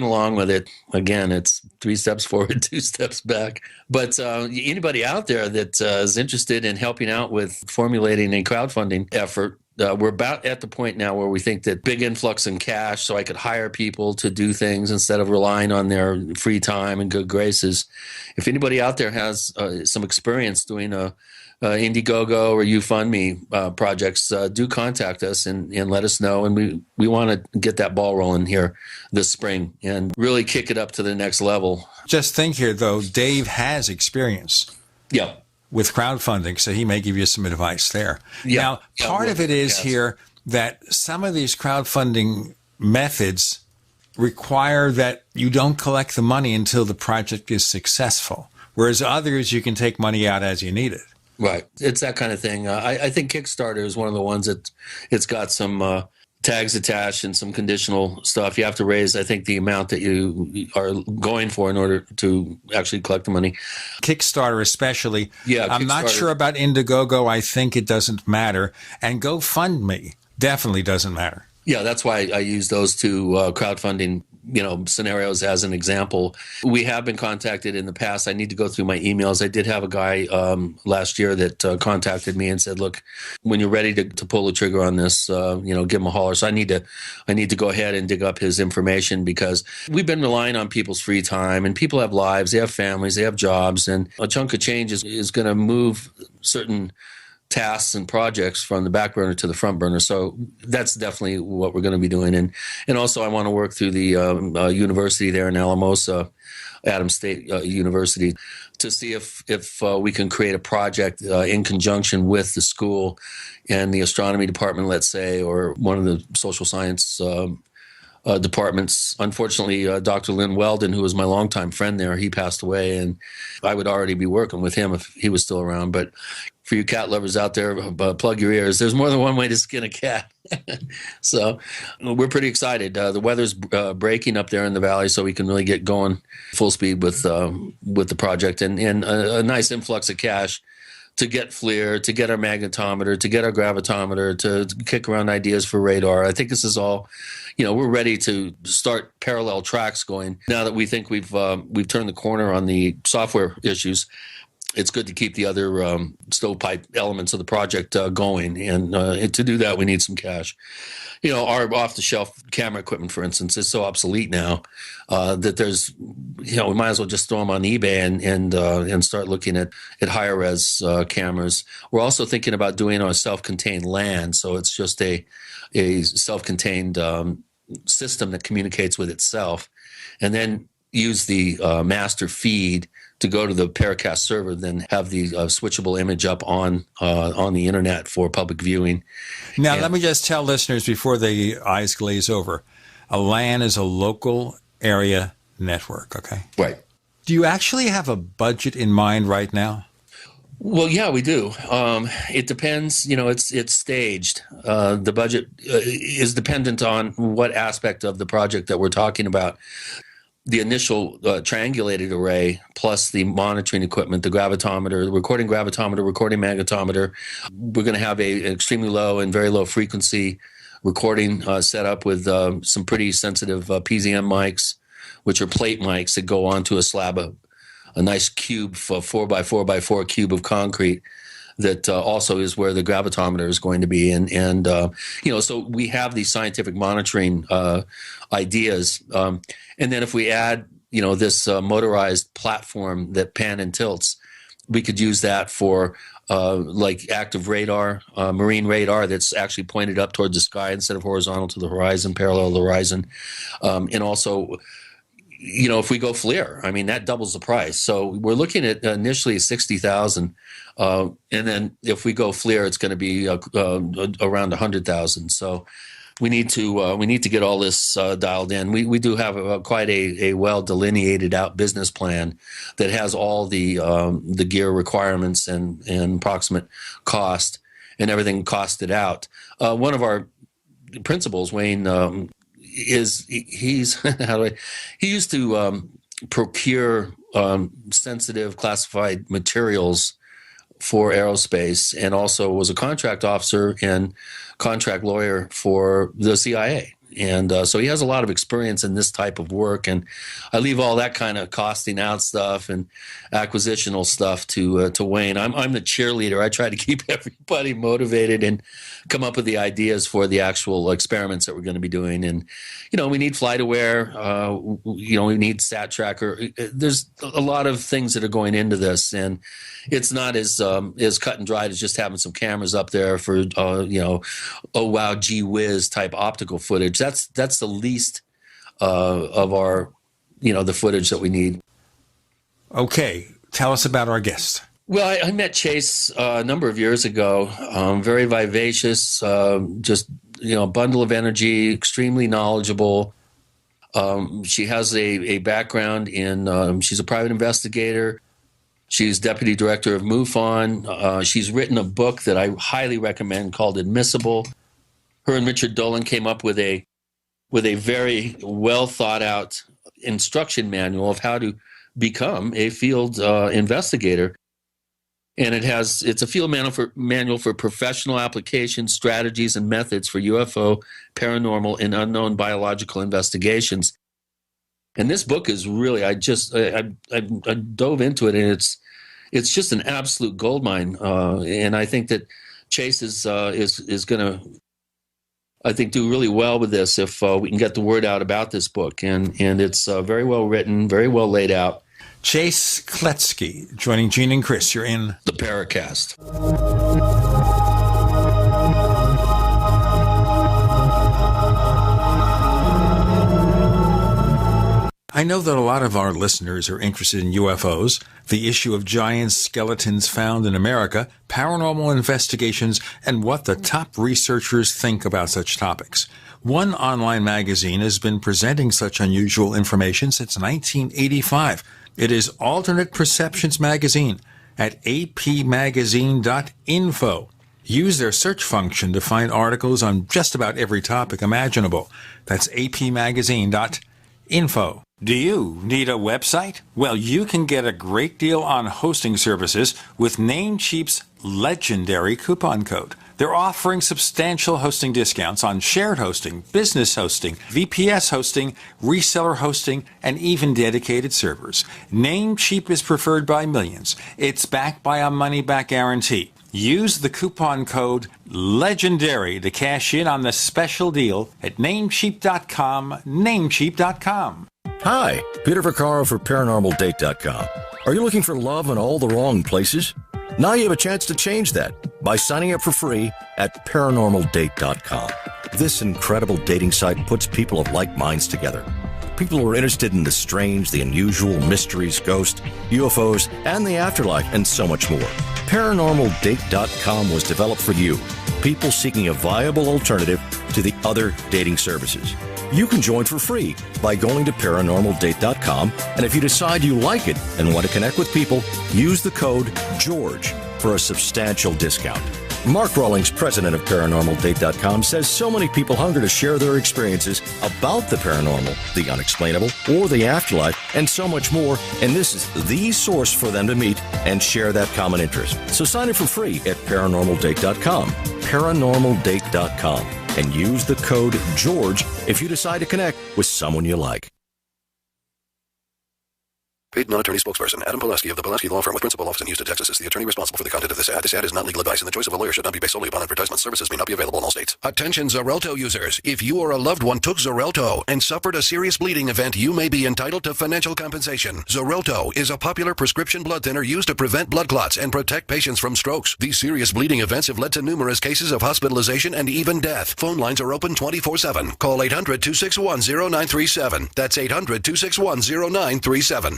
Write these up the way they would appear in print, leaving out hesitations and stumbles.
along with it. Again, it's 3 steps forward, 2 steps back. But anybody out there that is interested in helping out with formulating a crowdfunding effort, we're about at the point now where we think that big influx in cash, so I could hire people to do things instead of relying on their free time and good graces. If anybody out there has some experience doing Indiegogo or UFundMe projects, do contact us and let us know. And we want to get that ball rolling here this spring and really kick it up to the next level. Just think here, though, Dave has experience. Yeah. With crowdfunding, so he may give you some advice there. Yeah. Now, part of it is here that some of these crowdfunding methods require that you don't collect the money until the project is successful, whereas others, you can take money out as you need it. Right. It's that kind of thing. I think Kickstarter is one of the ones that it's got some tags attached and some conditional stuff. You have to raise, I think, the amount that you are going for in order to actually collect the money. Kickstarter especially. Yeah, I'm not sure about Indiegogo. I think it doesn't matter. And GoFundMe definitely doesn't matter. Yeah, that's why I use those two crowdfunding scenarios as an example. We have been contacted in the past. I need to go through my emails. I did have a guy last year that contacted me and said, look, when you're ready to pull the trigger on this, give him a holler. So I need to go ahead and dig up his information, because we've been relying on people's free time, and people have lives, they have families, they have jobs, and a chunk of change is going to move certain tasks and projects from the back burner to the front burner. So that's definitely what we're going to be doing. And also I want to work through the university there in Alamosa, Adams State University, to see if we can create a project in conjunction with the school and the astronomy department, let's say, or one of the social science departments. Unfortunately, Dr. Lynn Weldon, who was my longtime friend there, he passed away, and I would already be working with him if he was still around. But for you cat lovers out there, plug your ears. There's more than one way to skin a cat. So we're pretty excited. The weather's breaking up there in the valley, so we can really get going full speed with the project, and a nice influx of cash to get FLIR, to get our magnetometer, to get our gravitometer, to kick around ideas for radar. I think this is all, we're ready to start parallel tracks going. Now that we think we've turned the corner on the software issues, it's good to keep the other stovepipe elements of the project going. And to do that, we need some cash. Our off-the-shelf camera equipment, for instance, is so obsolete now that there's, we might as well just throw them on eBay and start looking at higher res cameras. We're also thinking about doing a self-contained LAN, so it's just a self-contained system that communicates with itself, and then use the master feed to go to the Paracast server, then have the switchable image up on the internet for public viewing. Now, let me just tell listeners before the eyes glaze over, a LAN is a local area network, okay? Right. Do you actually have a budget in mind right now? Well, yeah, we do. It depends. It's staged. The budget is dependent on what aspect of the project that we're talking about. The initial triangulated array plus the monitoring equipment, the gravitometer, the recording magnetometer. We're going to have an extremely low and very low frequency recording set up with some pretty sensitive PZM mics, which are plate mics that go onto a slab of a nice cube, 4x4x4 cube of concrete. That also is where the gravitometer is going to be. And so we have these scientific monitoring ideas. And then if we add, this motorized platform that pan and tilts, we could use that for like active radar, marine radar that's actually pointed up towards the sky instead of horizontal to the horizon, parallel to the horizon. And also, if we go FLIR, that doubles the price. So we're looking at initially $60,000. And then if we go FLIR, it's going to be around $100,000. So we need to get all this dialed in. We do have quite a well delineated out business plan that has all the gear requirements and approximate cost and everything costed out. One of our principals, Wayne, he used to procure sensitive classified materials for aerospace, and also was a contract officer and contract lawyer for the CIA. And so he has a lot of experience in this type of work. And I leave all that kind of costing out stuff and acquisitional stuff to Wayne. I'm the cheerleader. I try to keep everybody motivated and come up with the ideas for the actual experiments that we're going to be doing. And, we need FlightAware. We need Sat Tracker. There's a lot of things that are going into this, and it's not as cut and dried as just having some cameras up there for oh wow, gee whiz type optical footage. That's the least of our the footage that we need. Okay, tell us about our guest. Well, I met Chase a number of years ago. Very vivacious, just a bundle of energy, extremely knowledgeable. She has a background in. She's a private investigator. She's deputy director of MUFON. She's written a book that I highly recommend called Admissible. Her and Richard Dolan came up with a very well thought out instruction manual of how to become a field investigator. And it's a field manual for professional applications, strategies, and methods for UFO, paranormal, and unknown biological investigations. And this book is really, I dove into it, and it's just an absolute goldmine. And I think that Chase is going to, I think, do really well with this if we can get the word out about this book. And it's very well written, very well laid out. Chase Kloetzke, joining Gene and Chris. You're in the Paracast. I know that a lot of our listeners are interested in UFOs, the issue of giant skeletons found in America, paranormal investigations, and what the top researchers think about such topics. One online magazine has been presenting such unusual information since 1985. It is Alternate Perceptions Magazine at apmagazine.info. Use their search function to find articles on just about every topic imaginable. That's apmagazine.info. Do you need a website? Well, you can get a great deal on hosting services with Namecheap's legendary coupon code. They're offering substantial hosting discounts on shared hosting, business hosting, VPS hosting, reseller hosting, and even dedicated servers. Namecheap is preferred by millions. It's backed by a money-back guarantee. Use the coupon code LEGENDARY to cash in on the special deal at Namecheap.com, Namecheap.com. Hi, Peter Vaccaro for ParanormalDate.com. Are you looking for love in all the wrong places? Now you have a chance to change that by signing up for free at ParanormalDate.com. This incredible dating site puts people of like minds together. People who are interested in the strange, the unusual, mysteries, ghosts, UFOs, and the afterlife, and so much more. ParanormalDate.com was developed for you, people seeking a viable alternative to the other dating services. You can join for free by going to ParanormalDate.com, and if you decide you like it and want to connect with people, use the code GEORGE for a substantial discount. Mark Rawlings, president of ParanormalDate.com, says so many people hunger to share their experiences about the paranormal, the unexplainable, or the afterlife, and so much more, and this is the source for them to meet and share that common interest. So sign up for free at ParanormalDate.com, ParanormalDate.com, and use the code GEORGE if you decide to connect with someone you like. Paid non-attorney spokesperson Adam Pulaski of the Pulaski Law Firm with principal office in Houston, Texas is the attorney responsible for the content of this ad. This ad is not legal advice, and the choice of a lawyer should not be based solely upon advertisement. Services may not be available in all states. Attention Xarelto users. If you or a loved one took Xarelto and suffered a serious bleeding event, you may be entitled to financial compensation. Xarelto is a popular prescription blood thinner used to prevent blood clots and protect patients from strokes. These serious bleeding events have led to numerous cases of hospitalization and even death. Phone lines are open 24/7. Call 800-261-0937. That's 800-261-0937.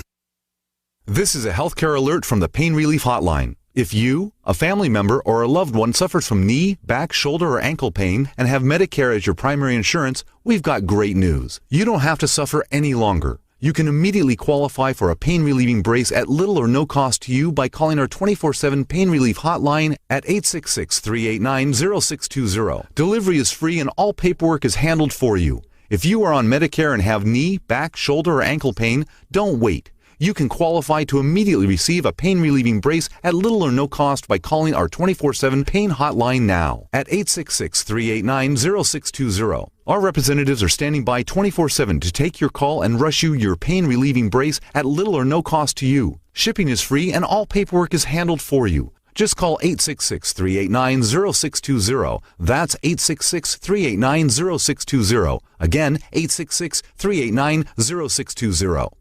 This is a healthcare alert from the Pain Relief Hotline. If you, a family member, or a loved one suffers from knee, back, shoulder, or ankle pain and have Medicare as your primary insurance, we've got great news. You don't have to suffer any longer. You can immediately qualify for a pain-relieving brace at little or no cost to you by calling our 24/7 Pain Relief Hotline at 866-389-0620. Delivery is free and all paperwork is handled for you. If you are on Medicare and have knee, back, shoulder, or ankle pain, don't wait. You can qualify to immediately receive a pain-relieving brace at little or no cost by calling our 24/7 Pain Hotline now at 866-389-0620. Our representatives are standing by 24/7 to take your call and rush you your pain-relieving brace at little or no cost to you. Shipping is free and all paperwork is handled for you. Just call 866-389-0620. That's 866-389-0620. Again, 866-389-0620.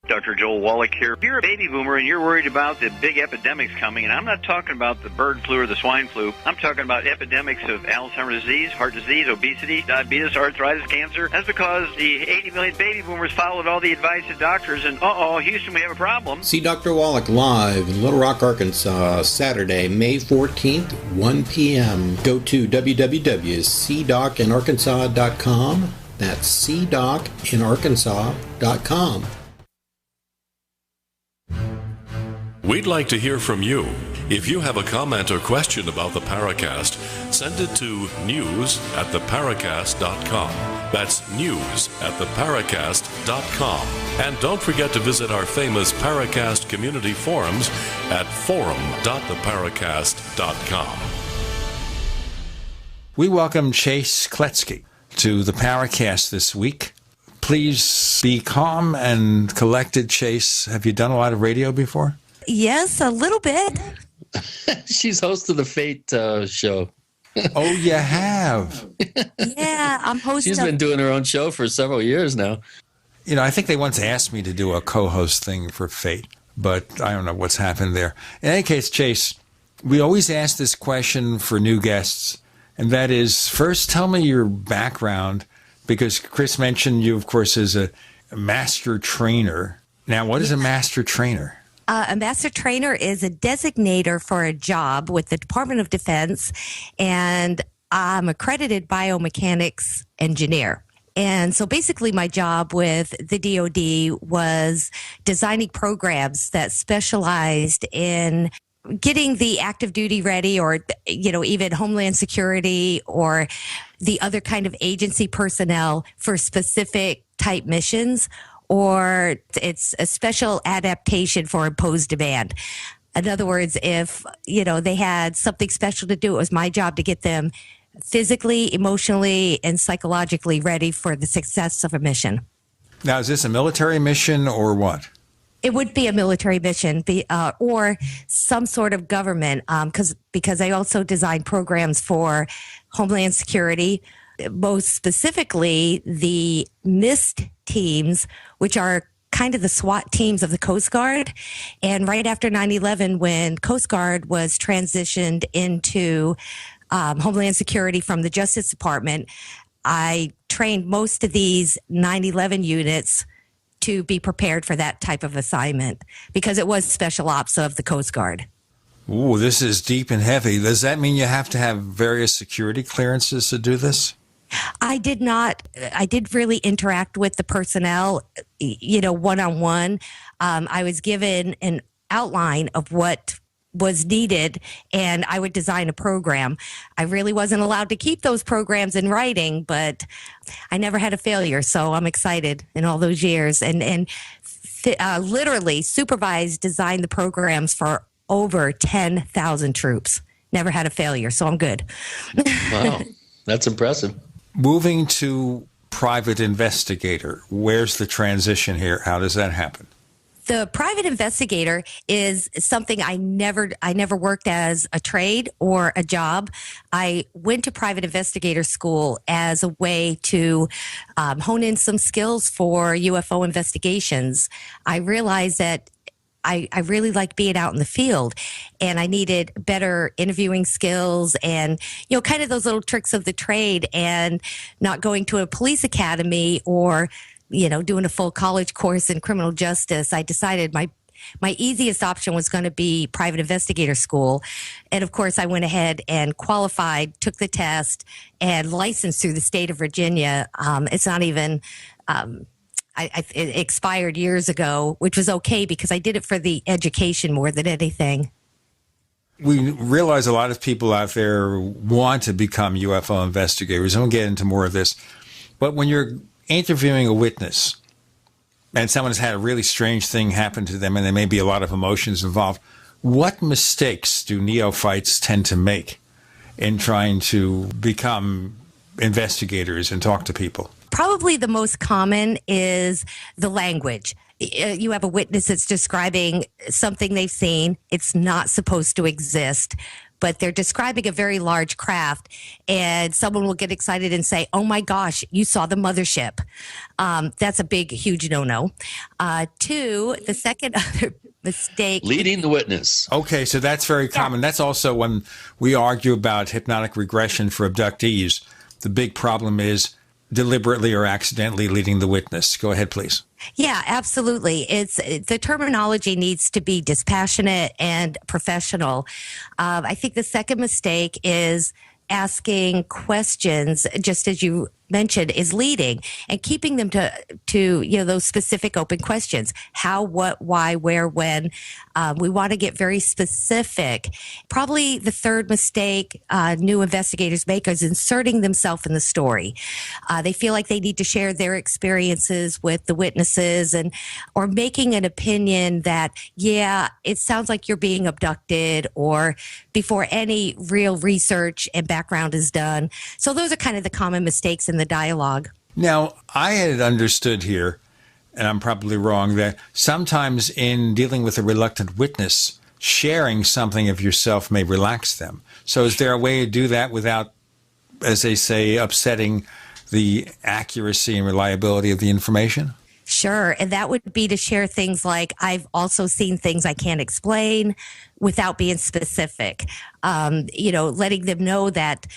Dr. Joel Wallach here. If you're a baby boomer and you're worried about the big epidemics coming, and I'm not talking about the bird flu or the swine flu, I'm talking about epidemics of Alzheimer's disease, heart disease, obesity, diabetes, arthritis, cancer. That's because the 80 million baby boomers followed all the advice of doctors, and Houston, we have a problem. See Dr. Wallach live in Little Rock, Arkansas, Saturday, May 14th, 1 p.m. Go to www.cdocinarkansas.com. That's cdocinarkansas.com. We'd like to hear from you. If you have a comment or question about the Paracast, send it to news@theparacast.com. That's news@theparacast.com. And don't forget to visit our famous Paracast community forums at forum.theparacast.com. We welcome Chase Kloetzke to the Paracast this week. Please be calm and collected, Chase. Have you done a lot of radio before? Yes, a little bit. She's host of the Fate show. Oh, you have? Yeah, I'm hosting. She's been doing her own show for several years now. You know, I think they once asked me to do a co-host thing for Fate, but I don't know what's happened there. In any case, Chase, we always ask this question for new guests, and that is, first tell me your background, because Chris mentioned you, of course, as a master trainer. Now, what is a master trainer? A master trainer is a designator for a job with the Department of Defense, and I'm accredited biomechanics engineer. And so basically my job with the DoD was designing programs that specialized in getting the active duty ready, or, you know, even Homeland Security or the other kind of agency personnel for specific type missions, or it's a special adaptation for imposed demand. In other words, if, you know, they had something special to do, it was my job to get them physically, emotionally, and psychologically ready for the success of a mission. Now, is this a military mission or what? It would be a military mission, or some sort of government, because I also design programs for Homeland Security, most specifically the MIST teams, which are kind of the SWAT teams of the Coast Guard. And right after 9/11, when Coast Guard was transitioned into Homeland Security from the Justice Department, I trained most of these 9/11 units to be prepared for that type of assignment, because it was special ops of the Coast Guard. Ooh, this is deep and heavy. Does that mean you have to have various security clearances to do this? I did not. I did really interact with the personnel, you know, one-on-one. I was given an outline of what was needed, and I would design a program. I really wasn't allowed to keep those programs in writing, but I never had a failure, so I'm excited in all those years. And literally supervised, designed the programs for over 10,000 troops. Never had a failure, so I'm good. Wow, that's impressive. Moving to private investigator, where's the transition here? How does that happen? The private investigator is something I never worked as a trade or a job. I went to private investigator school as a way to hone in some skills for UFO investigations. I realized that I really like being out in the field, and I needed better interviewing skills and, you know, kind of those little tricks of the trade, and not going to a police academy or, you know, doing a full college course in criminal justice. I decided my easiest option was going to be private investigator school. And of course, I went ahead and qualified, took the test, and licensed through the state of Virginia. It's not even, it expired years ago, which was okay because I did it for the education more than anything. We realize a lot of people out there want to become UFO investigators. We'll get into more of this. But when you're interviewing a witness and someone has had a really strange thing happen to them and there may be a lot of emotions involved, what mistakes do neophytes tend to make in trying to become investigators and talk to people? Probably the most common is the language. You have a witness that's describing something they've seen. It's not supposed to exist, but they're describing a very large craft, and someone will get excited and say, "Oh my gosh, you saw the mothership." That's a big, huge no-no. Two, the second other mistake. Leading the witness. Okay, so that's very common. That's also when we argue about hypnotic regression for abductees. The big problem is deliberately or accidentally leading the witness. Go ahead, please. Yeah, absolutely. It's the terminology needs to be dispassionate and professional. I think the second mistake is asking questions, just as you mentioned, is leading and keeping them to those specific open questions. How, what, why, where, when. We want to get very specific. Probably the third mistake new investigators make is inserting themselves in the story. They feel like they need to share their experiences with the witnesses or making an opinion that, yeah, it sounds like you're being abducted, or before any real research and background is done. So those are kind of the common mistakes in the dialogue. Now, I had understood here, and I'm probably wrong, that sometimes in dealing with a reluctant witness, sharing something of yourself may relax them. So is there a way to do that without, as they say, upsetting the accuracy and reliability of the information? Sure. And that would be to share things like, I've also seen things I can't explain, without being specific. Letting them know that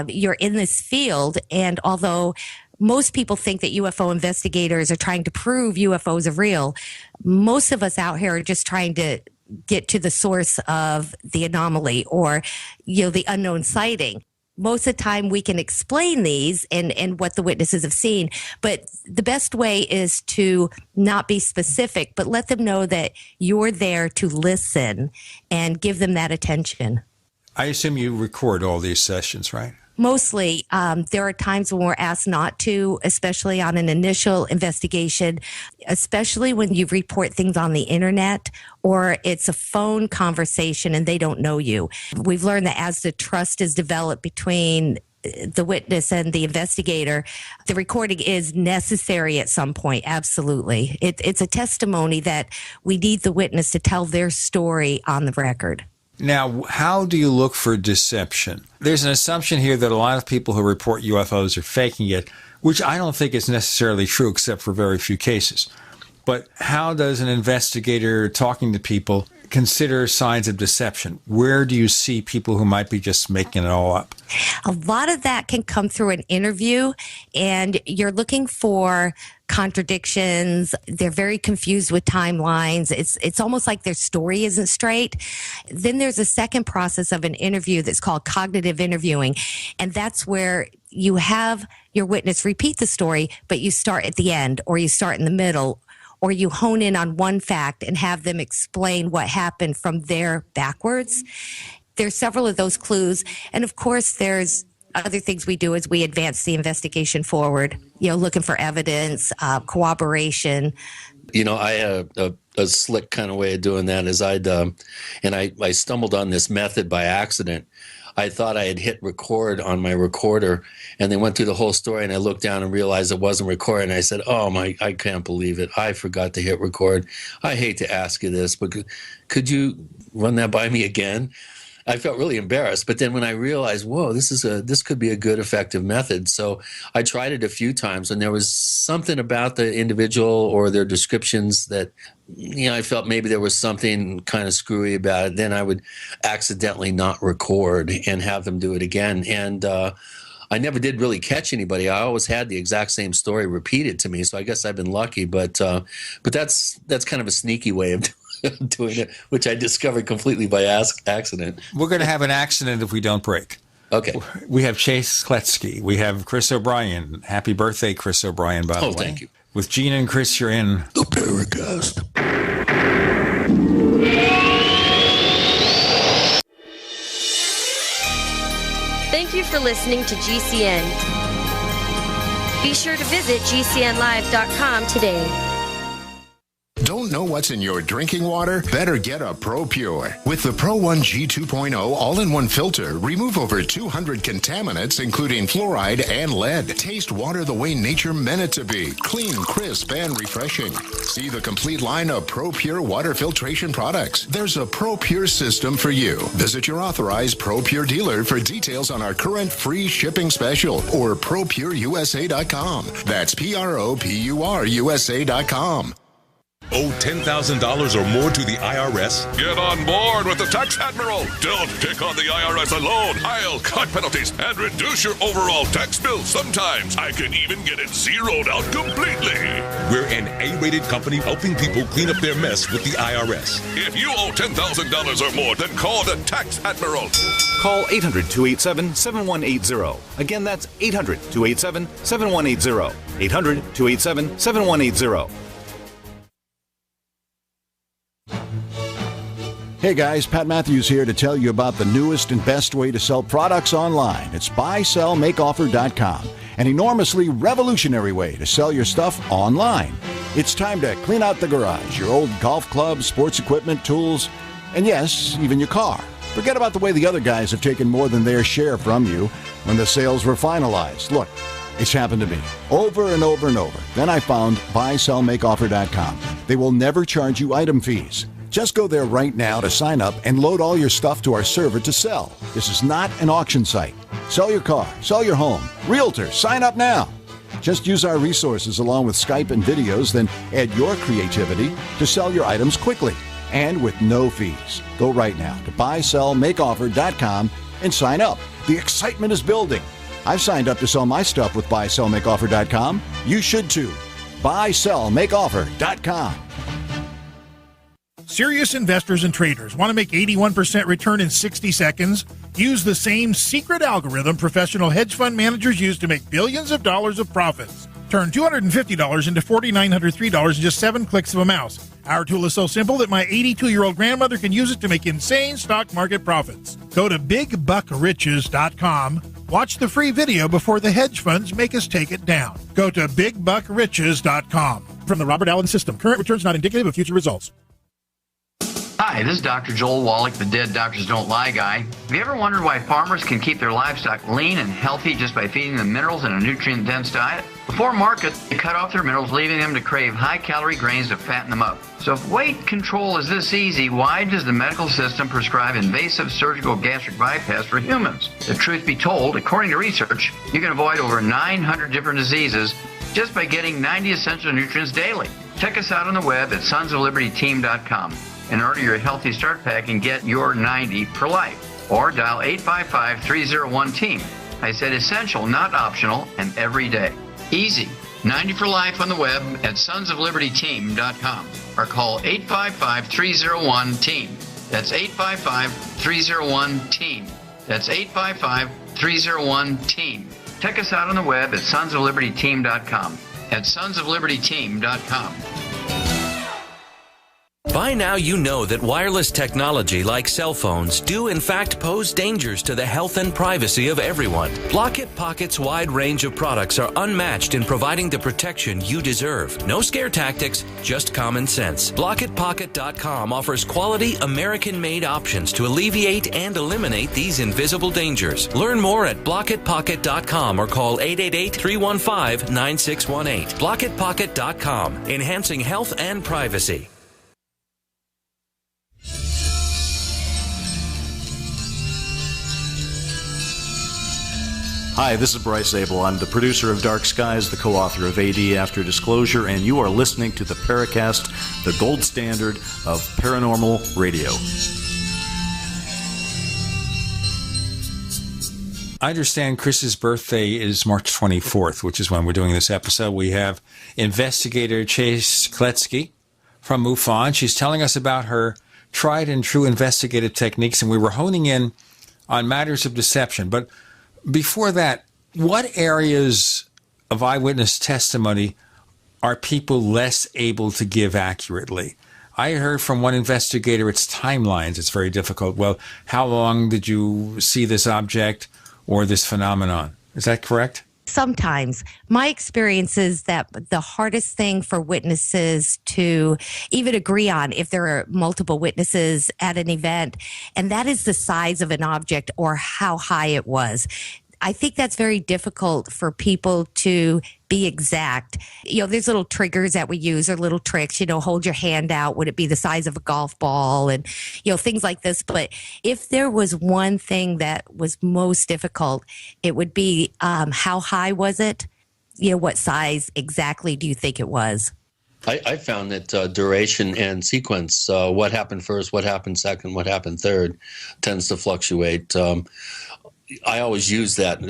you're in this field. And although most people think that UFO investigators are trying to prove UFOs are real, most of us out here are just trying to get to the source of the anomaly or, the unknown sighting. Most of the time we can explain these and what the witnesses have seen, but the best way is to not be specific, but let them know that you're there to listen and give them that attention. I assume you record all these sessions, right? Mostly. There are times when we're asked not to, especially on an initial investigation, especially when you report things on the internet or it's a phone conversation and they don't know you. We've learned that as the trust is developed between the witness and the investigator, the recording is necessary at some point. Absolutely. It's a testimony that we need the witness to tell their story on the record. Now, how do you look for deception? There's an assumption here that a lot of people who report UFOs are faking it, which I don't think is necessarily true except for very few cases. But how does an investigator talking to people consider signs of deception? Where do you see people who might be just making it all up? A lot of that can come through an interview, and you're looking for contradictions. They're very confused with timelines. It's almost like their story isn't straight. Then there's a second process of an interview that's called cognitive interviewing, and that's where you have your witness repeat the story, but you start at the end or you start in the middle, or you hone in on one fact and have them explain what happened from there backwards. There's several of those clues. And of course, there's other things we do as we advance the investigation forward, looking for evidence, cooperation. I had a slick kind of way of doing that is I stumbled on this method by accident. I thought I had hit record on my recorder, and they went through the whole story, and I looked down and realized it wasn't recording. I said, I can't believe it. I forgot to hit record. I hate to ask you this, but could you run that by me again? I felt really embarrassed. But then when I realized, whoa, this could be a good, effective method. So I tried it a few times, and there was something about the individual or their descriptions that, I felt maybe there was something kind of screwy about it. Then I would accidentally not record and have them do it again. And I never did really catch anybody. I always had the exact same story repeated to me. So I guess I've been lucky. But that's kind of a sneaky way of doing it, which I discovered completely by accident. We're going to have an accident if we don't break. Okay. We have Chase Kloetzke. We have Chris O'Brien. Happy birthday, Chris O'Brien, by the way. Oh, thank you. With Gina and Chris, you're in The Paracast. Thank you for listening to GCN. Be sure to visit GCNlive.com today. Don't know what's in your drinking water? Better get a ProPure. With the Pro 1 G2.0 all-in-one filter, remove over 200 contaminants, including fluoride and lead. Taste water the way nature meant it to be. Clean, crisp, and refreshing. See the complete line of ProPure water filtration products. There's a ProPure system for you. Visit your authorized ProPure dealer for details on our current free shipping special or ProPureUSA.com. That's ProPuruSA.com. Owe $10,000 or more to the IRS? Get on board with the Tax Admiral. Don't take on the IRS alone. I'll cut penalties and reduce your overall tax bill. Sometimes I can even get it zeroed out completely. We're an A-rated company helping people clean up their mess with the IRS. If you owe $10,000 or more, then call the Tax Admiral. Call 800-287-7180. Again, that's 800-287-7180. 800-287-7180. Hey guys, Pat Matthews here to tell you about the newest and best way to sell products online. It's buysellmakeoffer.com, an enormously revolutionary way to sell your stuff online. It's time to clean out the garage, your old golf clubs, sports equipment, tools, and yes, even your car. Forget about the way the other guys have taken more than their share from you when the sales were finalized. Look, it's happened to me over and over and over. Then I found buysellmakeoffer.com. They will never charge you item fees. Just go there right now to sign up and load all your stuff to our server to sell. This is not an auction site. Sell your car, sell your home. Realtor, sign up now. Just use our resources along with Skype and videos, then add your creativity to sell your items quickly and with no fees. Go right now to buysellmakeoffer.com and sign up. The excitement is building. I've signed up to sell my stuff with buysellmakeoffer.com. You should too. buysellmakeoffer.com. Serious investors and traders want to make 81% return in 60 seconds? Use the same secret algorithm professional hedge fund managers use to make billions of dollars of profits. Turn $250 into $4,903 in just 7 clicks of a mouse. Our tool is so simple that my 82-year-old grandmother can use it to make insane stock market profits. Go to BigBuckRiches.com. Watch the free video before the hedge funds make us take it down. Go to BigBuckRiches.com. From the Robert Allen System, current returns not indicative of future results. Hi, this is Dr. Joel Wallach, the Dead Doctors Don't Lie guy. Have you ever wondered why farmers can keep their livestock lean and healthy just by feeding them minerals in a nutrient-dense diet? Before market, they cut off their minerals, leaving them to crave high-calorie grains to fatten them up. So if weight control is this easy, why does the medical system prescribe invasive surgical gastric bypass for humans? The truth be told, according to research, you can avoid over 900 different diseases just by getting 90 essential nutrients daily. Check us out on the web at sonsoflibertyteam.com. and order your Healthy Start Pack and get your 90 for life. Or dial 855-301-TEAM. I said essential, not optional, and every day. Easy. 90 for life on the web at sonsoflibertyteam.com. Or call 855-301-TEAM. That's 855-301-TEAM. That's 855-301-TEAM. Check us out on the web at sonsoflibertyteam.com. At sonsoflibertyteam.com. By now you know that wireless technology like cell phones do in fact pose dangers to the health and privacy of everyone. Blockit Pocket's wide range of products are unmatched in providing the protection you deserve. No scare tactics, just common sense. BlockitPocket.com offers quality American-made options to alleviate and eliminate these invisible dangers. Learn more at BlockitPocket.com or call 888-315-9618. BlockitPocket.com, enhancing health and privacy. Hi, this is Bryce Abel. I'm the producer of Dark Skies, the co-author of AD After Disclosure, and you are listening to the Paracast, the gold standard of paranormal radio. I understand Chris's birthday is March 24th, which is when we're doing this episode. We have investigator Chase Kloetzke from MUFON. She's telling us about her tried and true investigative techniques, and we were honing in on matters of deception. But before that, what areas of eyewitness testimony are people less able to give accurately? I heard from one investigator, it's timelines. It's very difficult. Well, how long did you see this object or this phenomenon? Is that correct? Sometimes. My experience is that the hardest thing for witnesses to even agree on, if there are multiple witnesses at an event, and that is the size of an object or how high it was. I think that's very difficult for people to be exact. There's little triggers that we use or little tricks, hold your hand out. Would it be the size of a golf ball? And, things like this. But if there was one thing that was most difficult, it would be how high was it? What size exactly do you think it was? I found that duration and sequence, what happened first, what happened second, what happened third, tends to fluctuate. I always use that,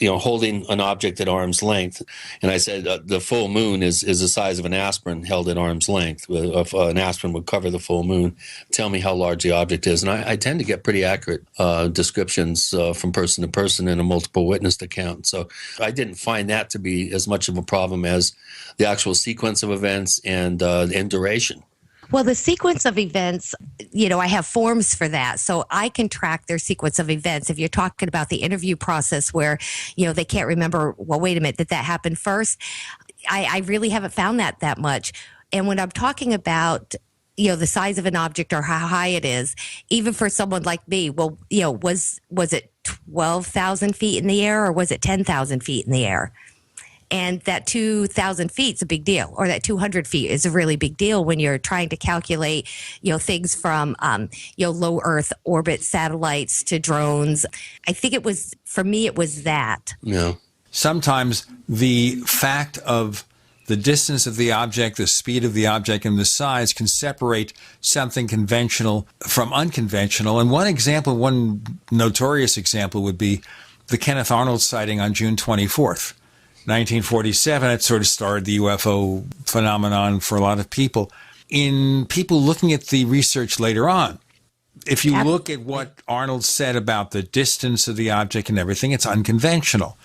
holding an object at arm's length. And I said the full moon is the size of an aspirin held at arm's length. If an aspirin would cover the full moon, tell me how large the object is. And I tend to get pretty accurate descriptions from person to person in a multiple witness account. So I didn't find that to be as much of a problem as the actual sequence of events and duration. Well, the sequence of events, I have forms for that. So I can track their sequence of events. If you're talking about the interview process where, they can't remember, well, wait a minute, did that happen first? I really haven't found that much. And when I'm talking about, the size of an object or how high it is, even for someone like me, well, was it 12,000 feet in the air or was it 10,000 feet in the air? And that 2,000 feet is a big deal, or that 200 feet is a really big deal when you're trying to calculate, things from, low Earth orbit satellites to drones. I think for me, it was that. Yeah. Sometimes the fact of the distance of the object, the speed of the object, and the size can separate something conventional from unconventional. And one notorious example would be the Kenneth Arnold sighting on June 24th. 1947, it sort of started the UFO phenomenon for a lot of people. In people looking at the research later on, if you look at what Arnold said about the distance of the object and everything, it's unconventional.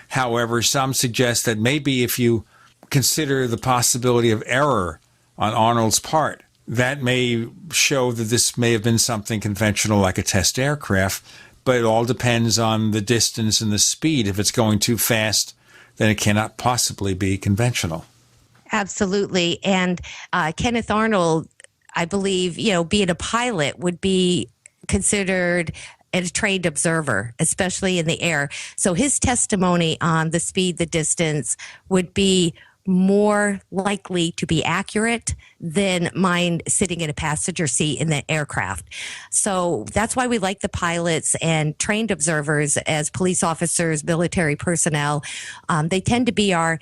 However, some suggest that maybe if you consider the possibility of error on Arnold's part, that may show that this may have been something conventional like a test aircraft, but it all depends on the distance and the speed. If it's going too fast, then it cannot possibly be conventional. Absolutely. And Kenneth Arnold, I believe, being a pilot would be considered a trained observer, especially in the air. So his testimony on the speed, the distance would be more likely to be accurate than mine sitting in a passenger seat in the aircraft. So that's why we like the pilots and trained observers as police officers, military personnel. They tend to be our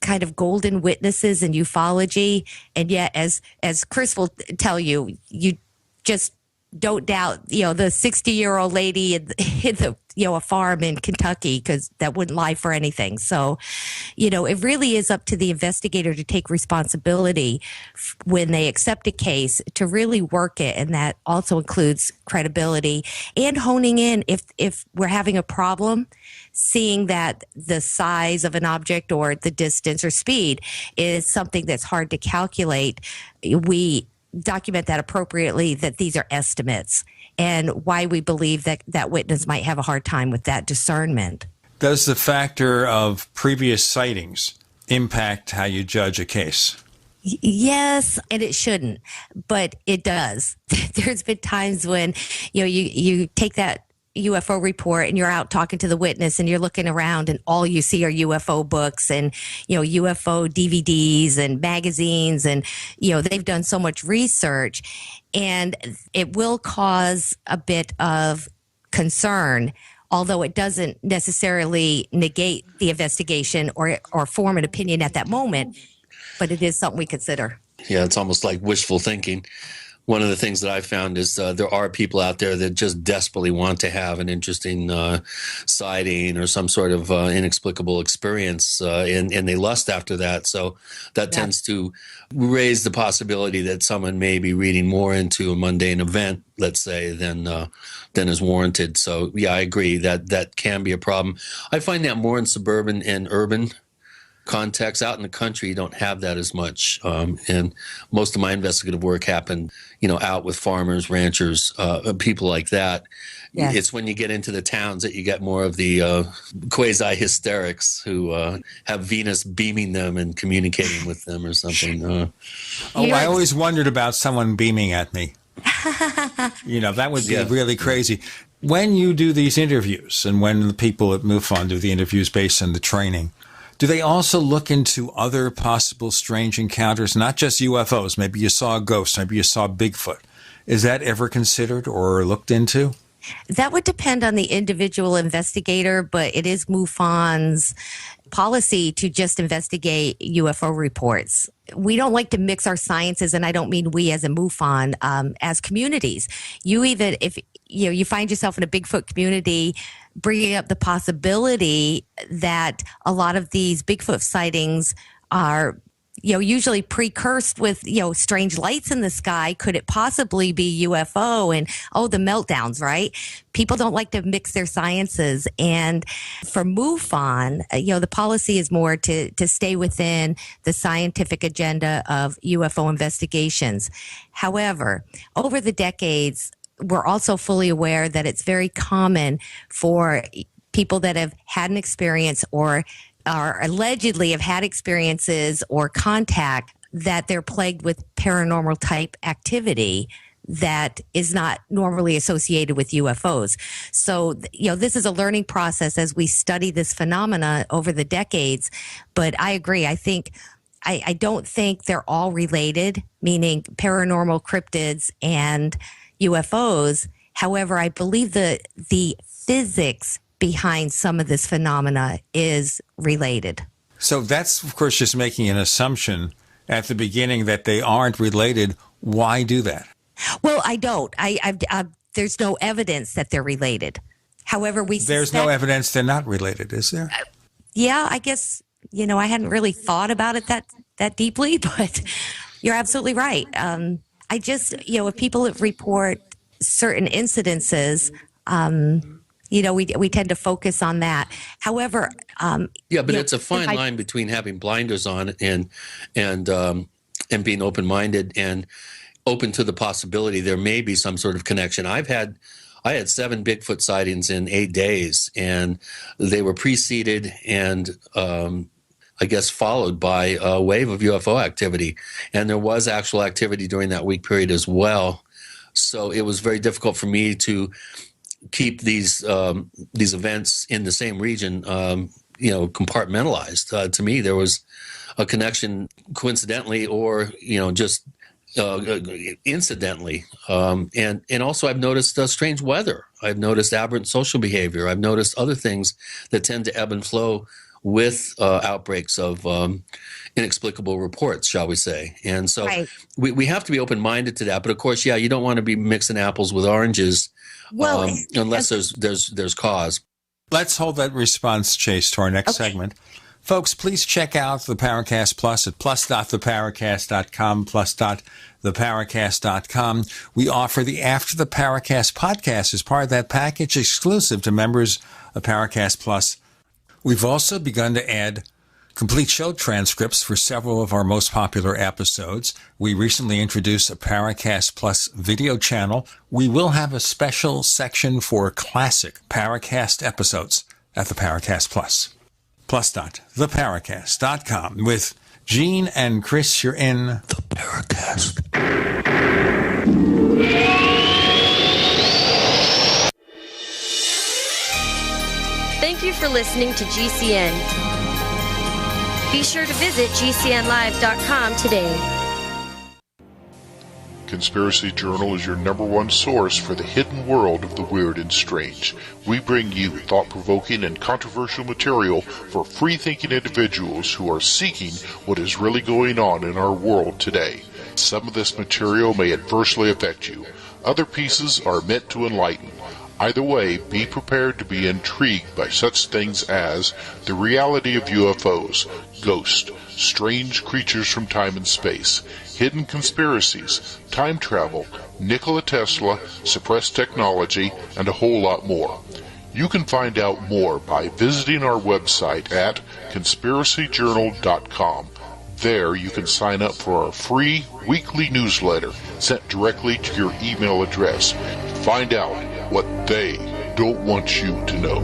kind of golden witnesses in ufology. And yet, as Chris will tell you, you just don't doubt, the 60-year-old lady in the a farm in Kentucky, because that wouldn't lie for anything. So, it really is up to the investigator to take responsibility when they accept a case to really work it. And that also includes credibility and honing in if we're having a problem, seeing that the size of an object or the distance or speed is something that's hard to calculate. We document that appropriately, that these are estimates, and why we believe that witness might have a hard time with that discernment. Does the factor of previous sightings impact how you judge a case? Yes, and it shouldn't, but it does. There's been times when, you take that UFO report and you're out talking to the witness and you're looking around and all you see are UFO books and, UFO DVDs and magazines, and, they've done so much research, and it will cause a bit of concern, although it doesn't necessarily negate the investigation or form an opinion at that moment, but it is something we consider. Yeah, it's almost like wishful thinking. One of the things that I found is there are people out there that just desperately want to have an interesting sighting or some sort of inexplicable experience, and they lust after that. So that tends to raise the possibility that someone may be reading more into a mundane event, let's say, than is warranted. So, yeah, I agree that can be a problem. I find that more in suburban and urban context. Out in the country, you don't have that as much. And most of my investigative work happened, out with farmers, ranchers, people like that. Yes. It's when you get into the towns that you get more of the quasi-hysterics who have Venus beaming them and communicating with them or something. I always wondered about someone beaming at me. That would be really crazy. When you do these interviews and when the people at MUFON do the interviews based on the training, do they also look into other possible strange encounters, not just UFOs? Maybe you saw a ghost, maybe you saw Bigfoot. Is that ever considered or looked into? That would depend on the individual investigator, but it is MUFON's policy to just investigate UFO reports. We don't like to mix our sciences, and I don't mean we as a MUFON, as communities. If you find yourself in a Bigfoot community, bringing up the possibility that a lot of these Bigfoot sightings are usually precursed with, strange lights in the sky. Could it possibly be UFO? And, the meltdowns, right? People don't like to mix their sciences. And for MUFON, the policy is more to stay within the scientific agenda of UFO investigations. However, over the decades, we're also fully aware that it's very common for people that have had an experience or allegedly have had experiences or contact that they're plagued with paranormal type activity that is not normally associated with UFOs. So, this is a learning process as we study this phenomena over the decades. But I agree. I don't think they're all related, meaning paranormal cryptids and UFOs. However, I believe the physics behind some of this phenomena is related. So that's, of course, just making an assumption at the beginning that they aren't related. Why do that? Well, I don't. There's no evidence that they're related. However, there's no evidence they're not related, is there? Yeah, I guess, I hadn't really thought about it that deeply, but you're absolutely right. I just, if people report certain incidences, we tend to focus on that. However, but it's a fine line between having blinders on and being open-minded and open to the possibility there may be some sort of connection. I had 7 Bigfoot sightings in 8 days, and they were preceded and I guess followed by a wave of UFO activity, and there was actual activity during that week period as well. So it was very difficult for me to keep these events in the same region, compartmentalized. To me, there was a connection, coincidentally or just incidentally. And also, I've noticed strange weather. I've noticed aberrant social behavior. I've noticed other things that tend to ebb and flow with outbreaks of inexplicable reports, shall we say. And so we have to be open-minded to that. But of course, you don't want to be mixing apples with oranges unless there's cause. Let's hold that response, Chase, to our next segment. Folks, please check out the Paracast Plus at plus.theparacast.com, plus.theparacast.com. We offer the After the Paracast podcast as part of that package exclusive to members of Paracast Plus. We've also begun to add complete show transcripts for several of our most popular episodes. We recently introduced a Paracast Plus video channel. We will have a special section for classic Paracast episodes at the Paracast Plus. Plus.theparacast.com. With Gene and Chris, you're in the Paracast. Thank you for listening to GCN. Be sure to visit GCNlive.com today. Conspiracy Journal is your #1 source for the hidden world of the weird and strange. We bring you thought-provoking and controversial material for free-thinking individuals who are seeking what is really going on in our world today. Some of this material may adversely affect you. Other pieces are meant to enlighten. Either way, be prepared to be intrigued by such things as the reality of UFOs, ghosts, strange creatures from time and space, hidden conspiracies, time travel, Nikola Tesla, suppressed technology, and a whole lot more. You can find out more by visiting our website at conspiracyjournal.com. There you can sign up for our free weekly newsletter sent directly to your email address. Find out what they don't want you to know.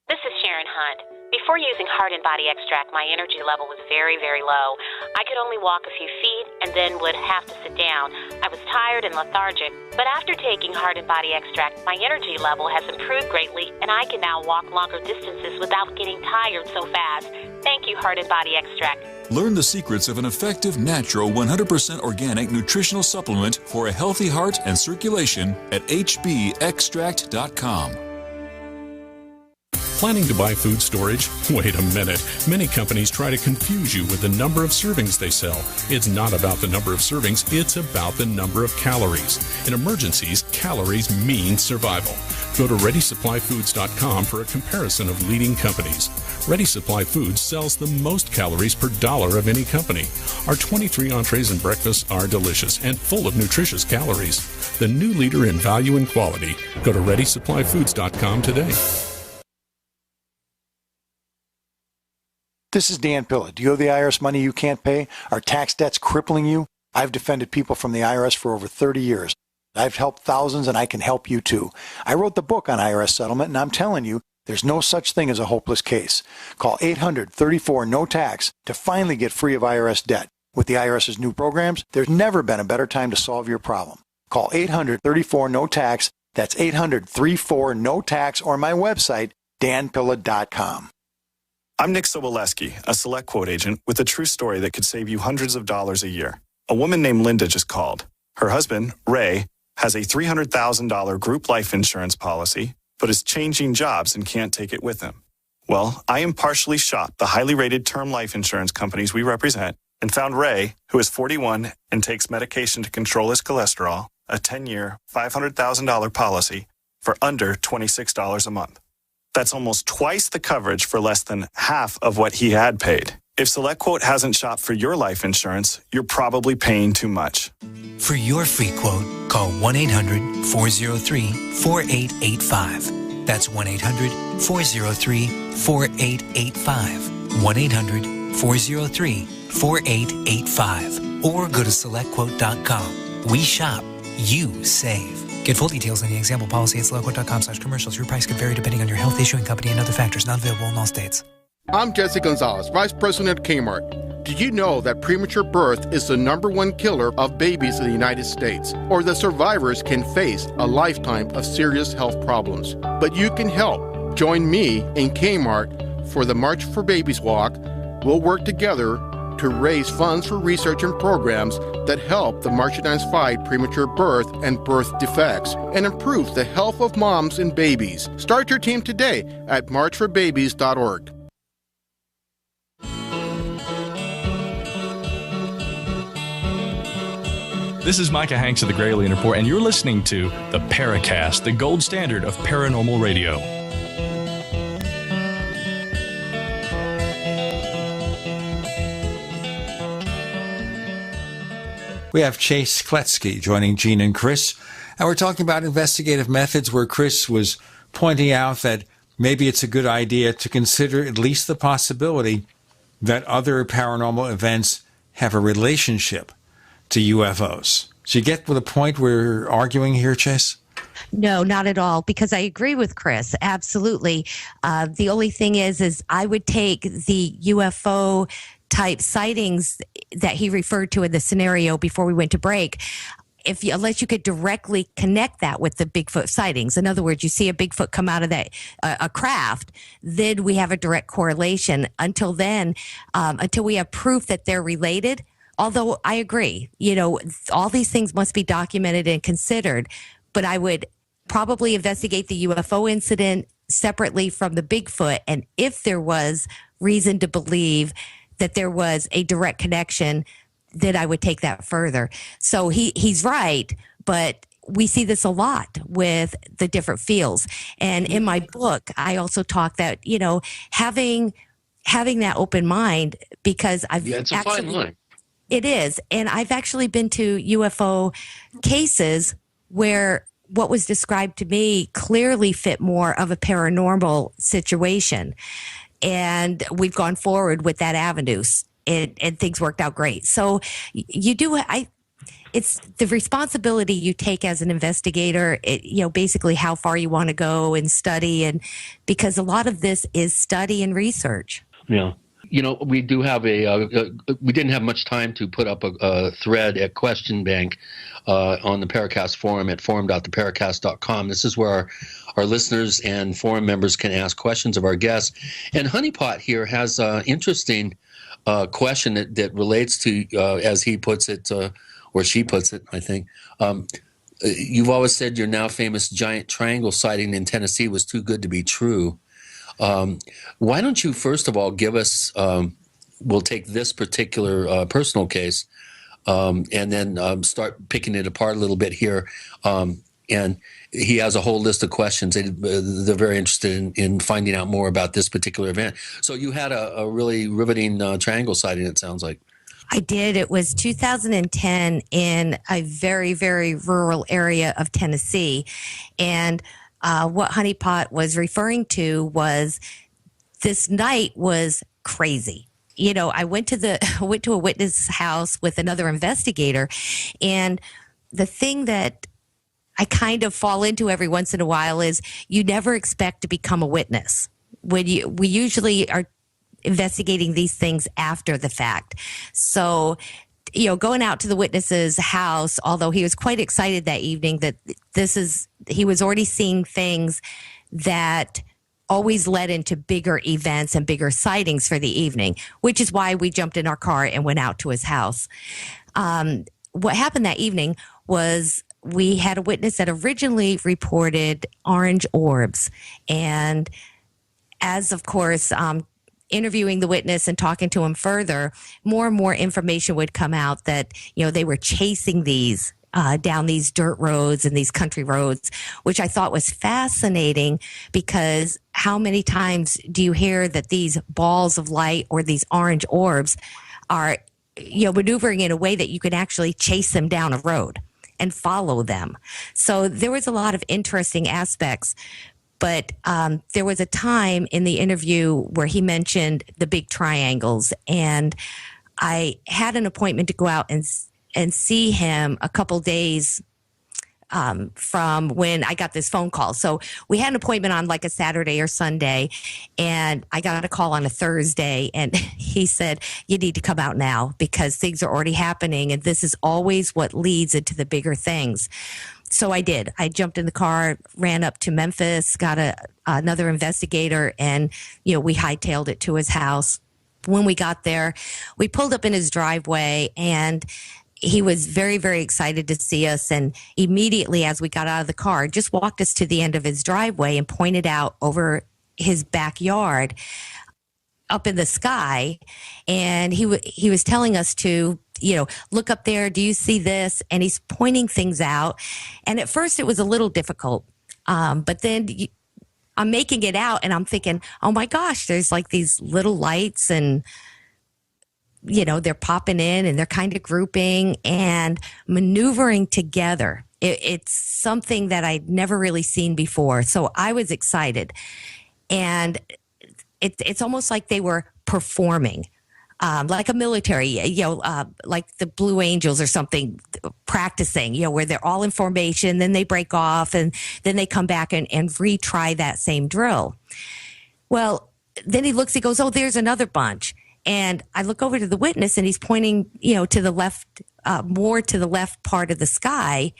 This is Sharon Hunt. Before using Heart and Body Extract, my energy level was very, very low. I could only walk a few feet and then would have to sit down. I was tired and lethargic. But after taking Heart and Body Extract, my energy level has improved greatly, and I can now walk longer distances without getting tired so fast. Thank you, Heart and Body Extract. Learn the secrets of an effective, natural, 100% organic nutritional supplement for a healthy heart and circulation at hbextract.com. Planning to buy food storage? Wait a minute. Many companies try to confuse you with the number of servings they sell. It's not about the number of servings, it's about the number of calories. In emergencies, calories mean survival. Go to ReadySupplyFoods.com for a comparison of leading companies. Ready Supply Foods sells the most calories per dollar of any company. Our 23 entrees and breakfasts are delicious and full of nutritious calories. The new leader in value and quality. Go to ReadySupplyFoods.com today. This is Dan Pilla. Do you owe the IRS money you can't pay? Are tax debts crippling you? I've defended people from the IRS for over 30 years. I've helped thousands, and I can help you too. I wrote the book on IRS settlement, and I'm telling you, there's no such thing as a hopeless case. Call 800-34-NO-TAX to finally get free of IRS debt. With the IRS's new programs, there's never been a better time to solve your problem. Call 800-34-NO-TAX. That's 800-34-NO-TAX, or my website, danpilla.com. I'm Nick Soboleski, a Select Quote agent with a true story that could save you hundreds of dollars a year. A woman named Linda just called. Her husband, Ray, has a $300,000 group life insurance policy, but is changing jobs and can't take it with him. Well, I impartially shopped the highly rated term life insurance companies we represent and found Ray, who is 41 and takes medication to control his cholesterol, a 10-year, $500,000 policy for under $26 a month. That's almost twice the coverage for less than half of what he had paid. If SelectQuote hasn't shopped for your life insurance, you're probably paying too much. For your free quote, call 1-800-403-4885. That's 1-800-403-4885. 1-800-403-4885. Or go to SelectQuote.com. We shop, you save. Get full details on the example policy at SelectQuote.com/commercials. Your price could vary depending on your health, issuing company, and other factors. Not available in all states. I'm Jesse Gonzalez, Vice President at Kmart. Did you know that premature birth is the #1 killer of babies in the United States? Or that survivors can face a lifetime of serious health problems? But you can help. Join me in Kmart for the March for Babies Walk. We'll work together to raise funds for research and programs that help the marginalized fight premature birth and birth defects and improve the health of moms and babies. Start your team today at marchforbabies.org. This is Micah Hanks of the Gray Alien Report, and you're listening to the Paracast, the gold standard of paranormal radio. We have Chase Kloetzke joining Gene and Chris, and we're talking about investigative methods where Chris was pointing out that maybe it's a good idea to consider at least the possibility that other paranormal events have a relationship to UFOs. So you get to the point we're arguing here, Chase? No, not at all, because I agree with Chris. Absolutely. The only thing is I would take the UFO type sightings that he referred to in the scenario before we went to break, unless you could directly connect that with the Bigfoot sightings. In other words, you see a Bigfoot come out of that a craft, then we have a direct correlation. Until then, until we have proof that they're related. Although I agree, all these things must be documented and considered, but I would probably investigate the UFO incident separately from the Bigfoot. And if there was reason to believe that there was a direct connection, then I would take that further. So he's right, but we see this a lot with the different fields. And in my book, I also talk that, having that open mind, because I've it's a fine line. It is. And I've actually been to UFO cases where what was described to me clearly fit more of a paranormal situation. And we've gone forward with that avenue, and things worked out great. So you do, it's the responsibility you take as an investigator, basically how far you want to go and study. And because a lot of this is study and research. Yeah. We do have we didn't have much time to put up a thread at Question Bank on the Paracast forum at forum.theparacast.com. This is where our listeners and forum members can ask questions of our guests. And Honeypot here has an interesting question that relates to, as he puts it, or she puts it, I think. You've always said your now famous giant triangle sighting in Tennessee was too good to be true. Why don't you, first of all, give us, we'll take this particular personal case and then start picking it apart a little bit here. And he has a whole list of questions. They're very interested in finding out more about this particular event. So you had a really riveting triangle sighting, it sounds like. I did. It was 2010 in a very, very rural area of Tennessee. And what Honeypot was referring to was this night was crazy. I went to a witness house with another investigator, and the thing that I kind of fall into every once in a while is you never expect to become a witness. We usually are investigating these things after the fact. So, going out to the witness's house, although he was quite excited that evening that he was already seeing things that always led into bigger events and bigger sightings for the evening, which is why we jumped in our car and went out to his house. What happened that evening was we had a witness that originally reported orange orbs. And as, of course, interviewing the witness and talking to him further, more and more information would come out that, they were chasing these down these dirt roads and these country roads, which I thought was fascinating because how many times do you hear that these balls of light or these orange orbs are, maneuvering in a way that you can actually chase them down a road and follow them? So there was a lot of interesting aspects. But there was a time in the interview where he mentioned the big triangles, and I had an appointment to go out and see him a couple days from when I got this phone call. So we had an appointment on like a Saturday or Sunday, and I got a call on a Thursday, and he said, you need to come out now because things are already happening, and this is always what leads into the bigger things. So I did. I jumped in the car, ran up to Memphis, got another investigator, and, we hightailed it to his house. When we got there, we pulled up in his driveway, and he was very, very excited to see us. And immediately as we got out of the car, just walked us to the end of his driveway and pointed out over his backyard up in the sky. And he was telling us to, look up there. Do you see this? And he's pointing things out. And at first it was a little difficult. But then I'm making it out and I'm thinking, oh my gosh, there's like these little lights and, they're popping in and they're kind of grouping and maneuvering together. It's something that I'd never really seen before. So I was excited. And it's almost like they were performing. Like a military, like the Blue Angels or something, practicing, where they're all in formation, then they break off and then they come back and retry that same drill. Well, then he goes, oh, there's another bunch. And I look over to the witness and he's pointing, to the left, more to the left part of the sky.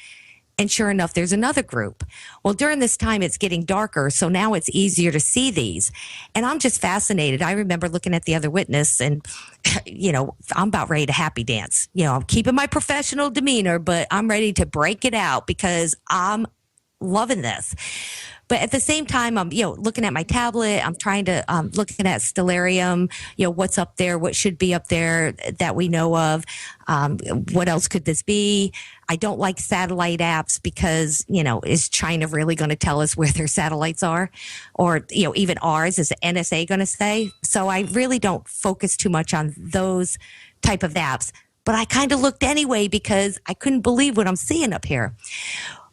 And sure enough, there's another group. Well, during this time, it's getting darker, so now it's easier to see these. And I'm just fascinated. I remember looking at the other witness and, I'm about ready to happy dance. I'm keeping my professional demeanor, but I'm ready to break it out because I'm loving this. But at the same time, I'm, looking at my tablet. I'm trying to, looking at Stellarium, what's up there, what should be up there that we know of. What else could this be? I don't like satellite apps because, is China really going to tell us where their satellites are? Or, even ours, is the NSA going to say? So I really don't focus too much on those type of apps. but I kind of looked anyway because I couldn't believe what I'm seeing up here.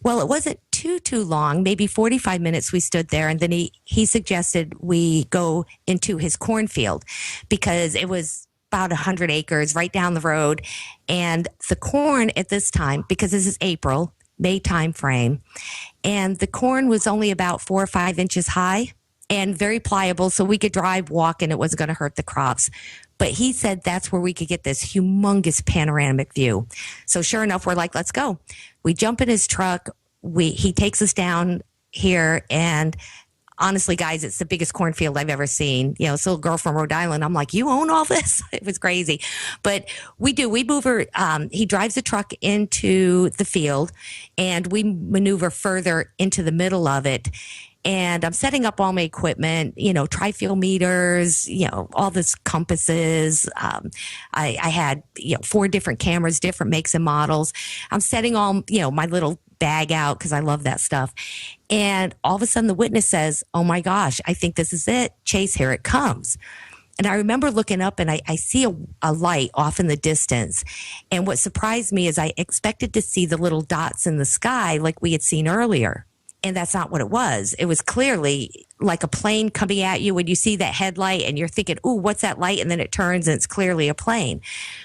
Well, it wasn't too long, maybe 45 minutes we stood there, and then he suggested we go into his cornfield because it was about 100 acres right down the road. And the corn at this time, because this is April, May time frame, and the corn was only about 4 or 5 inches high and very pliable, so we could drive, walk, and it wasn't going to hurt the crops. But he said that's where we could get this humongous panoramic view. So sure enough, we're like, let's go. We jump in his truck. He takes us down here, and honestly, guys, it's the biggest cornfield I've ever seen. You know, this little girl from Rhode Island, I'm like, you own all this? It was crazy. But we do. We move her. He drives the truck into the field, and we maneuver further into the middle of it. And I'm setting up all my equipment, you know, tri-fuel meters, you know, all this compasses. I had, 4 different cameras, different makes and models. I'm setting all, my little bag out because I love that stuff. And all of a sudden the witness says, oh my gosh, I think this is it. Chase, here it comes. And I remember looking up and I see a light off in the distance. And what surprised me is I expected to see the little dots in the sky like we had seen earlier. And that's not what it was. It was clearly like a plane coming at you when you see that headlight and you're thinking, ooh, what's that light? And then it turns and it's clearly a plane.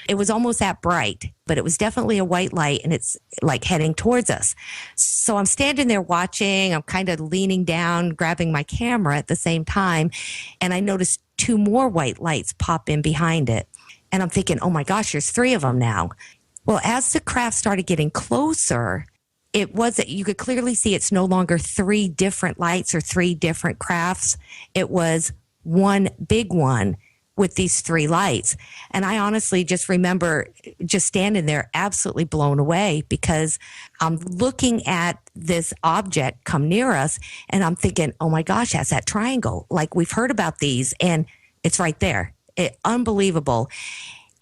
It was almost that bright, but it was definitely a white light and it's like heading towards us. So I'm standing there watching. I'm kind of leaning down, grabbing my camera at the same time. And I noticed 2 more white lights pop in behind it. And I'm thinking, oh my gosh, there's 3 of them now. Well, as the craft started getting closer, it was that you could clearly see it's no longer 3 different lights or 3 different crafts. It was one big one with these 3 lights. And I honestly just remember just standing there absolutely blown away because I'm looking at this object come near us and I'm thinking, oh my gosh, that's that triangle. Like we've heard about these and it's right there. Unbelievable.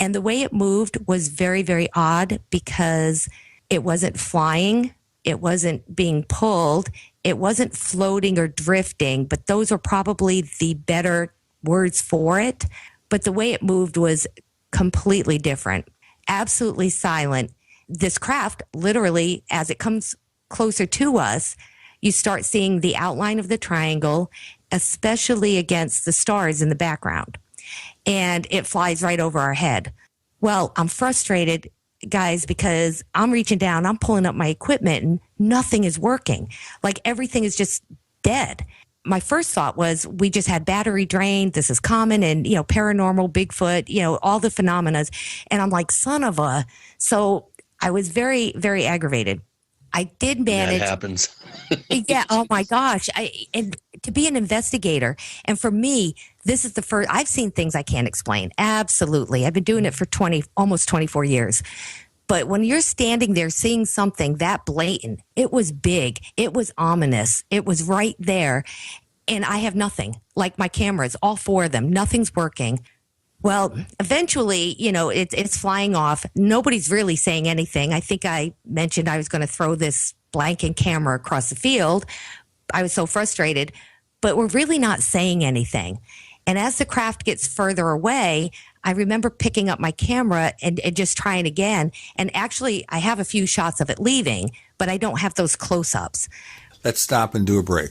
And the way it moved was very, very odd because it wasn't flying. It wasn't being pulled. It wasn't floating or drifting, but those are probably the better words for it. But the way it moved was completely different, absolutely silent. This craft, literally, as it comes closer to us, you start seeing the outline of the triangle, especially against the stars in the background. And it flies right over our head. Well, I'm frustrated, guys, because I'm reaching down, I'm pulling up my equipment and nothing is working. Like everything is just dead. My first thought was we just had battery drain. This is common and, paranormal, Bigfoot, all the phenomena. And I'm like, son of a. So I was very, very aggravated. I did manage. That happens. Yeah. Oh my gosh. And to be an investigator. And for me, this is the first, I've seen things I can't explain. Absolutely. I've been doing it for almost 24 years. But when you're standing there seeing something that blatant, it was big, it was ominous, it was right there. And I have nothing, like my cameras, all 4 of them, nothing's working. Well, eventually, it's flying off. Nobody's really saying anything. I think I mentioned I was going to throw this blanket camera across the field. I was so frustrated, but we're really not saying anything. And as the craft gets further away, I remember picking up my camera and just trying again. And actually, I have a few shots of it leaving, but I don't have those close-ups. Let's stop and do a break.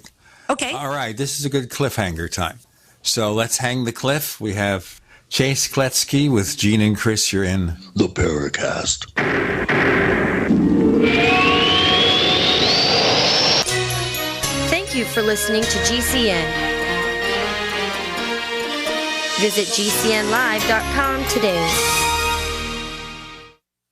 Okay. All right. This is a good cliffhanger time. So let's hang the cliff. We have Chase Kloetzke with Gene and Chris. You're in the Paracast. Thank you for listening to GCN. Visit GCNlive.com today.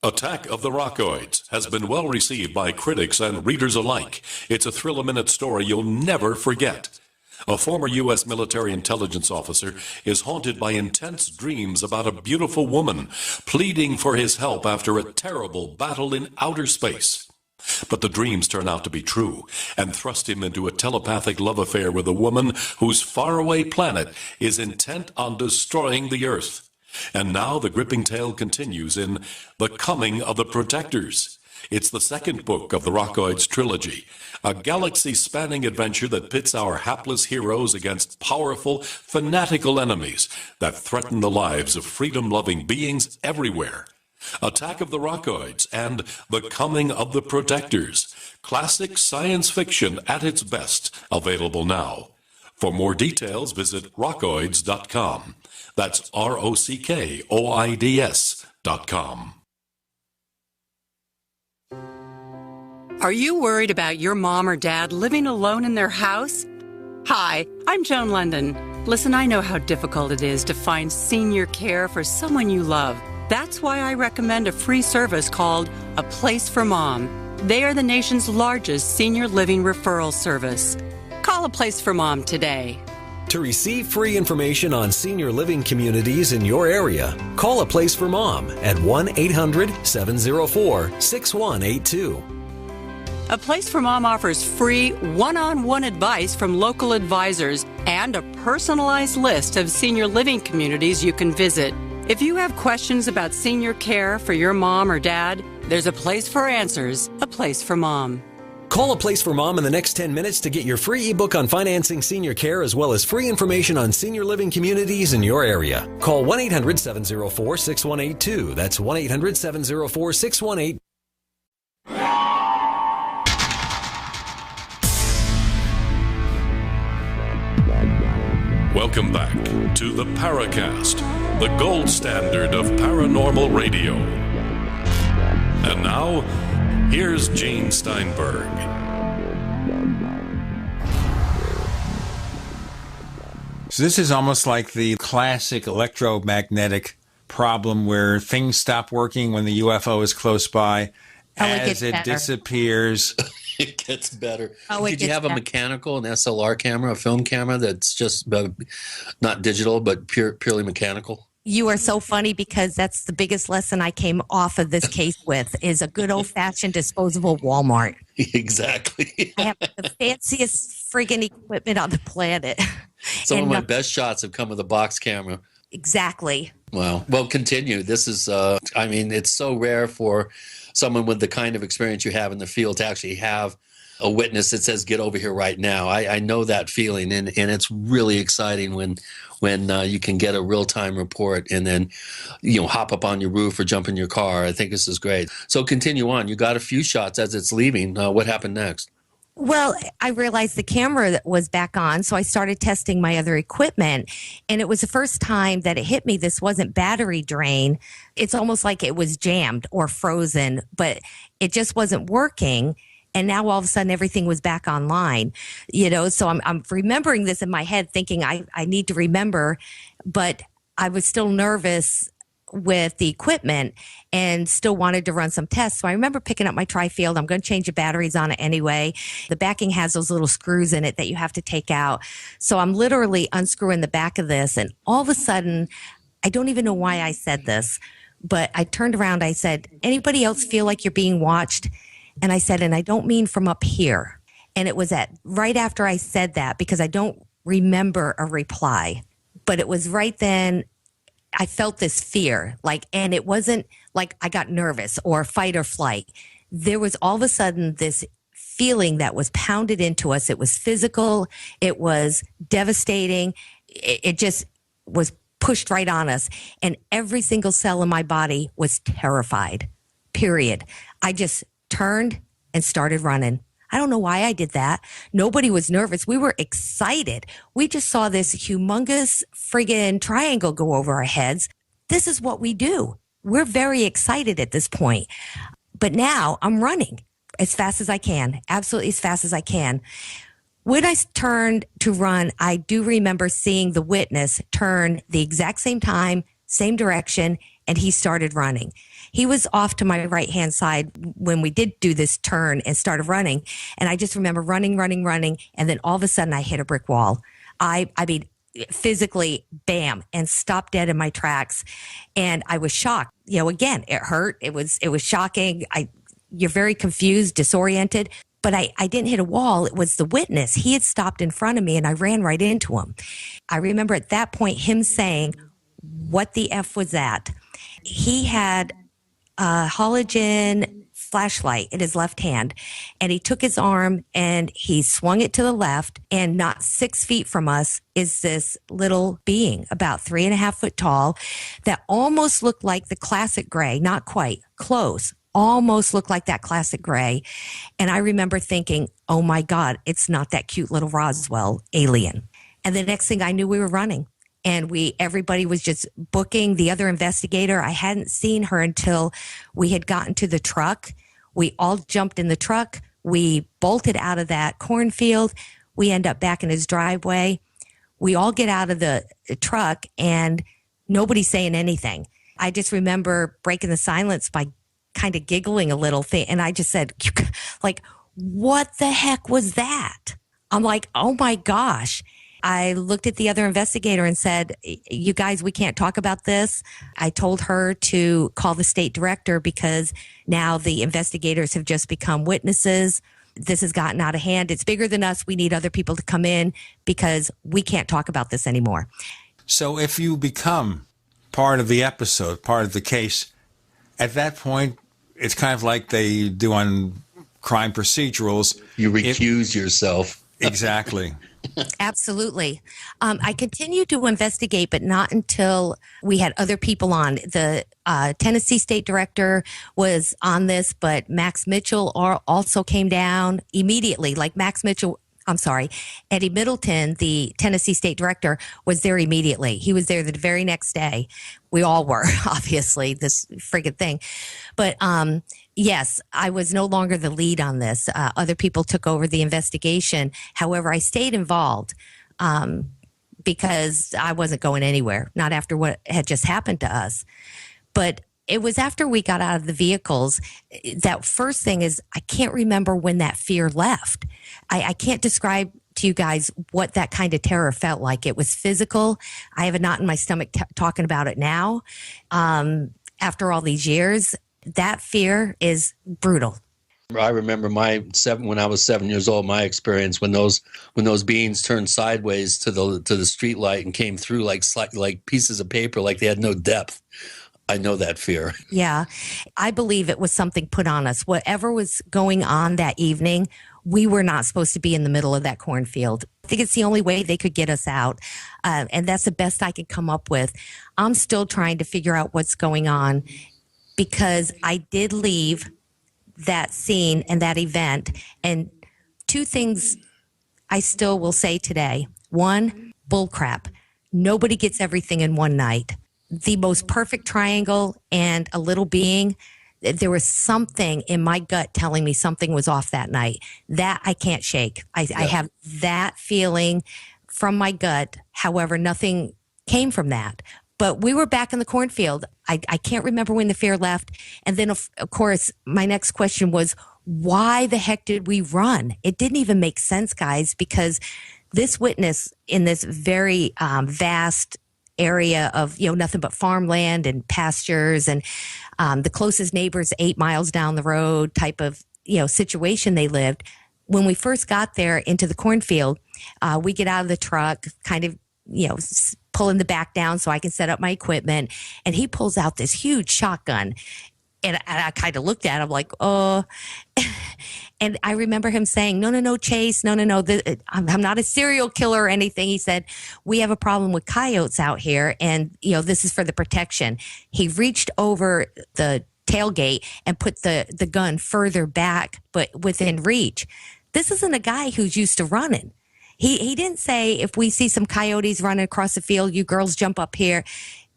Attack of the Rockoids has been well received by critics and readers alike. It's a thrill-a-minute story you'll never forget. A former U.S. military intelligence officer is haunted by intense dreams about a beautiful woman pleading for his help after a terrible battle in outer space. But the dreams turn out to be true and thrust him into a telepathic love affair with a woman whose faraway planet is intent on destroying the Earth. And now the gripping tale continues in The Coming of the Protectors. It's the 2nd book of the Rockoids trilogy, a galaxy-spanning adventure that pits our hapless heroes against powerful, fanatical enemies that threaten the lives of freedom-loving beings everywhere. Attack of the Rockoids, and The Coming of the Protectors. Classic science fiction at its best, available now. For more details, visit rockoids.com. That's ROCKOIDS.com. Are you worried about your mom or dad living alone in their house? Hi, I'm Joan London. Listen, I know how difficult it is to find senior care for someone you love. That's why I recommend a free service called A Place for Mom. They are the nation's largest senior living referral service. Call A Place for Mom today. To receive free information on senior living communities in your area, call A Place for Mom at 1-800-704-6182. A Place for Mom offers free one-on-one advice from local advisors and a personalized list of senior living communities you can visit. If you have questions about senior care for your mom or dad, there's a place for answers, A Place for Mom. Call A Place for Mom in the next 10 minutes to get your free ebook on financing senior care as well as free information on senior living communities in your area. Call 1-800-704-6182. That's 1-800-704-6182. Welcome back to the Paracast, the gold standard of paranormal radio. And now, here's Gene Steinberg. So this is almost like the classic electromagnetic problem where things stop working when the UFO is close by. As it disappears. It gets better. Oh, Did you have a mechanical, an SLR camera, a film camera that's just not digital, but purely mechanical? You are so funny because that's the biggest lesson I came off of this case with is a good old-fashioned disposable Walmart. Exactly. I have the fanciest friggin' equipment on the planet. Some of my best shots have come with a box camera. Exactly. Wow. Well, continue. This is, it's so rare for someone with the kind of experience you have in the field to actually have a witness that says, get over here right now. I know that feeling, and it's really exciting when you can get a real-time report and then, hop up on your roof or jump in your car. I think this is great. So continue on. You got a few shots as it's leaving. What happened next? Well, I realized the camera was back on, so I started testing my other equipment, and it was the first time that it hit me. This wasn't battery drain. It's almost like it was jammed or frozen, but it just wasn't working. And now all of a sudden everything was back online, so I'm remembering this in my head thinking I need to remember, but I was still nervous with the equipment and still wanted to run some tests. So I remember picking up my tri-field. I'm going to change the batteries on it anyway. The backing has those little screws in it that you have to take out. So I'm literally unscrewing the back of this. And all of a sudden, I don't even know why I said this, but I turned around. I said, anybody else feel like you're being watched? And I said, and I don't mean from up here. And it was right after I said that, because I don't remember a reply, but it was right then. I felt this fear, and it wasn't like I got nervous or fight or flight. There was all of a sudden this feeling that was pounded into us. It was physical. It was devastating. It just was pushed right on us. And every single cell in my body was terrified, period. I just turned and started running. I don't know why I did that. Nobody was nervous. We were excited. We just saw this humongous friggin' triangle go over our heads. This is what we do. We're very excited at this point. But now I'm running as fast as I can, absolutely as fast as I can. When I turned to run, I do remember seeing the witness turn the exact same time, same direction, and he started running. He was off to my right-hand side when we did do this turn and started running. And I just remember running. And then all of a sudden I hit a brick wall. I mean, physically, bam, and stopped dead in my tracks. And I was shocked. Again, it hurt. It was shocking. You're very confused, disoriented. But I didn't hit a wall. It was the witness. He had stopped in front of me and I ran right into him. I remember at that point him saying, "What the F was that?" He had halogen flashlight in his left hand, and he took his arm and he swung it to the left, and not 6 feet from us is this little being about 3.5 foot tall that almost looked like the classic gray, not quite, close, almost looked like that classic gray. And I remember thinking, oh my God, it's not that cute little Roswell alien. And the next thing I knew, we were running. And everybody was just booking the other investigator. I hadn't seen her until we had gotten to the truck. We all jumped in the truck. We bolted out of that cornfield. We end up back in his driveway. We all get out of the truck and nobody's saying anything. I just remember breaking the silence by kind of giggling a little thing. And I just said, like, what the heck was that? I'm like, oh my gosh. I looked at the other investigator and said, you guys, we can't talk about this. I told her to call the state director because now the investigators have just become witnesses. This has gotten out of hand. It's bigger than us. We need other people to come in because we can't talk about this anymore. So if you become part of the episode, part of the case, at that point, it's kind of like they do on crime procedurals. You recuse yourself. Exactly. Absolutely. I continued to investigate, but not until we had other people on. The Tennessee State Director was on this, but Max Mitchell also came down immediately. Like Eddie Middleton, the Tennessee State Director, was there immediately. He was there the very next day. We all were, obviously, this friggin' thing. But yes, I was no longer the lead on this. Other people took over the investigation. However, I stayed involved because I wasn't going anywhere, not after what had just happened to us. But it was after we got out of the vehicles. That first thing is, I can't remember when that fear left. I can't describe to you guys what that kind of terror felt like. It was physical. I have a knot in my stomach talking about it now. After all these years, that fear is brutal. I remember when I was 7 years old, my experience when those beings turned sideways to the street light and came through like pieces of paper, like they had no depth. I know that fear. Yeah. I believe it was something put on us. Whatever was going on that evening, we were not supposed to be in the middle of that cornfield. I think it's the only way they could get us out. And that's the best I could come up with. I'm still trying to figure out what's going on because I did leave that scene and that event. And two things I still will say today. One, bullcrap. Nobody gets everything in one night. The most perfect triangle and a little being, there was something in my gut telling me something was off that night. That I can't shake. I have that feeling from my gut. However, nothing came from that. But we were back in the cornfield. I can't remember when the fear left. And then, of course, my next question was, why the heck did we run? It didn't even make sense, guys, because this witness in this very vast area of, nothing but farmland and pastures and the closest neighbors 8 miles down the road type of, situation they lived. When we first got there into the cornfield, we get out of the truck, kind of, pulling the back down so I can set up my equipment. And he pulls out this huge shotgun. And I kind of looked at him like, oh. And I remember him saying, no, Chase, no. I'm not a serial killer or anything. He said, we have a problem with coyotes out here. And, this is for the protection. He reached over the tailgate and put the gun further back, but within reach. This isn't a guy who's used to running. He didn't say, if we see some coyotes running across the field, you girls jump up here.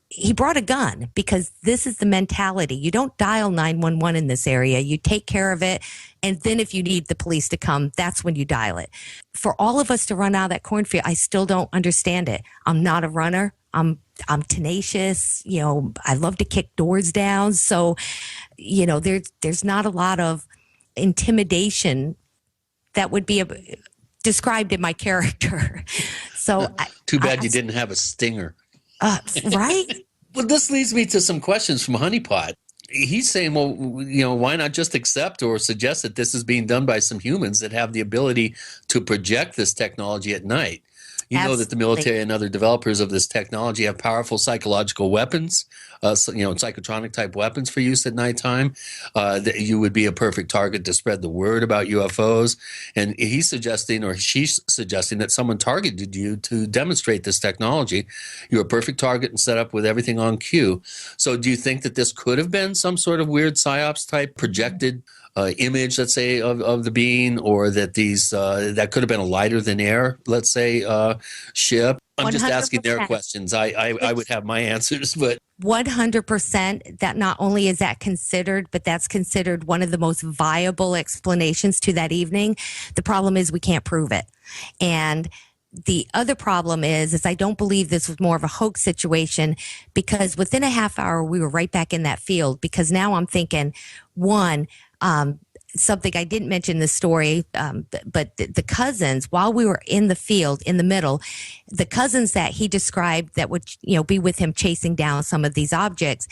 He brought a gun because this is the mentality. You don't dial 911 in this area. You take care of it. And then if you need the police to come, that's when you dial it. For all of us to run out of that cornfield, I still don't understand it. I'm not a runner. I'm tenacious. I love to kick doors down. So, there's not a lot of intimidation that would be described in my character. So too bad you didn't have a stinger. Right? Well, this leads me to some questions from Honeypot. He's saying, well, why not just accept or suggest that this is being done by some humans that have the ability to project this technology at night? You know that the military and other developers of this technology have powerful psychological weapons, psychotronic type weapons for use at nighttime. That you would be a perfect target to spread the word about UFOs. And he's suggesting, or she's suggesting, that someone targeted you to demonstrate this technology. You're a perfect target and set up with everything on cue. So do you think that this could have been some sort of weird psyops type projected image, let's say, of the being, or that these that could have been a lighter than air, let's say, ship? I'm just asking their questions. I would have my answers, but 100% that not only is that considered, but that's considered one of the most viable explanations to that evening. The problem is we can't prove it. And the other problem is I don't believe this was more of a hoax situation, because within a half hour, we were right back in that field. Because now I'm thinking, one, something I didn't mention in the story, but the cousins, while we were in the field in the middle, the cousins that he described that would, be with him chasing down some of these objects,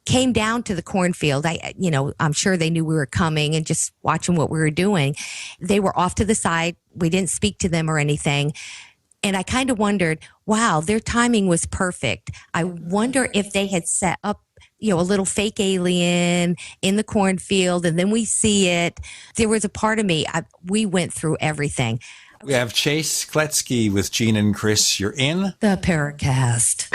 came down to the cornfield. I'm sure they knew we were coming and just watching what we were doing. They were off to the side. We didn't speak to them or anything. And I kind of wondered, wow, their timing was perfect. I wonder if they had set up, a little fake alien in the cornfield, and then we see it. There was a part of me, we went through everything. We have Chase Kloetzke with Gene and Chris. You're in the Paracast.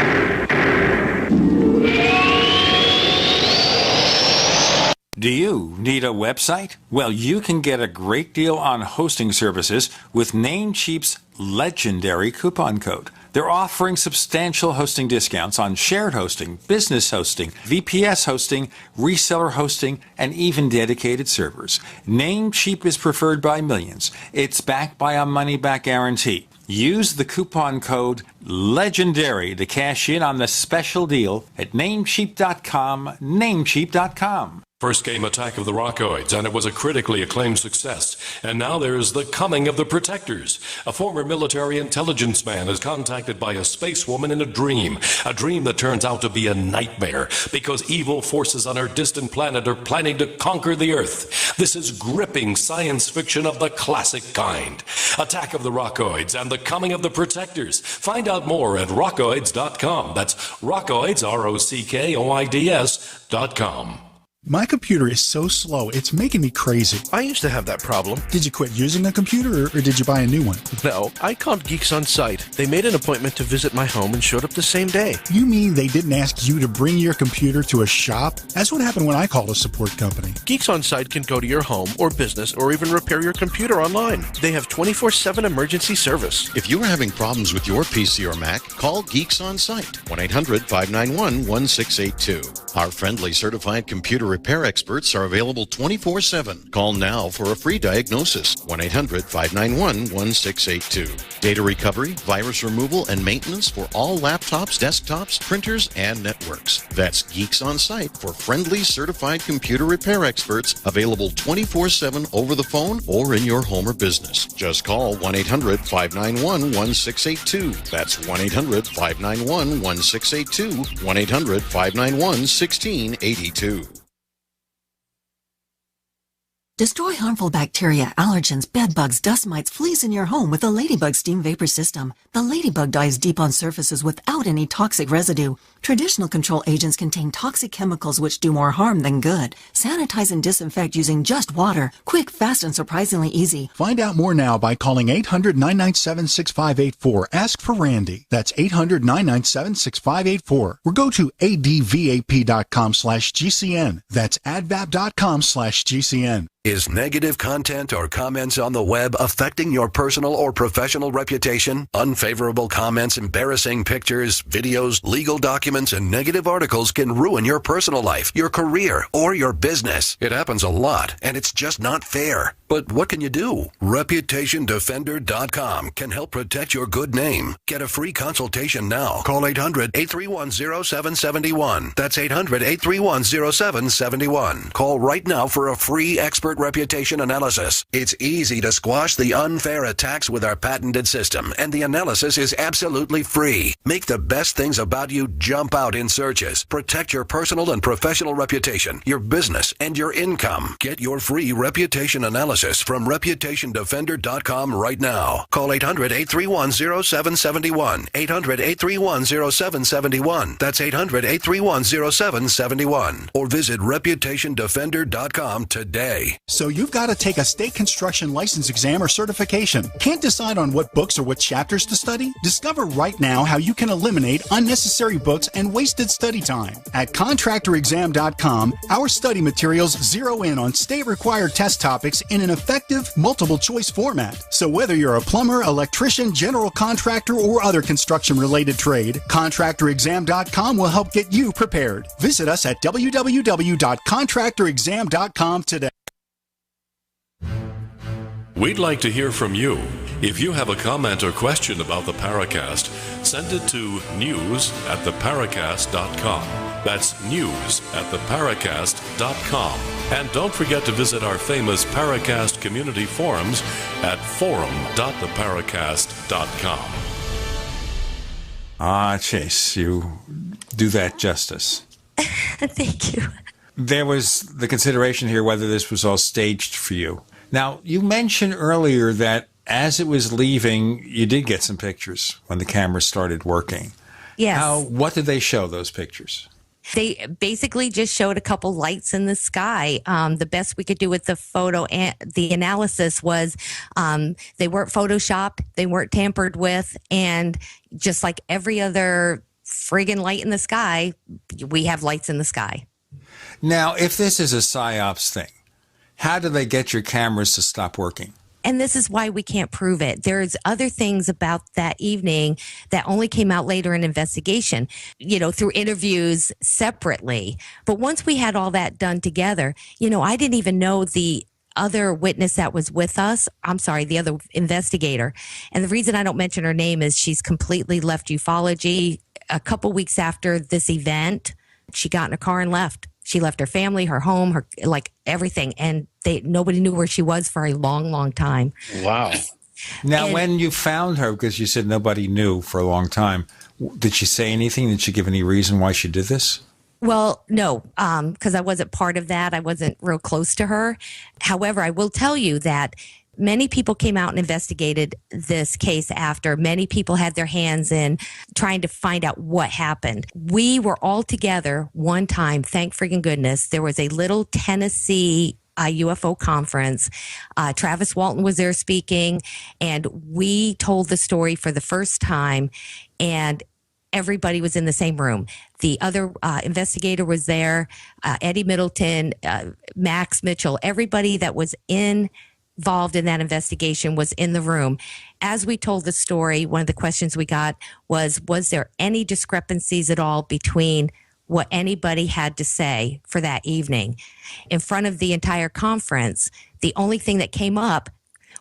Do you need a website? Well, you can get a great deal on hosting services with Namecheap's legendary coupon code. They're offering substantial hosting discounts on shared hosting, business hosting, VPS hosting, reseller hosting, and even dedicated servers. Namecheap is preferred by millions. It's backed by a money-back guarantee. Use the coupon code LEGENDARY to cash in on the special deal at Namecheap.com, Namecheap.com. First came Attack of the Rockoids, and it was a critically acclaimed success. And now there's The Coming of the Protectors. A former military intelligence man is contacted by a space woman in a dream that turns out to be a nightmare because evil forces on her distant planet are planning to conquer the Earth. This is gripping science fiction of the classic kind. Attack of the Rockoids and The Coming of the Protectors. Find out more at rockoids.com. That's Rockoids, ROCKOIDS.com. My computer is so slow, it's making me crazy. I used to have that problem. Did you quit using a computer, or did you buy a new one? No, I called Geeks On Site. They made an appointment to visit my home and showed up the same day. You mean they didn't ask you to bring your computer to a shop? That's what happened when I called a support company. Geeks On Site can go to your home or business or even repair your computer online. They have 24/7 emergency service. If you're having problems with your PC or Mac, call Geeks On Site, 1-800-591-1682. Our friendly certified computer repair experts are available 24/7. Call now for a free diagnosis, 1-800-591-1682. Data recovery, virus removal, and maintenance for all laptops, desktops, printers, and networks. That's Geeks On Site for friendly certified computer repair experts, available 24/7 over the phone or in your home or business. Just call 1-800-591-1682. That's 1-800-591-1682, 1-800-591-1682. Destroy harmful bacteria, allergens, bed bugs, dust mites, fleas in your home with the Ladybug Steam Vapor System. The Ladybug dives deep on surfaces without any toxic residue. Traditional control agents contain toxic chemicals which do more harm than good. Sanitize and disinfect using just water. Quick, fast, and surprisingly easy. Find out more now by calling 800-997-6584. Ask for Randy. That's 800-997-6584. Or go to advap.com/GCN. That's advap.com/GCN. Is negative content or comments on the web affecting your personal or professional reputation? Unfavorable comments, embarrassing pictures, videos, legal documents, and negative articles can ruin your personal life, your career, or your business. It happens a lot, and it's just not fair. But what can you do? ReputationDefender.com can help protect your good name. Get a free consultation now. Call 800-831-0771. That's 800-831-0771. Call right now for a free expert expert reputation analysis. It's easy to squash the unfair attacks with our patented system, and the analysis is absolutely free. Make the best things about you jump out in searches. Protect your personal and professional reputation, your business, and your income. Get your free reputation analysis from ReputationDefender.com right now. Call 800-831-0771. 800-831-0771. That's 800-831-0771. Or visit ReputationDefender.com today. So you've got to take a state construction license exam or certification. Can't decide on what books or what chapters to study? Discover right now how you can eliminate unnecessary books and wasted study time. At ContractorExam.com, our study materials zero in on state-required test topics in an effective multiple-choice format. So whether you're a plumber, electrician, general contractor, or other construction-related trade, ContractorExam.com will help get you prepared. Visit us at www.contractorexam.com today. We'd like to hear from you. If you have a comment or question about the Paracast, send it to news@theparacast.com. That's news@theparacast.com. And don't forget to visit our famous Paracast community forums at forum.theparacast.com. Chase, you do that justice. Thank you. There was the consideration here whether this was all staged for you. Now, you mentioned earlier that as it was leaving, you did get some pictures when the camera started working. Yes. What did they show, those pictures? They basically just showed a couple lights in the sky. The best we could do with the photo and the analysis was they weren't photoshopped, they weren't tampered with, and just like every other friggin' light in the sky, we have lights in the sky. Now, if this is a PSYOPs thing, how do they get your cameras to stop working? And this is why we can't prove it. There's other things about that evening that only came out later in investigation, through interviews separately. But once we had all that done together, I didn't even know the other witness that was with us. I'm sorry, the other investigator. And the reason I don't mention her name is she's completely left ufology. A couple weeks after this event, she got in her car and left. She left her family, her home, her everything, and nobody knew where she was for a long, long time. Wow. Now, when you found her, because you said nobody knew for a long time, did she say anything? Did she give any reason why she did this? Well, no, because I wasn't part of that. I wasn't real close to her. However, I will tell you that many people came out and investigated this case after. Many people had their hands in trying to find out what happened. We were all together one time, thank friggin' goodness. There was a little Tennessee UFO conference. Travis Walton was there speaking, and we told the story for the first time, and everybody was in the same room. The other investigator was there, Eddie Middleton, Max Mitchell, everybody that was involved in that investigation was in the room. As we told the story, one of the questions we got was there any discrepancies at all between what anybody had to say for that evening? In front of the entire conference, the only thing that came up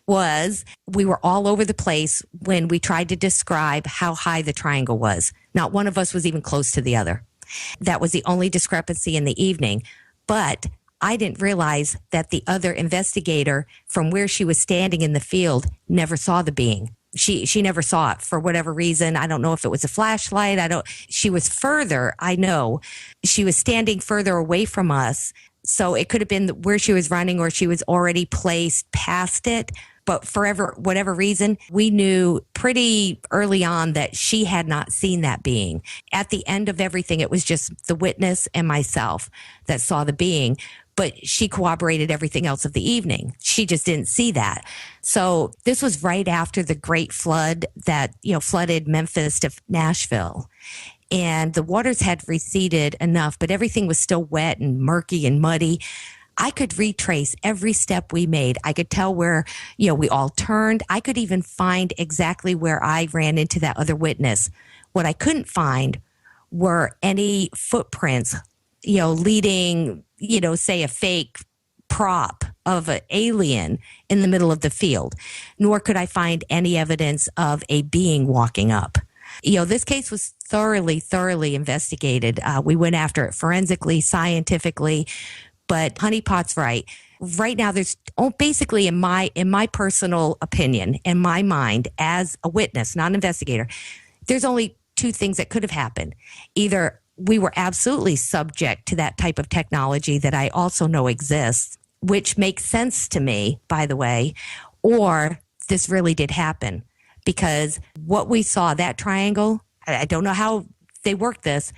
was we were all over the place when we tried to describe how high the triangle was. Not one of us was even close to the other. That was the only discrepancy in the evening. But I didn't realize that the other investigator, from where she was standing in the field, never saw the being. She never saw it for whatever reason. I don't know if it was a flashlight. She was further, I know. She was standing further away from us. So it could have been where she was running or she was already placed past it. But for whatever reason, we knew pretty early on that she had not seen that being. At the end of everything, it was just the witness and myself that saw the being. But she corroborated everything else of the evening. She just didn't see that. So this was right after the great flood that, flooded Memphis to Nashville. And the waters had receded enough, but everything was still wet and murky and muddy. I could retrace every step we made. I could tell where, we all turned. I could even find exactly where I ran into that other witness. What I couldn't find were any footprints, leading, say a fake prop of an alien in the middle of the field, nor could I find any evidence of a being walking up. This case was thoroughly investigated. We went after it forensically, scientifically, but Honeypot's right. right now there's basically in my personal opinion, in my mind as a witness, not an investigator, there's only two things that could have happened. Either we were absolutely subject to that type of technology that I also know exists, which makes sense to me, by the way, or this really did happen. Because what we saw, that triangle, I don't know how they worked this.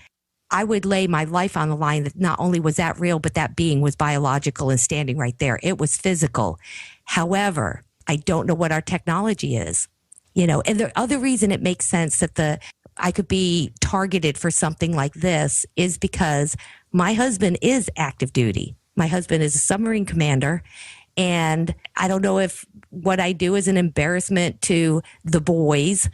I would lay my life on the line that not only was that real, but that being was biological and standing right there. It was physical. However, I don't know what our technology is, and the other reason it makes sense that I could be targeted for something like this is because my husband is active duty. My husband is a submarine commander. And I don't know if what I do is an embarrassment to the boys,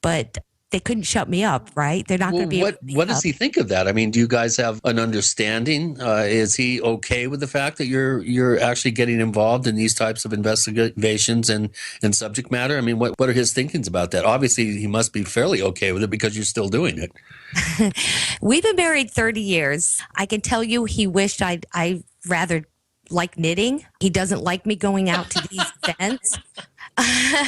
but they couldn't shut me up, right? They're not going to be. What does he think of that? I mean, do you guys have an understanding? Is he okay with the fact that you're actually getting involved in these types of investigations and subject matter? I mean, what are his thinkings about that? Obviously, he must be fairly okay with it because you're still doing it. We've been married 30 years. I can tell you he wished I rather like knitting. He doesn't like me going out to these events.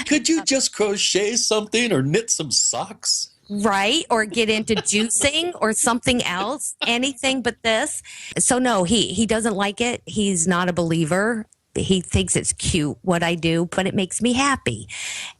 Could you just crochet something or knit some socks? Right. Or get into juicing or something else, anything but this. So no, he doesn't like it. He's not a believer. He thinks it's cute what I do, but it makes me happy.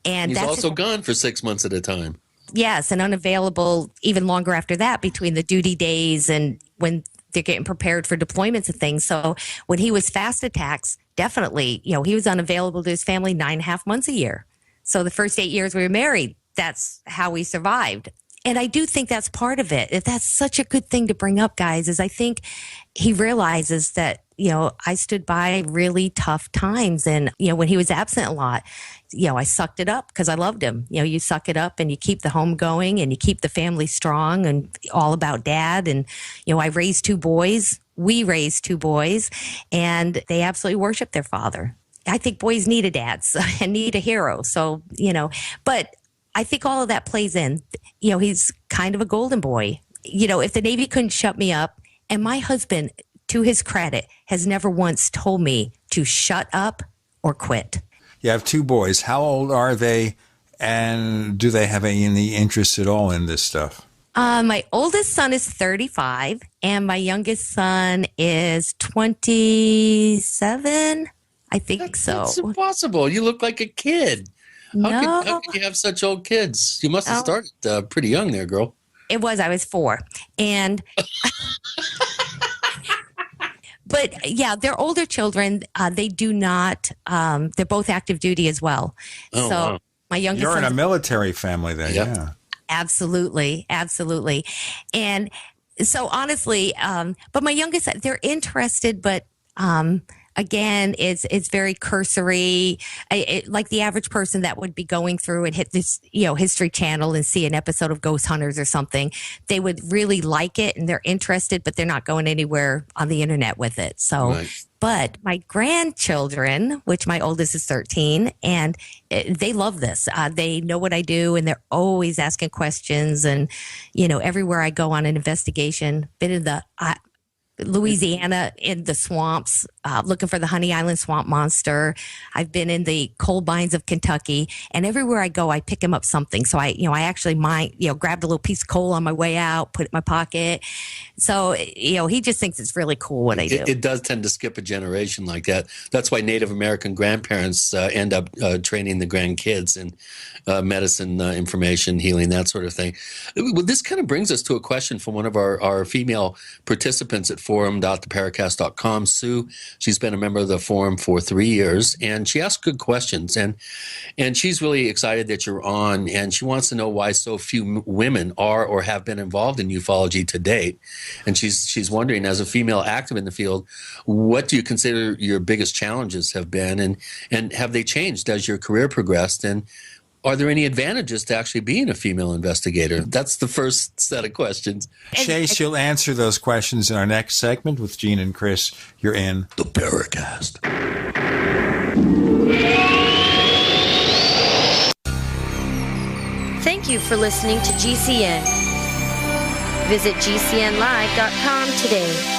And he's also gone for 6 months at a time. Yes. And unavailable even longer after that between the duty days and when they're getting prepared for deployments and things. So when he was fast attacks, definitely, he was unavailable to his family 9.5 months a year. So the first 8 years we were married, that's how we survived. And I do think that's part of it. That's such a good thing to bring up, guys, is I think he realizes that, I stood by really tough times. And, when he was absent a lot, I sucked it up because I loved him. You suck it up and you keep the home going and you keep the family strong and all about dad. And, I raised 2 boys. We raised 2 boys and they absolutely worship their father. I think boys need a dad and need a hero. So, but I think all of that plays in. He's kind of a golden boy. If the Navy couldn't shut me up, and my husband, to his credit, has never once told me to shut up or quit. You have 2 boys. How old are they? And do they have any interest at all in this stuff? My oldest son is 35 and my youngest son is 27. I think so. That's impossible. You look like a kid. How could you have such old kids? You must have started pretty young there, girl. It was. I was 4. And but yeah, they're older children. They do not, they're both active duty as well. Oh, so wow. My youngest You're in a military family then, yeah. Absolutely. Absolutely. And so honestly, but my youngest, they're interested, but, again, it's very cursory. Like the average person that would be going through and hit this, History Channel and see an episode of Ghost Hunters or something, they would really like it and they're interested, but they're not going anywhere on the internet with it. So, right. But my grandchildren, which my oldest is 13, and they love this. They know what I do and they're always asking questions. And, everywhere I go on an investigation, been in the Louisiana in the swamps, looking for the Honey Island swamp monster. I've been in the coal mines of Kentucky, and everywhere I go, I pick him up something. So I actually grabbed a little piece of coal on my way out, put it in my pocket. So, he just thinks it's really cool what I do. It does tend to skip a generation like that. That's why Native American grandparents end up training the grandkids in medicine, information, healing, that sort of thing. Well, this kind of brings us to a question from one of our female participants at forum.theparacast.com, Sue. She's been a member of the forum for 3 years, and she asks good questions. And she's really excited that you're on, and she wants to know why so few women are or have been involved in ufology to date. And she's wondering, as a female active in the field, what do you consider your biggest challenges have been, and have they changed as your career progressed? And are there any advantages to actually being a female investigator? That's the first set of questions. Chase, you'll answer those questions in our next segment with Gene and Chris. You're in the Paracast. Thank you for listening to GCN. Visit GCNlive.com today.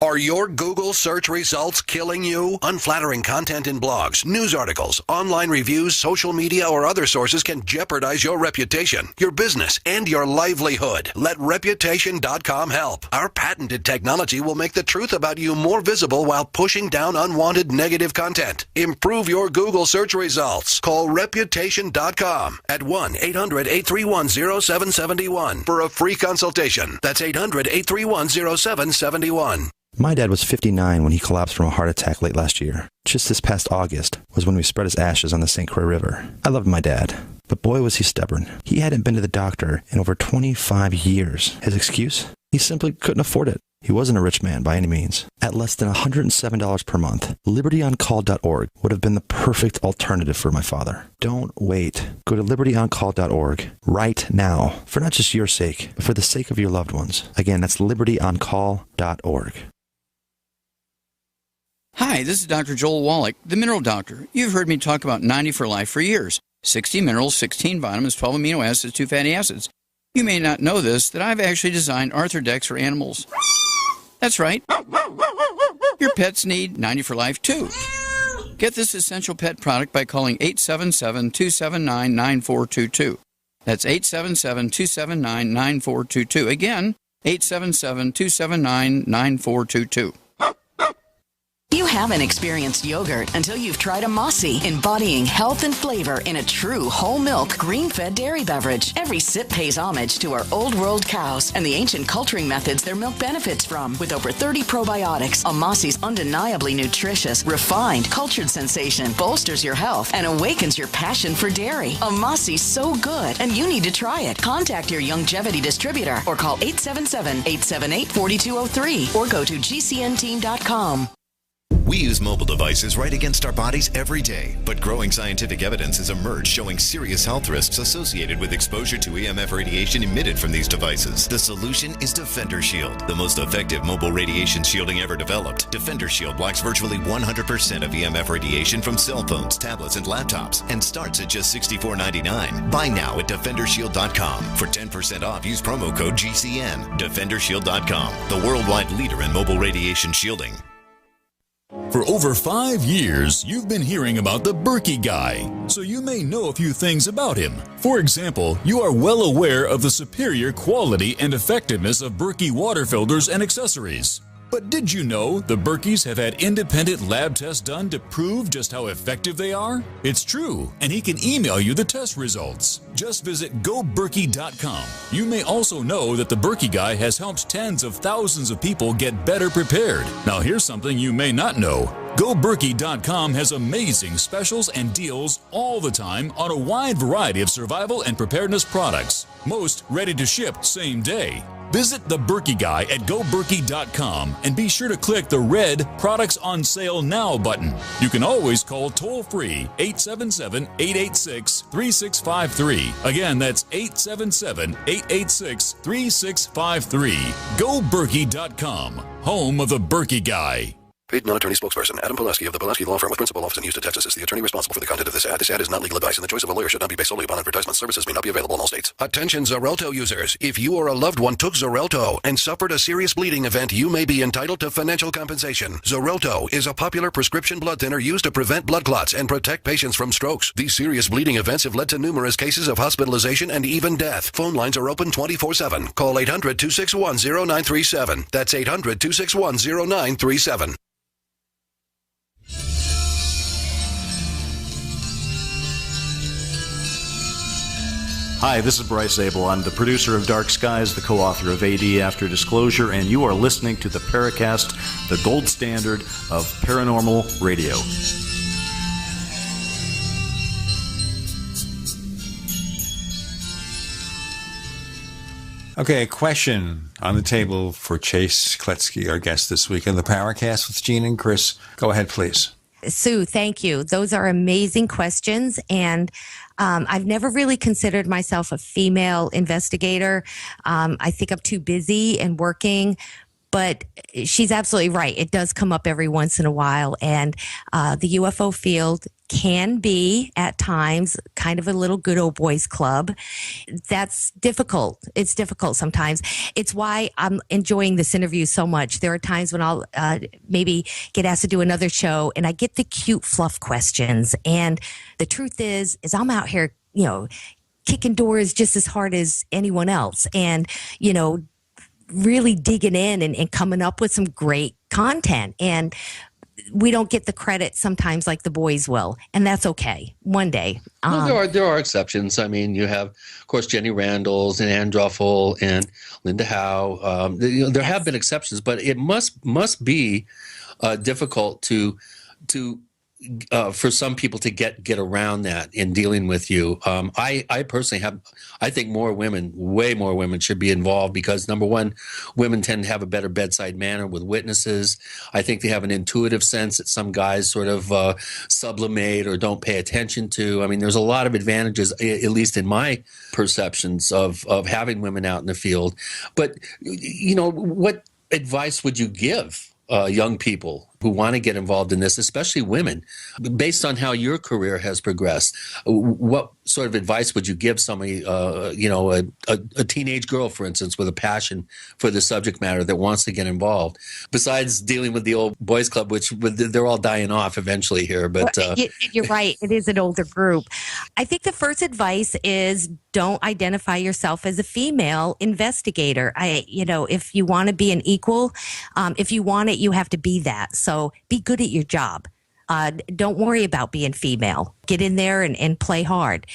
Are your Google search results killing you? Unflattering content in blogs, news articles, online reviews, social media, or other sources can jeopardize your reputation, your business, and your livelihood. Let Reputation.com help. Our patented technology will make the truth about you more visible while pushing down unwanted negative content. Improve your Google search results. Call Reputation.com at 1-800-831-0771 for a free consultation. That's 800-831-0771. My dad was 59 when he collapsed from a heart attack late last year. Just this past August was when we spread his ashes on the St. Croix River. I loved my dad, but boy was he stubborn. He hadn't been to the doctor in over 25 years. His excuse? He simply couldn't afford it. He wasn't a rich man by any means. At less than $107 per month, LibertyOnCall.org would have been the perfect alternative for my father. Don't wait. Go to LibertyOnCall.org right now, for not just your sake, but for the sake of your loved ones. Again, that's LibertyOnCall.org. Hi, this is Dr. Joel Wallach, the Mineral Doctor. You've heard me talk about 90 for Life for years. 60 minerals, 16 vitamins, 12 amino acids, 2 fatty acids. You may not know this, that I've actually designed Arthrodex for animals. That's right. Your pets need 90 for Life too. Get this essential pet product by calling 877-279-9422. That's 877-279-9422. Again, 877-279-9422. You haven't experienced yogurt until you've tried a Mossy, embodying health and flavor in a true whole milk, green-fed dairy beverage. Every sip pays homage to our old world cows and the ancient culturing methods their milk benefits from. With over 30 probiotics, a Mossy's undeniably nutritious, refined, cultured sensation bolsters your health and awakens your passion for dairy. A Mossy's so good, and you need to try it. Contact your Youngevity distributor or call 877-878-4203 or go to gcnteam.com. We use mobile devices right against our bodies every day, but growing scientific evidence has emerged showing serious health risks associated with exposure to EMF radiation emitted from these devices. The solution is Defender Shield, the most effective mobile radiation shielding ever developed. Defender Shield blocks virtually 100% of EMF radiation from cell phones, tablets, and laptops, and starts at just $64.99. Buy now at DefenderShield.com. For 10% off, use promo code GCN. DefenderShield.com, the worldwide leader in mobile radiation shielding. For over 5 years, you've been hearing about the Berkey guy, so you may know a few things about him. For example, you are well aware of the superior quality and effectiveness of Berkey water filters and accessories. But did you know the Berkeys have had independent lab tests done to prove just how effective they are? It's true, and he can email you the test results. Just visit GoBerkey.com. You may also know that the Berkey guy has helped tens of thousands of people get better prepared. Now here's something you may not know. GoBerkey.com has amazing specials and deals all the time on a wide variety of survival and preparedness products. Most ready to ship same day. Visit the Berkey Guy at GoBerkey.com and be sure to click the red Products on Sale Now button. You can always call toll-free 877-886-3653. Again, that's 877-886-3653. GoBerkey.com, home of the Berkey Guy. Paid non-attorney spokesperson Adam Pulaski of the Pulaski Law Firm with principal office in Houston, Texas is the attorney responsible for the content of this ad. This ad is not legal advice, and the choice of a lawyer should not be based solely upon advertisement. Services may not be available in all states. Attention Xarelto users. If you or a loved one took Xarelto and suffered a serious bleeding event, you may be entitled to financial compensation. Xarelto is a popular prescription blood thinner used to prevent blood clots and protect patients from strokes. These serious bleeding events have led to numerous cases of hospitalization and even death. Phone lines are open 24/7. Call 800-261-0937. That's 800-261-0937. Hi, this is Bryce Abel. I'm the producer of Dark Skies, the co-author of AD After Disclosure, and you are listening to the Paracast, the gold standard of paranormal radio. Okay, a question on the table for Chase Kloetzke, our guest this week on the Paracast with Gene and Chris. Go ahead, please. Sue, thank you. Those are amazing questions. And I've never really considered myself a female investigator. I think I'm too busy and working. But she's absolutely right. It does come up every once in a while. And the UFO field can be at times kind of a little good old boys club. That's difficult. It's difficult sometimes. It's why I'm enjoying this interview so much. There are times when I'll maybe get asked to do another show and I get the cute fluff questions. And the truth is I'm out here, kicking doors just as hard as anyone else. And, really digging in and coming up with some great content. And we don't get the credit sometimes like the boys will. And that's okay. One day. Well, there are exceptions. I mean, you have, of course, Jenny Randalls and Ann Druffel and Linda Howe. There have been exceptions, but it must be difficult to for some people to get around that in dealing with you. I personally I think way more women should be involved because, number one, women tend to have a better bedside manner with witnesses. I think they have an intuitive sense that some guys sort of sublimate or don't pay attention to. I mean, there's a lot of advantages, at least in my perceptions, of having women out in the field. But, what advice would you give young people who want to get involved in this, especially women, based on how your career has progressed? What sort of advice would you give somebody, a teenage girl, for instance, with a passion for the subject matter that wants to get involved, besides dealing with the old boys club, which they're all dying off eventually here? But you're right. It is an older group. I think the first advice is don't identify yourself as a female investigator. If you want to be an equal, if you want it, you have to be that. So be good at your job. Don't worry about being female. Get in there and play hard.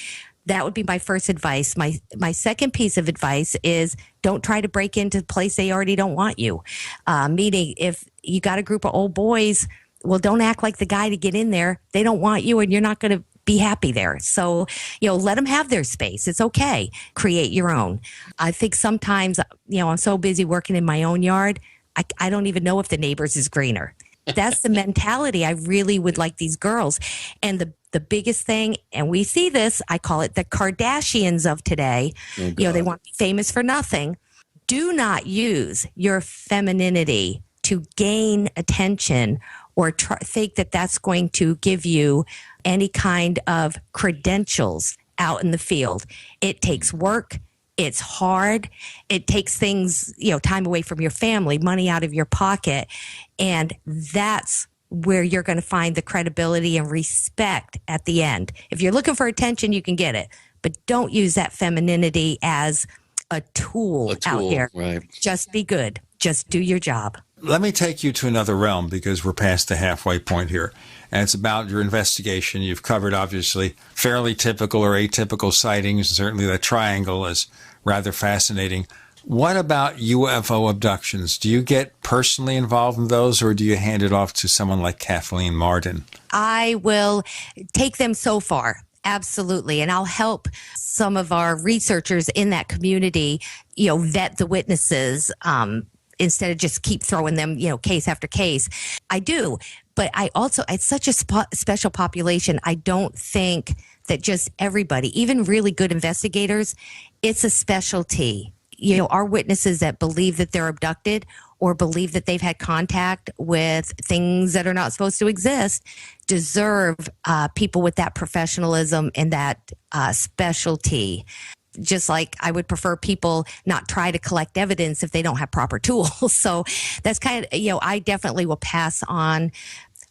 That would be my first advice. My second piece of advice is don't try to break into a place they already don't want you. Meaning, if you got a group of old boys, well, don't act like the guy to get in there. They don't want you, and you're not going to be happy there. So, let them have their space. It's okay. Create your own. I think sometimes, I'm so busy working in my own yard, I don't even know if the neighbor's is greener. That's the mentality I really would like these girls. And the biggest thing, and we see this, I call it the Kardashians of today. They want to be famous for nothing. Do not use your femininity to gain attention or think that that's going to give you any kind of credentials out in the field. It takes work. It's hard. It takes things, time away from your family, money out of your pocket. And that's where you're going to find the credibility and respect at the end. If you're looking for attention, you can get it. But don't use that femininity as a tool out here. Right. Just be good. Just do your job. Let me take you to another realm because we're past the halfway point here. And it's about your investigation. You've covered, obviously, fairly typical or atypical sightings. Certainly the triangle is rather fascinating. What about UFO abductions? Do you get personally involved in those, or do you hand it off to someone like Kathleen Marden? I will take them so far. Absolutely. And I'll help some of our researchers in that community, vet the witnesses, instead of just keep throwing them, case after case. I do. But it's such a special population. I don't think that just everybody, even really good investigators, it's a specialty. Our witnesses that believe that they're abducted or believe that they've had contact with things that are not supposed to exist deserve people with that professionalism and that specialty. Just like I would prefer people not try to collect evidence if they don't have proper tools. So that's kind of, I definitely will pass on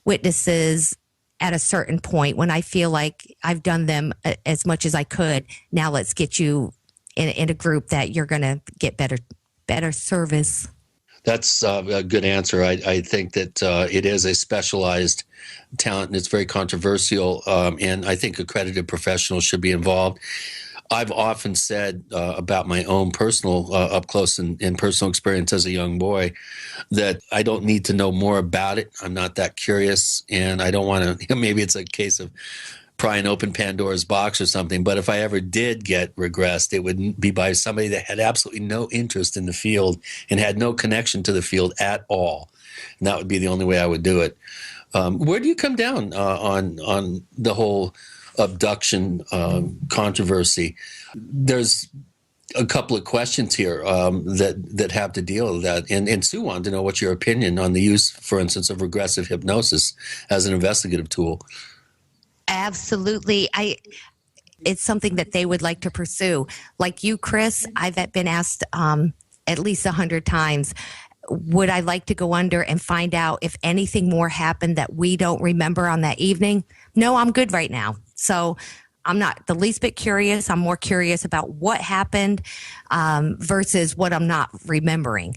witnesses at a certain point when I feel like I've done them as much as I could. Now let's get you in a group that you're going to get better service. That's a good answer. I think that it is a specialized talent and it's very controversial. And I think accredited professionals should be involved. I've often said about my own personal up close and personal experience as a young boy that I don't need to know more about it. I'm not that curious, and I don't want to. Maybe it's a case of prying open Pandora's box or something. But if I ever did get regressed, it would be by somebody that had absolutely no interest in the field and had no connection to the field at all. And that would be the only way I would do it. Where do you come down on the whole abduction controversy? There's a couple of questions here that have to deal with that. And Sue wanted to know what's your opinion on the use, for instance, of regressive hypnosis as an investigative tool. Absolutely. It's something that they would like to pursue. Like you, Chris, I've been asked at least 100 times, would I like to go under and find out if anything more happened that we don't remember on that evening? No, I'm good right now. So I'm not the least bit curious. I'm more curious about what happened versus what I'm not remembering.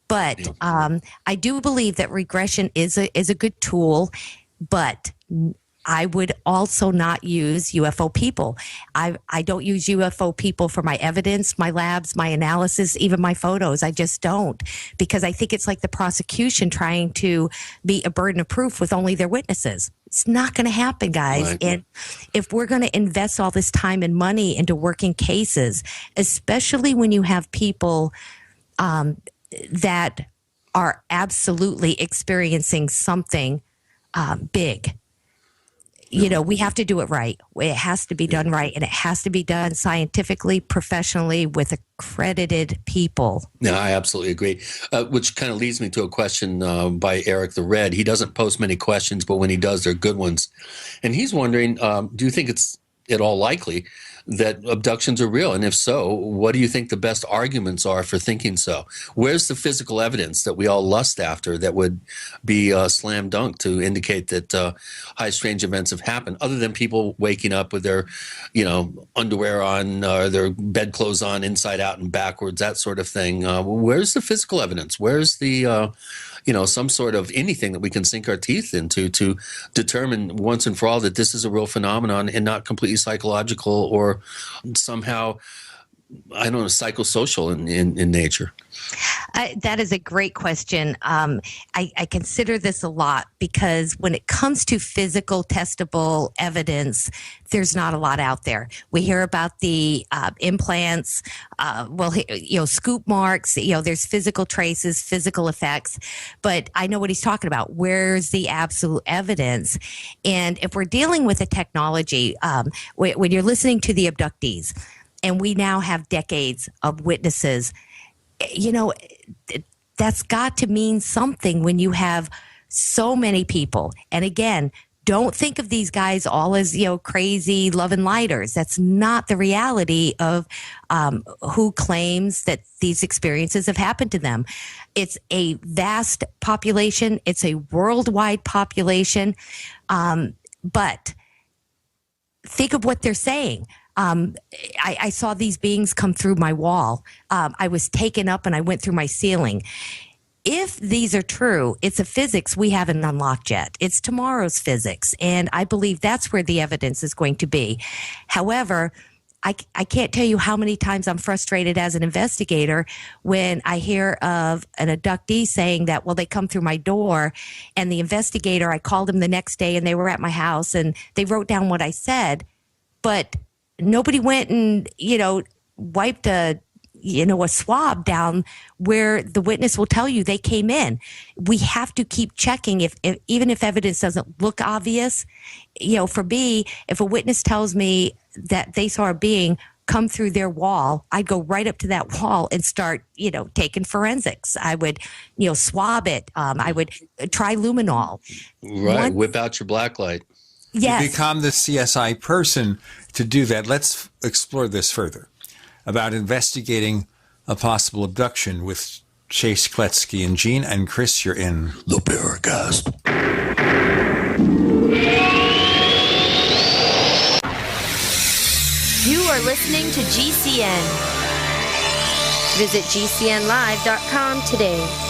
But I do believe that regression is a good tool, but I would also not use UFO people. I don't use UFO people for my evidence, my labs, my analysis, even my photos. I just don't, because I think it's like the prosecution trying to be a burden of proof with only their witnesses. It's not going to happen, guys. Right. And if we're going to invest all this time and money into working cases, especially when you have people that are absolutely experiencing something big, we have to do it right. It has to be done right, and it has to be done scientifically, professionally, with accredited people. No, I absolutely agree. Which kind of leads me to a question by Eric the Red. He doesn't post many questions, but when he does, they're good ones. And he's wondering, do you think it's at all likely that abductions are real? And if so, what do you think the best arguments are for thinking so? Where's the physical evidence that we all lust after that would be slam dunk to indicate that high strange events have happened, other than people waking up with their, underwear on, their bedclothes on inside out and backwards, that sort of thing? Where's the physical evidence? Where's the some sort of anything that we can sink our teeth into to determine once and for all that this is a real phenomenon and not completely psychological or somehow, I don't know, psychosocial in nature? That is a great question. I consider this a lot because when it comes to physical testable evidence, there's not a lot out there. We hear about the implants, scoop marks, there's physical traces, physical effects, but I know what he's talking about. Where's the absolute evidence? And if we're dealing with a technology, when you're listening to the abductees, and we now have decades of witnesses, that's got to mean something when you have so many people. And again, don't think of these guys all as, crazy love and lighters. That's not the reality of who claims that these experiences have happened to them. It's a vast population. It's a worldwide population. But think of what they're saying. I saw these beings come through my wall. I was taken up and I went through my ceiling. If these are true, it's a physics we haven't unlocked yet. It's tomorrow's physics. And I believe that's where the evidence is going to be. However, I can't tell you how many times I'm frustrated as an investigator when I hear of an abductee saying that, well, they come through my door, and the investigator, I called them the next day and they were at my house and they wrote down what I said, but nobody went and, wiped a swab down where the witness will tell you they came in. We have to keep checking if even if evidence doesn't look obvious. For me, if a witness tells me that they saw a being come through their wall, I'd go right up to that wall and start, taking forensics. I would, swab it. I would try luminol. Right. Whip out your blacklight. Yes. You become the CSI person to do that. Let's explore this further about investigating a possible abduction with Chase, Kloetzke, and Gene. And Chris, you're in the Paracast. You are listening to GCN. Visit GCNlive.com today.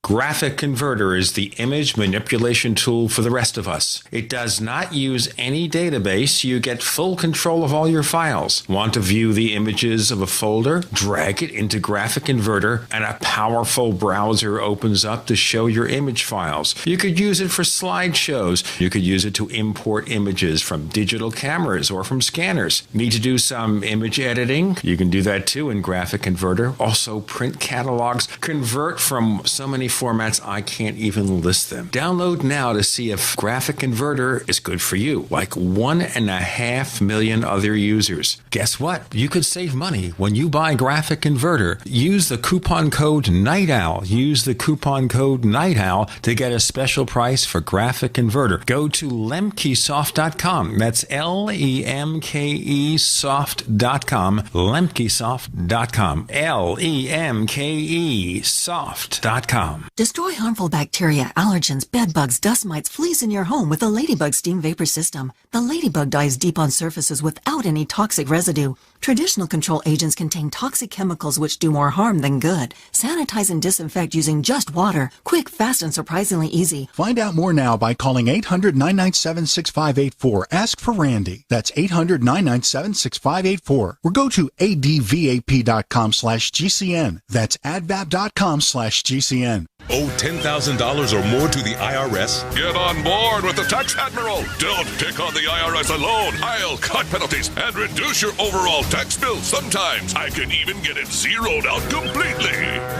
Graphic Converter is the image manipulation tool for the rest of us. It does not use any database. You get full control of all your files. Want to view the images of a folder? Drag it into Graphic Converter and a powerful browser opens up to show your image files. You could use it for slideshows. You could use it to import images from digital cameras or from scanners. Need to do some image editing? You can do that too in Graphic Converter. Also print catalogs. Convert from so many formats, I can't even list them. Download now to see if Graphic Converter is good for you, like 1.5 million other users. Guess what? You could save money when you buy Graphic Converter. Use the coupon code Night Owl. Use the coupon code Night Owl to get a special price for Graphic Converter. Go to lemkesoft.com. That's Lemke soft.com. Lemkesoft.com. Lemkesoft.com. Destroy harmful bacteria, allergens, bed bugs, dust mites, fleas in your home with the Ladybug Steam Vapor System. The Ladybug dives deep on surfaces without any toxic residue. Traditional control agents contain toxic chemicals which do more harm than good. Sanitize and disinfect using just water. Quick, fast, and surprisingly easy. Find out more now by calling 800-997-6584. Ask for Randy. That's 800-997-6584. Or go to advap.com/GCN. That's advap.com/GCN. Owe $10,000 or more to the IRS? Get on board with the Tax Admiral. Don't take on the IRS alone. I'll cut penalties and reduce your overall tax bill. Sometimes I can even get it zeroed out completely.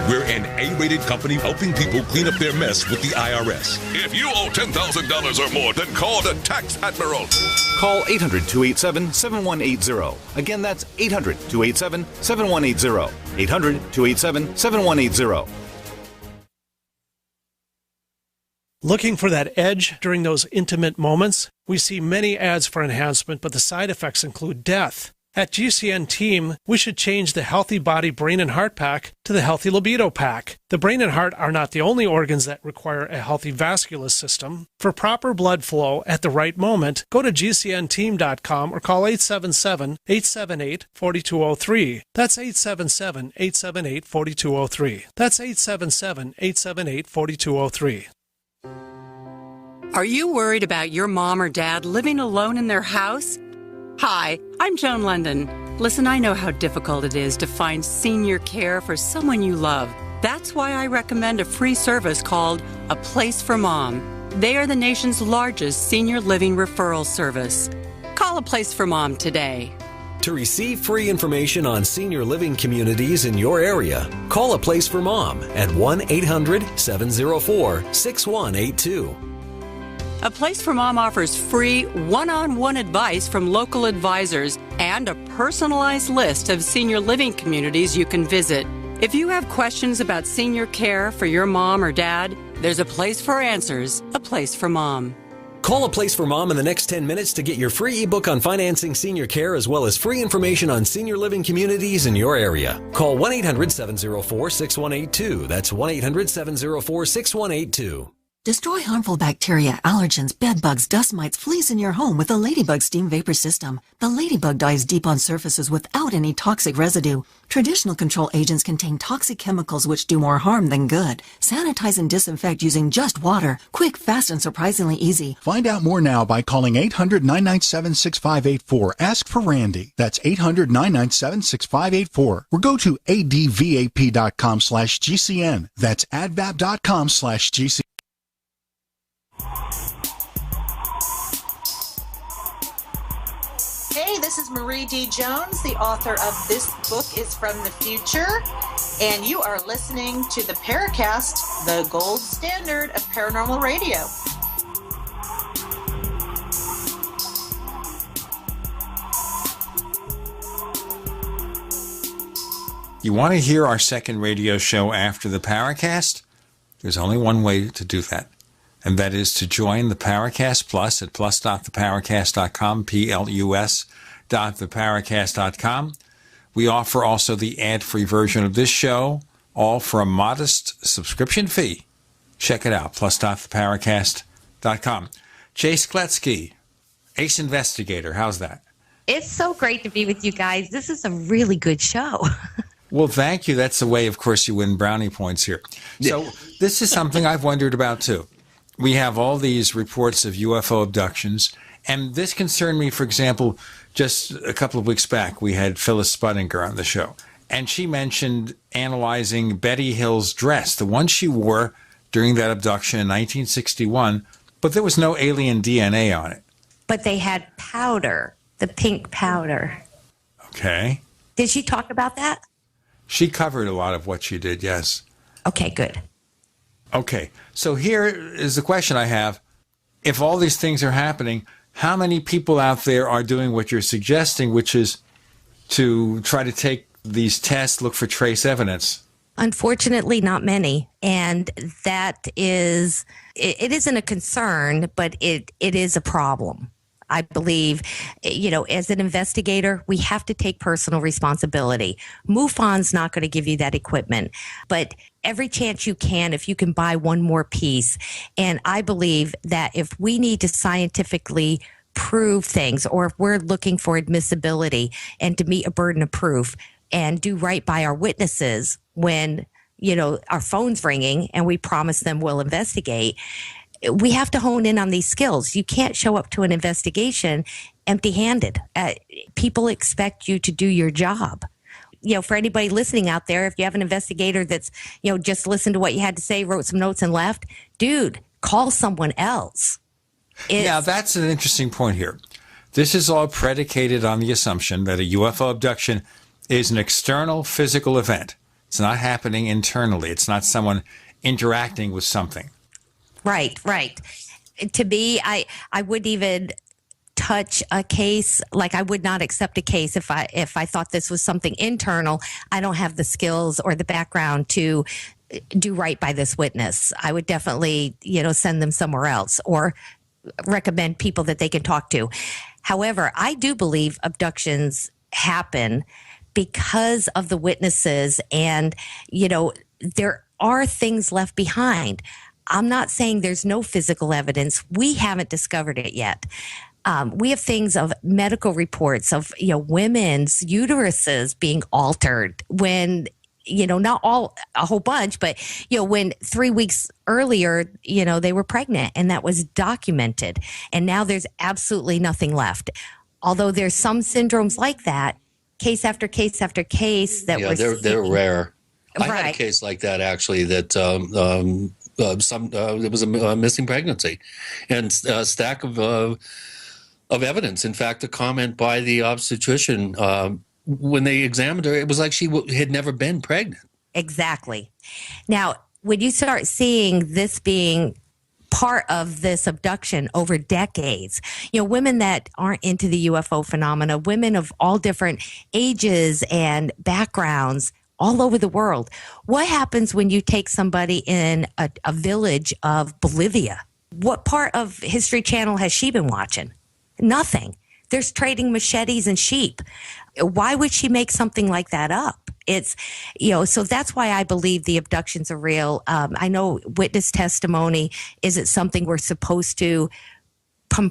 We're an A-rated company helping people clean up their mess with the IRS. If you owe $10,000 or more, then call the Tax Admiral. Call 800-287-7180. Again, that's 800-287-7180. 800-287-7180. Looking for that edge during those intimate moments? We see many ads for enhancement, but the side effects include death. At GCN Team, we should change the Healthy Body, Brain, and Heart Pack to the Healthy Libido Pack. The brain and heart are not the only organs that require a healthy vascular system. For proper blood flow at the right moment, go to GCNteam.com or call 877-878-4203. That's 877-878-4203. That's 877-878-4203. Are you worried about your mom or dad living alone in their house? Hi, I'm Joan London. Listen, I know how difficult it is to find senior care for someone you love. That's why I recommend a free service called A Place for Mom. They are the nation's largest senior living referral service. Call A Place for Mom today. To receive free information on senior living communities in your area, call A Place for Mom at 1-800-704-6182. A Place for Mom offers free one-on-one advice from local advisors and a personalized list of senior living communities you can visit. If you have questions about senior care for your mom or dad, there's a place for answers, A Place for Mom. Call A Place for Mom in the next 10 minutes to get your free ebook on financing senior care as well as free information on senior living communities in your area. Call 1-800-704-6182. That's 1-800-704-6182. Destroy harmful bacteria, allergens, bed bugs, dust mites, fleas in your home with the Ladybug Steam Vapor System. The Ladybug dives deep on surfaces without any toxic residue. Traditional control agents contain toxic chemicals which do more harm than good. Sanitize and disinfect using just water. Quick, fast, and surprisingly easy. Find out more now by calling 800-997-6584. Ask for Randy. That's 800-997-6584. Or go to advap.com/GCN. That's advap.com/GCN. Hey, this is Marie D. Jones, the author of This Book is from the Future, and you are listening to the Paracast, the gold standard of paranormal radio. You want to hear our second radio show after the Paracast? There's only one way to do that, and that is to join the Paracast Plus at plus.theparacast.com, plus.theparacast.com. We offer also the ad-free version of this show, all for a modest subscription fee. Check it out, plus.theparacast.com. Chase Kloetzke, Ace Investigator, how's that? It's so great to be with you guys. This is a really good show. Well, thank you. That's the way, of course, you win brownie points here. So this is something I've wondered about, too. We have all these reports of UFO abductions, and this concerned me, for example, just a couple of weeks back, we had Phyllis Sputtinger on the show, and she mentioned analyzing Betty Hill's dress, the one she wore during that abduction in 1961, but there was no alien DNA on it. But they had powder, the pink powder. Okay. Did she talk about that? She covered a lot of what she did, yes. Okay, good. Okay, so here is the question I have. If all these things are happening, how many people out there are doing what you're suggesting, which is to try to take these tests, look for trace evidence? Unfortunately, not many. And that is, it isn't a concern, but it is a problem. I believe, as an investigator, we have to take personal responsibility. MUFON's not going to give you that equipment, but every chance you can, if you can buy one more piece. And I believe that if we need to scientifically prove things, or if we're looking for admissibility and to meet a burden of proof and do right by our witnesses when, our phone's ringing and we promise them we'll investigate, we have to hone in on these skills. You can't show up to an investigation empty-handed. People expect you to do your job. For anybody listening out there, if you have an investigator that's, just listened to what you had to say, wrote some notes and left, dude, call someone else. Now, that's an interesting point here. This is all predicated on the assumption that a UFO abduction is an external physical event. It's not happening internally. It's not someone interacting with something. Right. To me, I wouldn't even touch a case. Like, I would not accept a case if I thought this was something internal. I don't have the skills or the background to do right by this witness. I would definitely, send them somewhere else or recommend people that they can talk to. However, I do believe abductions happen because of the witnesses, and, there are things left behind. I'm not saying there's no physical evidence. We haven't discovered it yet. We have things of medical reports of, women's uteruses being altered when, not all, a whole bunch, but, when 3 weeks earlier, they were pregnant, and that was documented. And now there's absolutely nothing left. Although there's some syndromes like that, case after case after case that they're rare. Right. I had a case like that, actually, that there was a missing pregnancy and a stack of evidence. In fact, a comment by the obstetrician, when they examined her, it was like she had never been pregnant. Exactly. Now, when you start seeing this being part of this abduction over decades, women that aren't into the UFO phenomena, women of all different ages and backgrounds all over the world. What happens when you take somebody in a village of Bolivia? What part of History Channel has she been watching? Nothing. There's trading machetes and sheep. Why would she make something like that up? It's, so that's why I believe the abductions are real. I know witness testimony isn't something we're supposed to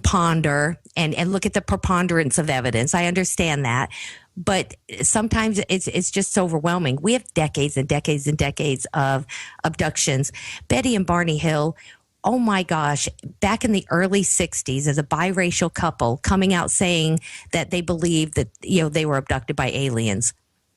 ponder and look at the preponderance of evidence. I understand that. But sometimes it's just overwhelming. We have decades and decades and decades of abductions. Betty and Barney Hill, oh my gosh, back in the early 60s as a biracial couple coming out saying that they believed that, they were abducted by aliens,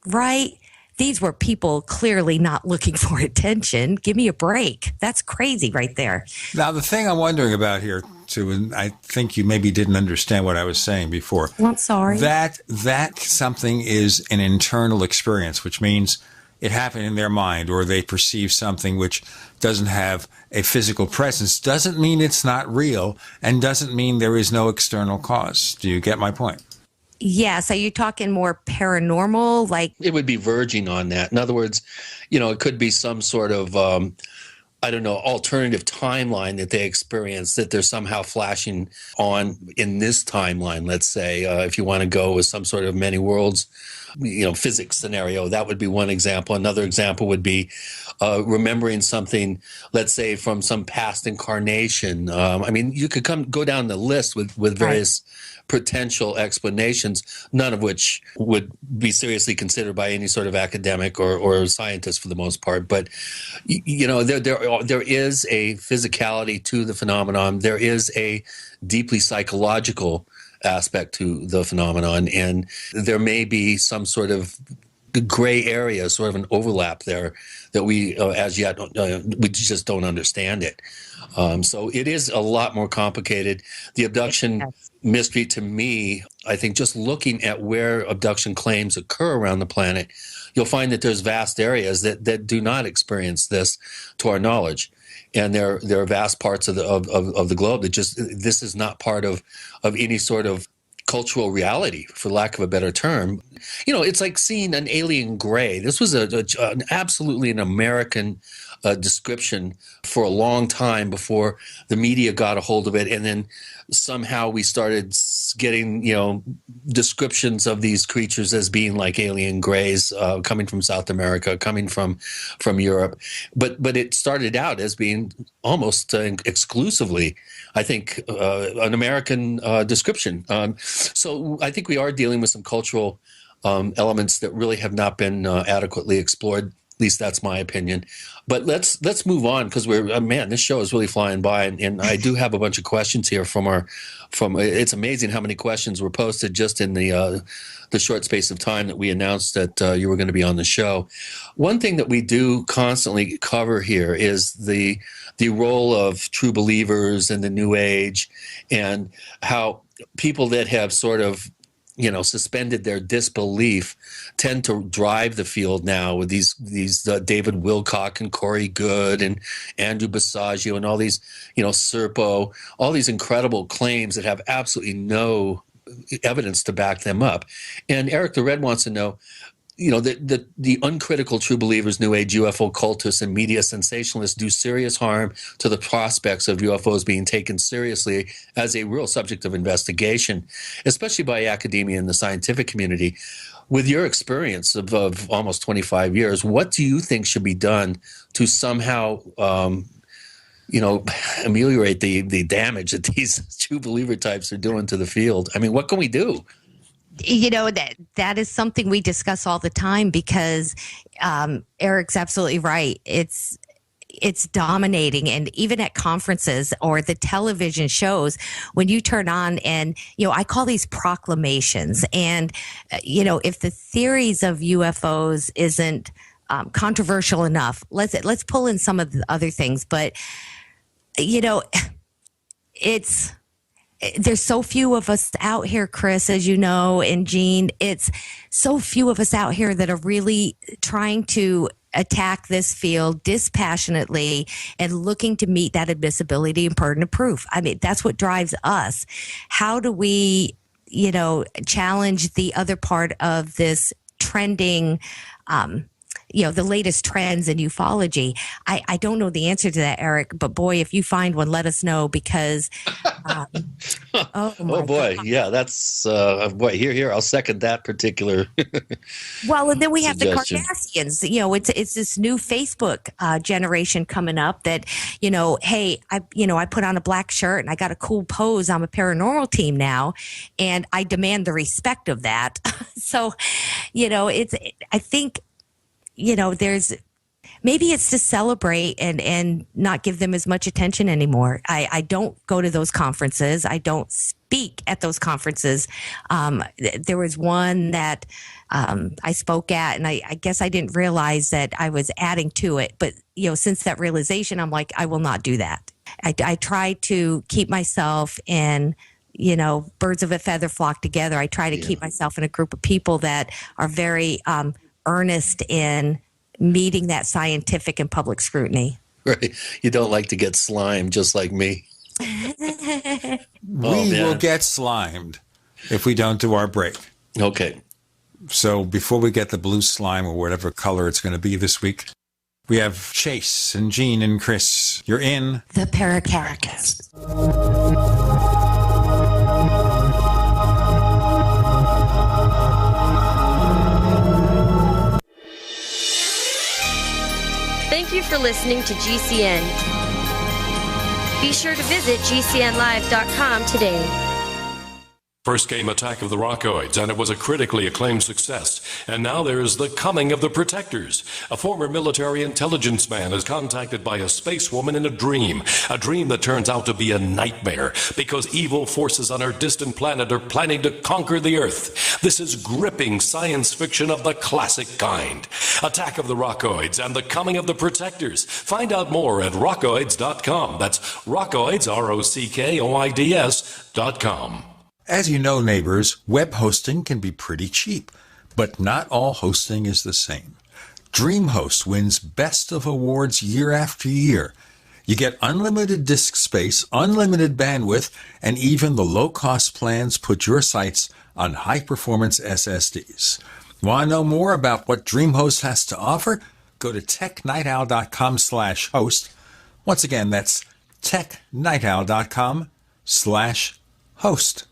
right? These were people clearly not looking for attention. Give me a break. That's crazy right there. Now, the thing I'm wondering about here, too, and I think you maybe didn't understand what I was saying before. Well, I'm sorry. That something is an internal experience, which means it happened in their mind, or they perceive something which doesn't have a physical presence, doesn't mean it's not real, and doesn't mean there is no external cause. Do you get my point? Yes. Are you talking more paranormal? Like, it would be verging on that. In other words, it could be some sort of, alternative timeline that they experience that they're somehow flashing on in this timeline. Let's say, if you want to go with some sort of many worlds, physics scenario, that would be one example. Another example would be remembering something, let's say, from some past incarnation. You could go down the list with various potential explanations, none of which would be seriously considered by any sort of academic or scientist for the most part. But, there is a physicality to the phenomenon. There is a deeply psychological aspect to the phenomenon, and there may be some sort of gray area, sort of an overlap there that we, as yet, we just don't understand it. So it is a lot more complicated. The abduction mystery, to me, I think just looking at where abduction claims occur around the planet, you'll find that there's vast areas that do not experience this to our knowledge. and there are vast parts of the globe that just, this is not part of any sort of cultural reality, for lack of a better term. It's like seeing an alien gray. This was absolutely an American description for a long time before the media got a hold of it, and then somehow we started getting descriptions of these creatures as being like alien grays coming from South America, coming from Europe, but it started out as being almost exclusively, I think, an American description. So I think we are dealing with some cultural elements that really have not been adequately explored. At least that's my opinion. But let's move on, because this show is really flying by, and I do have a bunch of questions here from it's amazing how many questions were posted just in the short space of time that we announced that you were going to be on the show. One thing that we do constantly cover here is the role of true believers in the New Age, and how people that have sort of suspended their disbelief tend to drive the field now with these David Wilcock and Corey Good and Andrew Basiago and all these, Serpo, all these incredible claims that have absolutely no evidence to back them up. And Eric the Red wants to know, the uncritical true believers, New Age UFO cultists, and media sensationalists do serious harm to the prospects of UFOs being taken seriously as a real subject of investigation, especially by academia and the scientific community. With your experience of almost 25 years, what do you think should be done to somehow ameliorate the damage that these true believer types are doing to the field? I mean, what can we do? That is something we discuss all the time, because Eric's absolutely right. It's dominating, and even at conferences or the television shows, when you turn on, and I call these proclamations, and if the theories of UFOs isn't controversial enough, let's pull in some of the other things, but there's so few of us out here, Chris, as you know, and Gene, it's so few of us out here that are really trying to attack this field dispassionately and looking to meet that admissibility and burden of proof. I mean, that's what drives us. How do we, challenge the other part of this trending, the latest trends in ufology? I don't know the answer to that, Eric, but boy, if you find one, let us know, because oh boy. God. Yeah, that's here I'll second that particular well, and then we have suggestion. The Kardashians. It's this new Facebook generation coming up that, hey, I put on a black shirt and I got a cool pose. I'm a paranormal team now, and I demand the respect of that. So, I think, there's maybe it's to celebrate and not give them as much attention anymore. I don't go to those conferences. I don't speak at those conferences. There was one that I spoke at, and I guess I didn't realize that I was adding to it. But, since that realization, I'm like, I will not do that. I try to keep myself in, birds of a feather flock together. I try to keep myself in a group of people that are very earnest in meeting that scientific and public scrutiny. Right. You don't like to get slimed, just like me. We will get slimed if we don't do our break. Okay. So before we get the blue slime, or whatever color it's going to be this week, we have Chase and Gene and Chris. You're in the Paracast. Thank you for listening to GCN. Be sure to visit GCNlive.com today. First came Attack of the Rockoids, and it was a critically acclaimed success. And now there is The Coming of the Protectors. A former military intelligence man is contacted by a space woman in a dream that turns out to be a nightmare, because evil forces on her distant planet are planning to conquer the Earth. This is gripping science fiction of the classic kind. Attack of the Rockoids and The Coming of the Protectors. Find out more at rockoids.com. That's Rockoids, ROCKOIDS.com. As you know, neighbors, web hosting can be pretty cheap, but not all hosting is the same. DreamHost wins Best of Awards year after year. You get unlimited disk space, unlimited bandwidth, and even the low-cost plans put your sites on high-performance SSDs. Want to know more about what DreamHost has to offer? Go to technightowl.com/host. Once again, that's technightowl.com/host.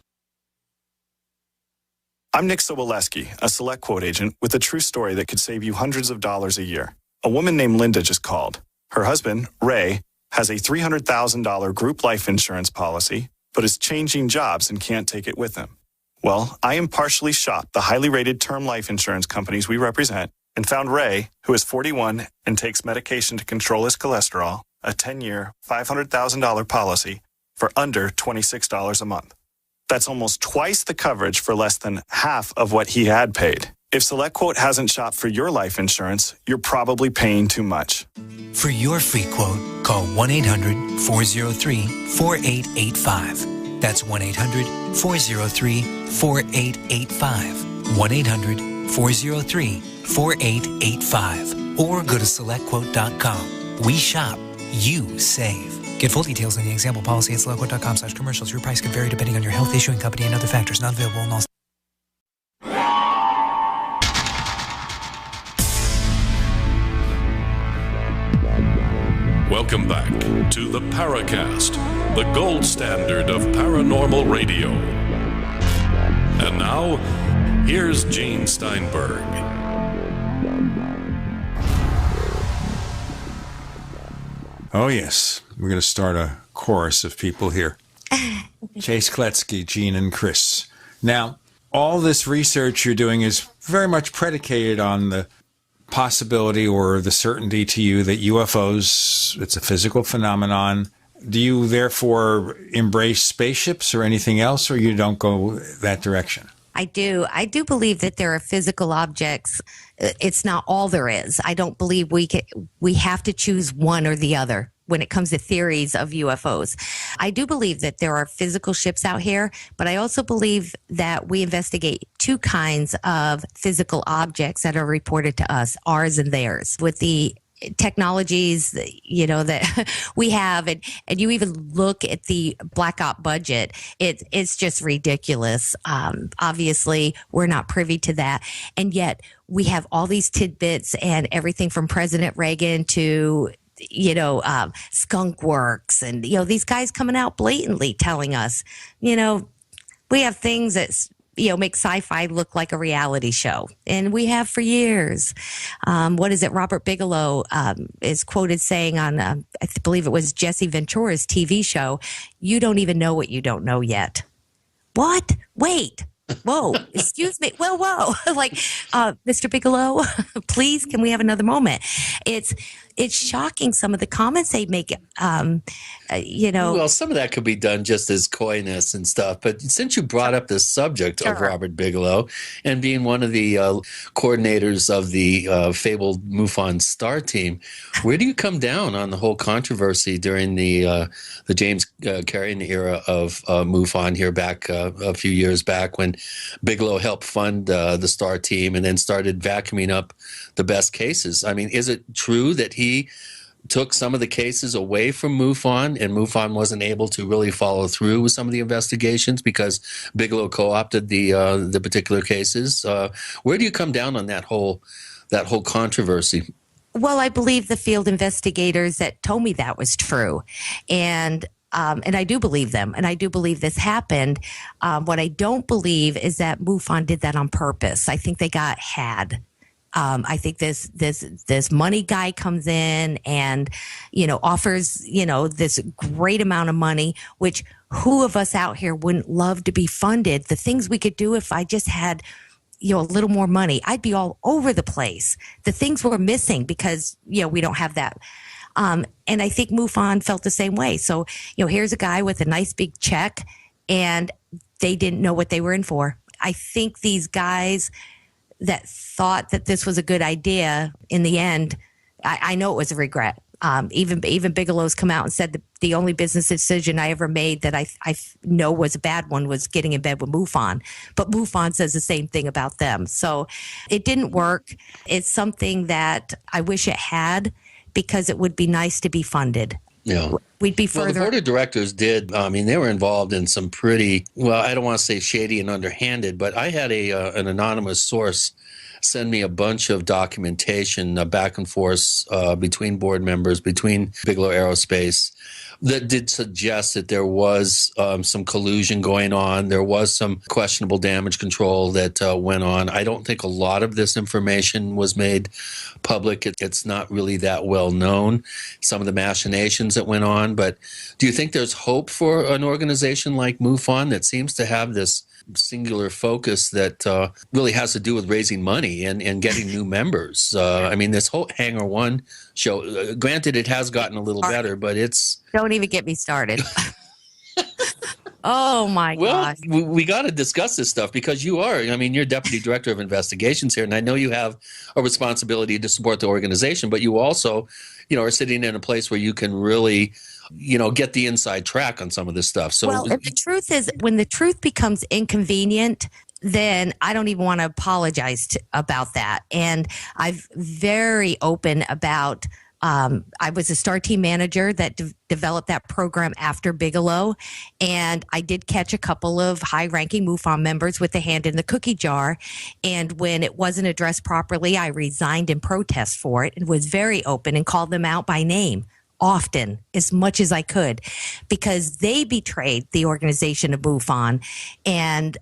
I'm Nick Soboleski, a Select Quote agent with a true story that could save you hundreds of dollars a year. A woman named Linda just called. Her husband, Ray, has a $300,000 group life insurance policy, but is changing jobs and can't take it with him. Well, I impartially shopped the highly rated term life insurance companies we represent and found Ray, who is 41 and takes medication to control his cholesterol, a 10-year, $500,000 policy for under $26 a month. That's almost twice the coverage for less than half of what he had paid. If SelectQuote hasn't shopped for your life insurance, you're probably paying too much. For your free quote, call 1-800-403-4885. That's 1-800-403-4885. 1-800-403-4885. Or go to SelectQuote.com. We shop, you save. Get full details on the example policy at SelectQuote.com/commercials. Your price could vary depending on your health, issuing company, and other factors. Not available in all states. Welcome back to the Paracast, the gold standard of paranormal radio. And now, here's Gene Steinberg. Oh, yes. We're going to start a chorus of people here. Chase Kloetzke, Gene, and Chris. Now, all this research you're doing is very much predicated on the possibility or the certainty to you that UFOs, it's a physical phenomenon. Do you therefore embrace spaceships or anything else, or you don't go that direction? I do. I do believe that there are physical objects. It's not all there is. I don't believe we have to choose one or the other when it comes to theories of UFOs. I do believe that there are physical ships out here, but I also believe that we investigate two kinds of physical objects that are reported to us, ours and theirs. With the technologies, that we have, and you even look at the Black Op budget, it's just ridiculous. Obviously, we're not privy to that, and yet we have all these tidbits and everything from President Reagan to Skunk Works, and these guys coming out blatantly telling us, we have things that make sci-fi look like a reality show. And we have for years. What is it? Robert Bigelow is quoted saying on, I believe it was Jesse Ventura's TV show, "You don't even know what you don't know yet." What? Wait. Whoa. Excuse me. Whoa. Like, Mr. Bigelow, please, can we have another moment? It's shocking, some of the comments they make, Well, some of that could be done just as coyness and stuff. But since you brought up the subject of Robert Bigelow and being one of the coordinators of the fabled MUFON star team, where do you come down on the whole controversy during the James Carrion era of MUFON here back a few years back, when Bigelow helped fund the star team and then started vacuuming up the best cases? I mean, is it true that he took some of the cases away from MUFON and MUFON wasn't able to really follow through with some of the investigations because Bigelow co-opted the particular cases? Where do you come down on that whole controversy? Well, I believe the field investigators that told me that was true. And I do believe them, and I do believe this happened. What I don't believe is that MUFON did that on purpose. I think they got had. I think this money guy comes in and, offers, this great amount of money, which who of us out here wouldn't love to be funded? The things we could do if I just had, a little more money, I'd be all over the place. The things we're missing because, we don't have that. And I think MUFON felt the same way. So, here's a guy with a nice big check and they didn't know what they were in for. I think these guys that thought that this was a good idea, in the end, I know it was a regret. Even Bigelow's come out and said the only business decision I ever made that I know was a bad one was getting in bed with MUFON. But MUFON says the same thing about them. So it didn't work. It's something that I wish it had, because it would be nice to be funded. Yeah. we'd be Well, the further. board of directors did. I mean, they were involved in some pretty, well, I don't want to say shady and underhanded, but I had an anonymous source send me a bunch of documentation back and forth between board members, between Bigelow Aerospace, that did suggest that there was some collusion going on. There was some questionable damage control that went on. I don't think a lot of this information was made public. It's not really that well known, some of the machinations that went on. But do you think there's hope for an organization like MUFON that seems to have this singular focus that really has to do with raising money and getting new members? I mean, this whole Hangar One show, granted, it has gotten a little better, but it's... Don't even get me started. Oh, my gosh. We got to discuss this stuff because you're deputy director of investigations here, and I know you have a responsibility to support the organization, but you also, are sitting in a place where you can really, get the inside track on some of this stuff. So, well, the truth is, when the truth becomes inconvenient, then I don't even want to apologize about that. And I'm very open about I was a STAR team manager that developed that program after Bigelow, and I did catch a couple of high-ranking MUFON members with a hand in the cookie jar, and when it wasn't addressed properly, I resigned in protest for it and was very open and called them out by name often, as much as I could, because they betrayed the organization of MUFON. And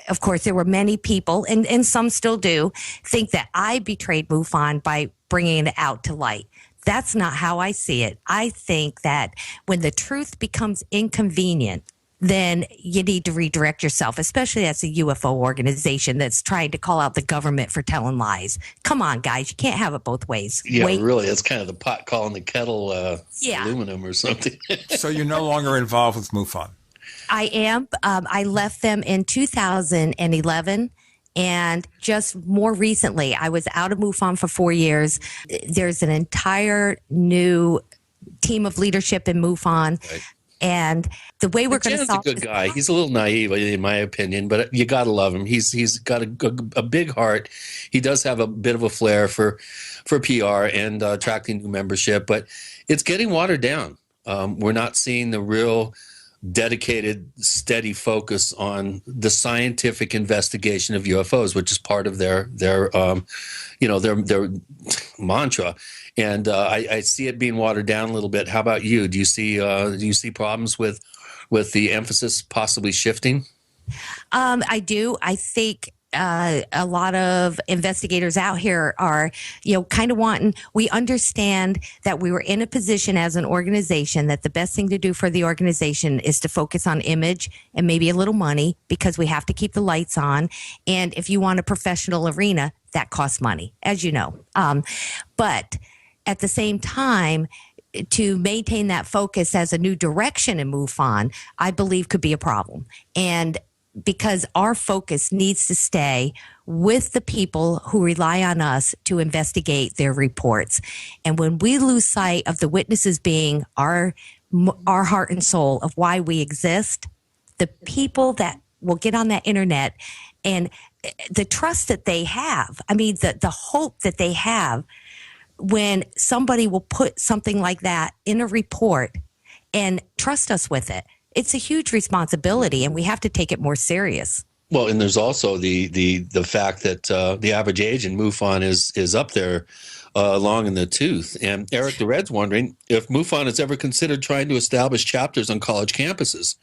of course, there were many people, and some still do, think that I betrayed MUFON by bringing it out to light. That's not how I see it. I think that when the truth becomes inconvenient, then you need to redirect yourself, especially as a UFO organization that's trying to call out the government for telling lies. Come on, guys. You can't have it both ways. Yeah, really. It's kind of the pot calling the kettle aluminum or something. So you're no longer involved with MUFON? I am. I left them in 2011. And just more recently, I was out of MUFON for 4 years. There's an entire new team of leadership in MUFON. Right. And the way we're going to solve a good guy. He's a little naive, in my opinion, but you got to love him. He's got a big heart. He does have a bit of a flair for PR and attracting new membership, but it's getting watered down. We're not seeing the real dedicated, steady focus on the scientific investigation of UFOs, which is part of their mantra. And I see it being watered down a little bit. How about you? Do you see problems with the emphasis possibly shifting? I do. I think a lot of investigators out here are, kind of wanting, we understand that we were in a position as an organization that the best thing to do for the organization is to focus on image and maybe a little money because we have to keep the lights on. And if you want a professional arena, that costs money, as you know. But at the same time, to maintain that focus as a new direction in MUFON, I believe could be a problem. And because our focus needs to stay with the people who rely on us to investigate their reports. And when we lose sight of the witnesses being our heart and soul of why we exist, the people that will get on that internet and the trust that they have, the hope that they have when somebody will put something like that in a report and trust us with it. It's a huge responsibility, and we have to take it more serious. Well, and there's also the fact that the average age in MUFON is up there long in the tooth. And Eric the Red's wondering if MUFON has ever considered trying to establish chapters on college campuses.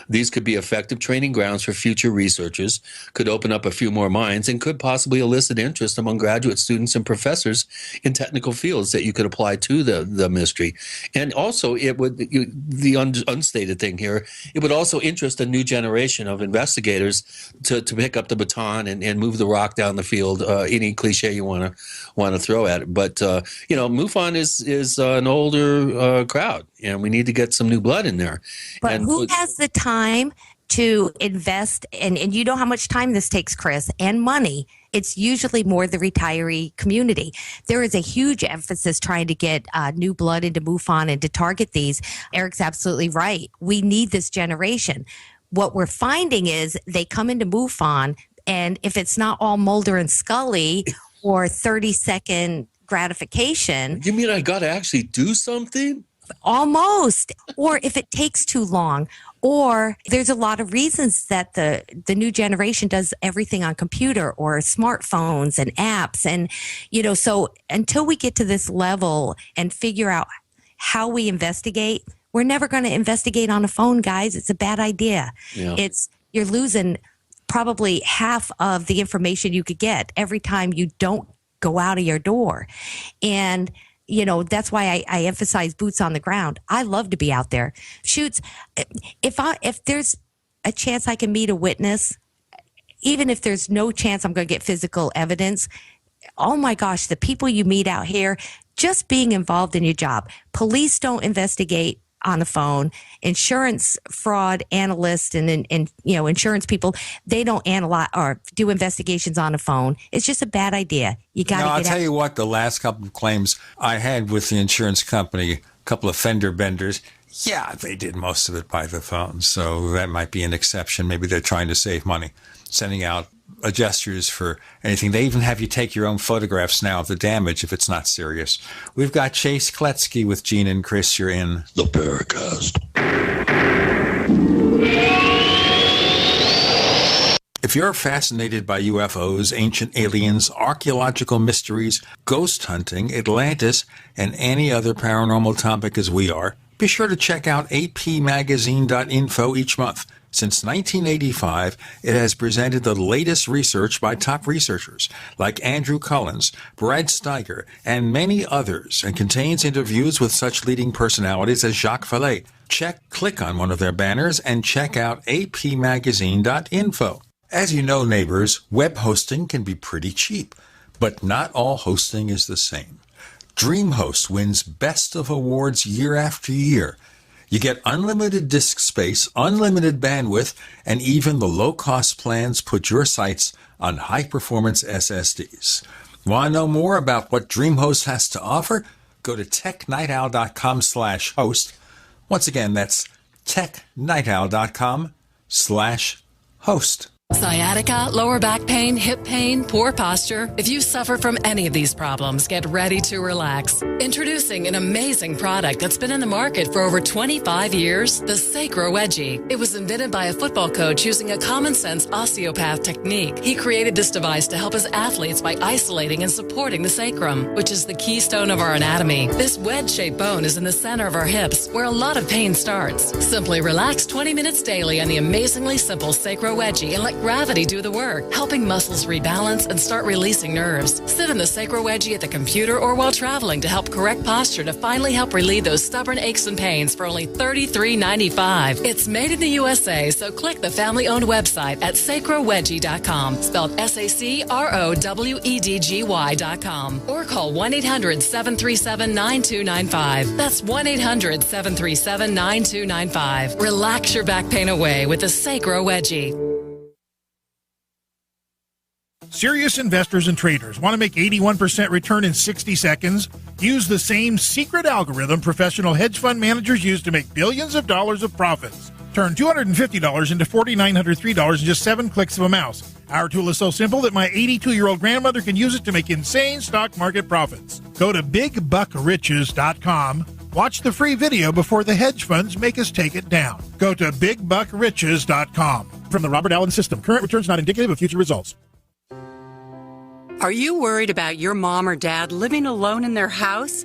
These could be effective training grounds for future researchers, could open up a few more minds, and could possibly elicit interest among graduate students and professors in technical fields that you could apply to the mystery. And also, it would the unstated thing here, it would also interest a new generation of investigators to pick up the baton and move the rock down the field. Any cliche you want to throw at it, but MUFON is an older crowd, and we need to get some new blood in there. But who has the time to invest, and you know how much time this takes, Chris, and money? It's usually more the retiree community. There is a huge emphasis trying to get new blood into MUFON and to target these. Eric's absolutely right. We need this generation. What we're finding is they come into MUFON, and if it's not all Mulder and Scully or 30-second gratification. You mean I got to actually do something? Almost. Or if it takes too long. Or there's a lot of reasons that the new generation does everything on computer or smartphones and apps. And, so until we get to this level and figure out how we investigate, we're never going to investigate on a phone, guys. It's a bad idea. Yeah. You're losing probably half of the information you could get every time you don't go out of your door. And that's why I emphasize boots on the ground. I love to be out there. Shoots. If there's a chance I can meet a witness, even if there's no chance I'm going to get physical evidence, oh my gosh, the people you meet out here, just being involved in your job. Police don't investigate on the phone. Insurance fraud analysts and insurance people, they don't analyze or do investigations on the phone. It's just a bad idea. You got to get out. I'll tell you what, the last couple of claims I had with the insurance company, a couple of fender benders, yeah, they did most of it by the phone. So that might be an exception. Maybe they're trying to save money, sending out adjusters for anything. They even have you take your own photographs now of the damage if it's not serious. We've got Chase Kloetzke with Gene and Chris. You're in the Paracast. If you're fascinated by UFOs, ancient aliens, archaeological mysteries, ghost hunting, Atlantis, and any other paranormal topic as we are, be sure to check out apmagazine.info each month. Since 1985, it has presented the latest research by top researchers like Andrew Collins, Brad Steiger, and many others, and contains interviews with such leading personalities as Jacques Vallée. Click on one of their banners and check out apmagazine.info. As you know, neighbors, web hosting can be pretty cheap, but not all hosting is the same. DreamHost wins Best of Awards year after year. You get unlimited disk space, unlimited bandwidth, and even the low-cost plans put your sites on high-performance SSDs. Want to know more about what DreamHost has to offer? Go to technightowl.com/host. Once again, that's technightowl.com/host. Sciatica, lower back pain, hip pain, poor posture. If you suffer from any of these problems, get ready to relax. Introducing an amazing product that's been in the market for over 25 years, the Sacro Wedgie. It was invented by a football coach using a common sense osteopath technique. He created this device to help his athletes by isolating and supporting the sacrum, which is the keystone of our anatomy. This wedge-shaped bone is in the center of our hips, where a lot of pain starts. Simply relax 20 minutes daily on the amazingly simple Sacro Wedgie and let gravity do the work, helping muscles rebalance and start releasing nerves. Sit in the Sacro Wedgie at the computer or while traveling to help correct posture to finally help relieve those stubborn aches and pains for only $33.95. It's made in the USA, so click the family-owned website at sacrowedgie.com, spelled SACROWEDGY.com, or call 1-800-737-9295. That's 1-800-737-9295. Relax your back pain away with the Sacro Wedgie. Serious investors and traders want to make 81% return in 60 seconds? Use the same secret algorithm professional hedge fund managers use to make billions of dollars of profits. Turn $250 into $4,903 in just 7 clicks of a mouse. Our tool is so simple that my 82-year-old grandmother can use it to make insane stock market profits. Go to BigBuckRiches.com. Watch the free video before the hedge funds make us take it down. Go to BigBuckRiches.com. From the Robert Allen System, current returns not indicative of future results. Are you worried about your mom or dad living alone in their house?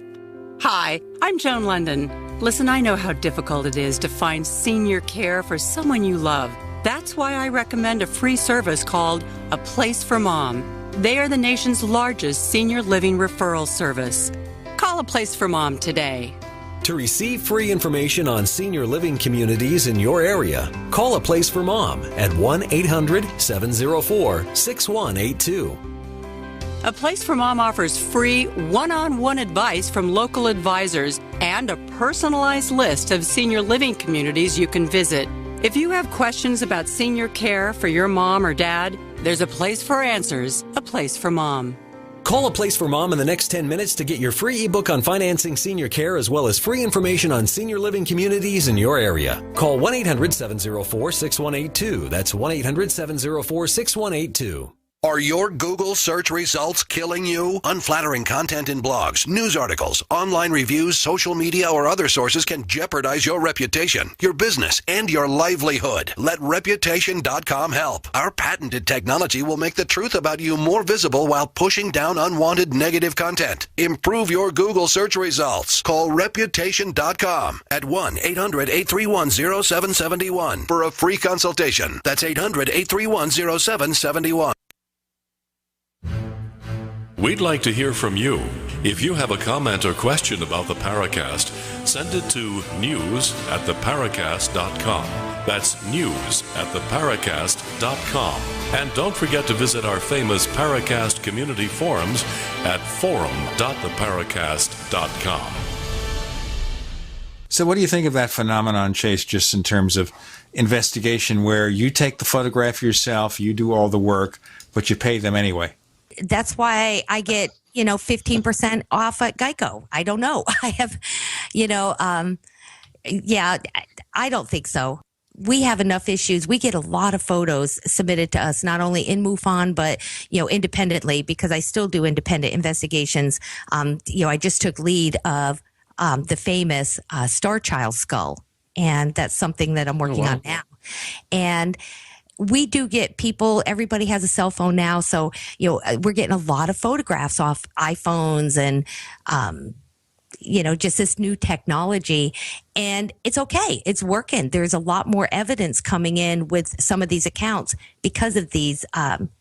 Hi, I'm Joan London. Listen, I know how difficult it is to find senior care for someone you love. That's why I recommend a free service called A Place for Mom. They are the nation's largest senior living referral service. Call A Place for Mom today. To receive free information on senior living communities in your area, call A Place for Mom at 1-800-704-6182. A Place for Mom offers free one-on-one advice from local advisors and a personalized list of senior living communities you can visit. If you have questions about senior care for your mom or dad, there's a place for answers, A Place for Mom. Call A Place for Mom in the next 10 minutes to get your free ebook on financing senior care as well as free information on senior living communities in your area. Call 1-800-704-6182. That's 1-800-704-6182. Are your Google search results killing you? Unflattering content in blogs, news articles, online reviews, social media, or other sources can jeopardize your reputation, your business, and your livelihood. Let Reputation.com help. Our patented technology will make the truth about you more visible while pushing down unwanted negative content. Improve your Google search results. Call Reputation.com at 1-800-831-0771 for a free consultation. That's 800-831-0771. We'd like to hear from you. If you have a comment or question about the Paracast, send it to news@theparacast.com. That's news@theparacast.com. And don't forget to visit our famous Paracast community forums at forum.theparacast.com. So what do you think of that phenomenon, Chase, just in terms of investigation where you take the photograph yourself, you do all the work, but you pay them anyway? That's why I get, 15% off at Geico. I don't know. I have, I don't think so. We have enough issues. We get a lot of photos submitted to us, not only in MUFON, but, independently, because I still do independent investigations. I just took lead of the famous Star Child skull, and that's something that I'm working on now. And we do get people, everybody has a cell phone now. So, we're getting a lot of photographs off iPhones and, just this new technology. And it's okay. It's working. There's a lot more evidence coming in with some of these accounts because of these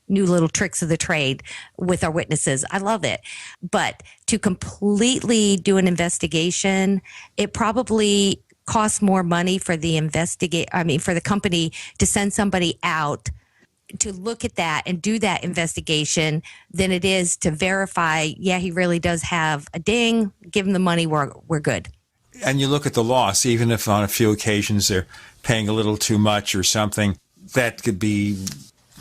new little tricks of the trade with our witnesses. I love it. But to completely do an investigation, it probably costs more money for the for the company to send somebody out to look at that and do that investigation than it is to verify, he really does have a ding, give him the money, we're good. And you look at the loss, even if on a few occasions they're paying a little too much or something, that could be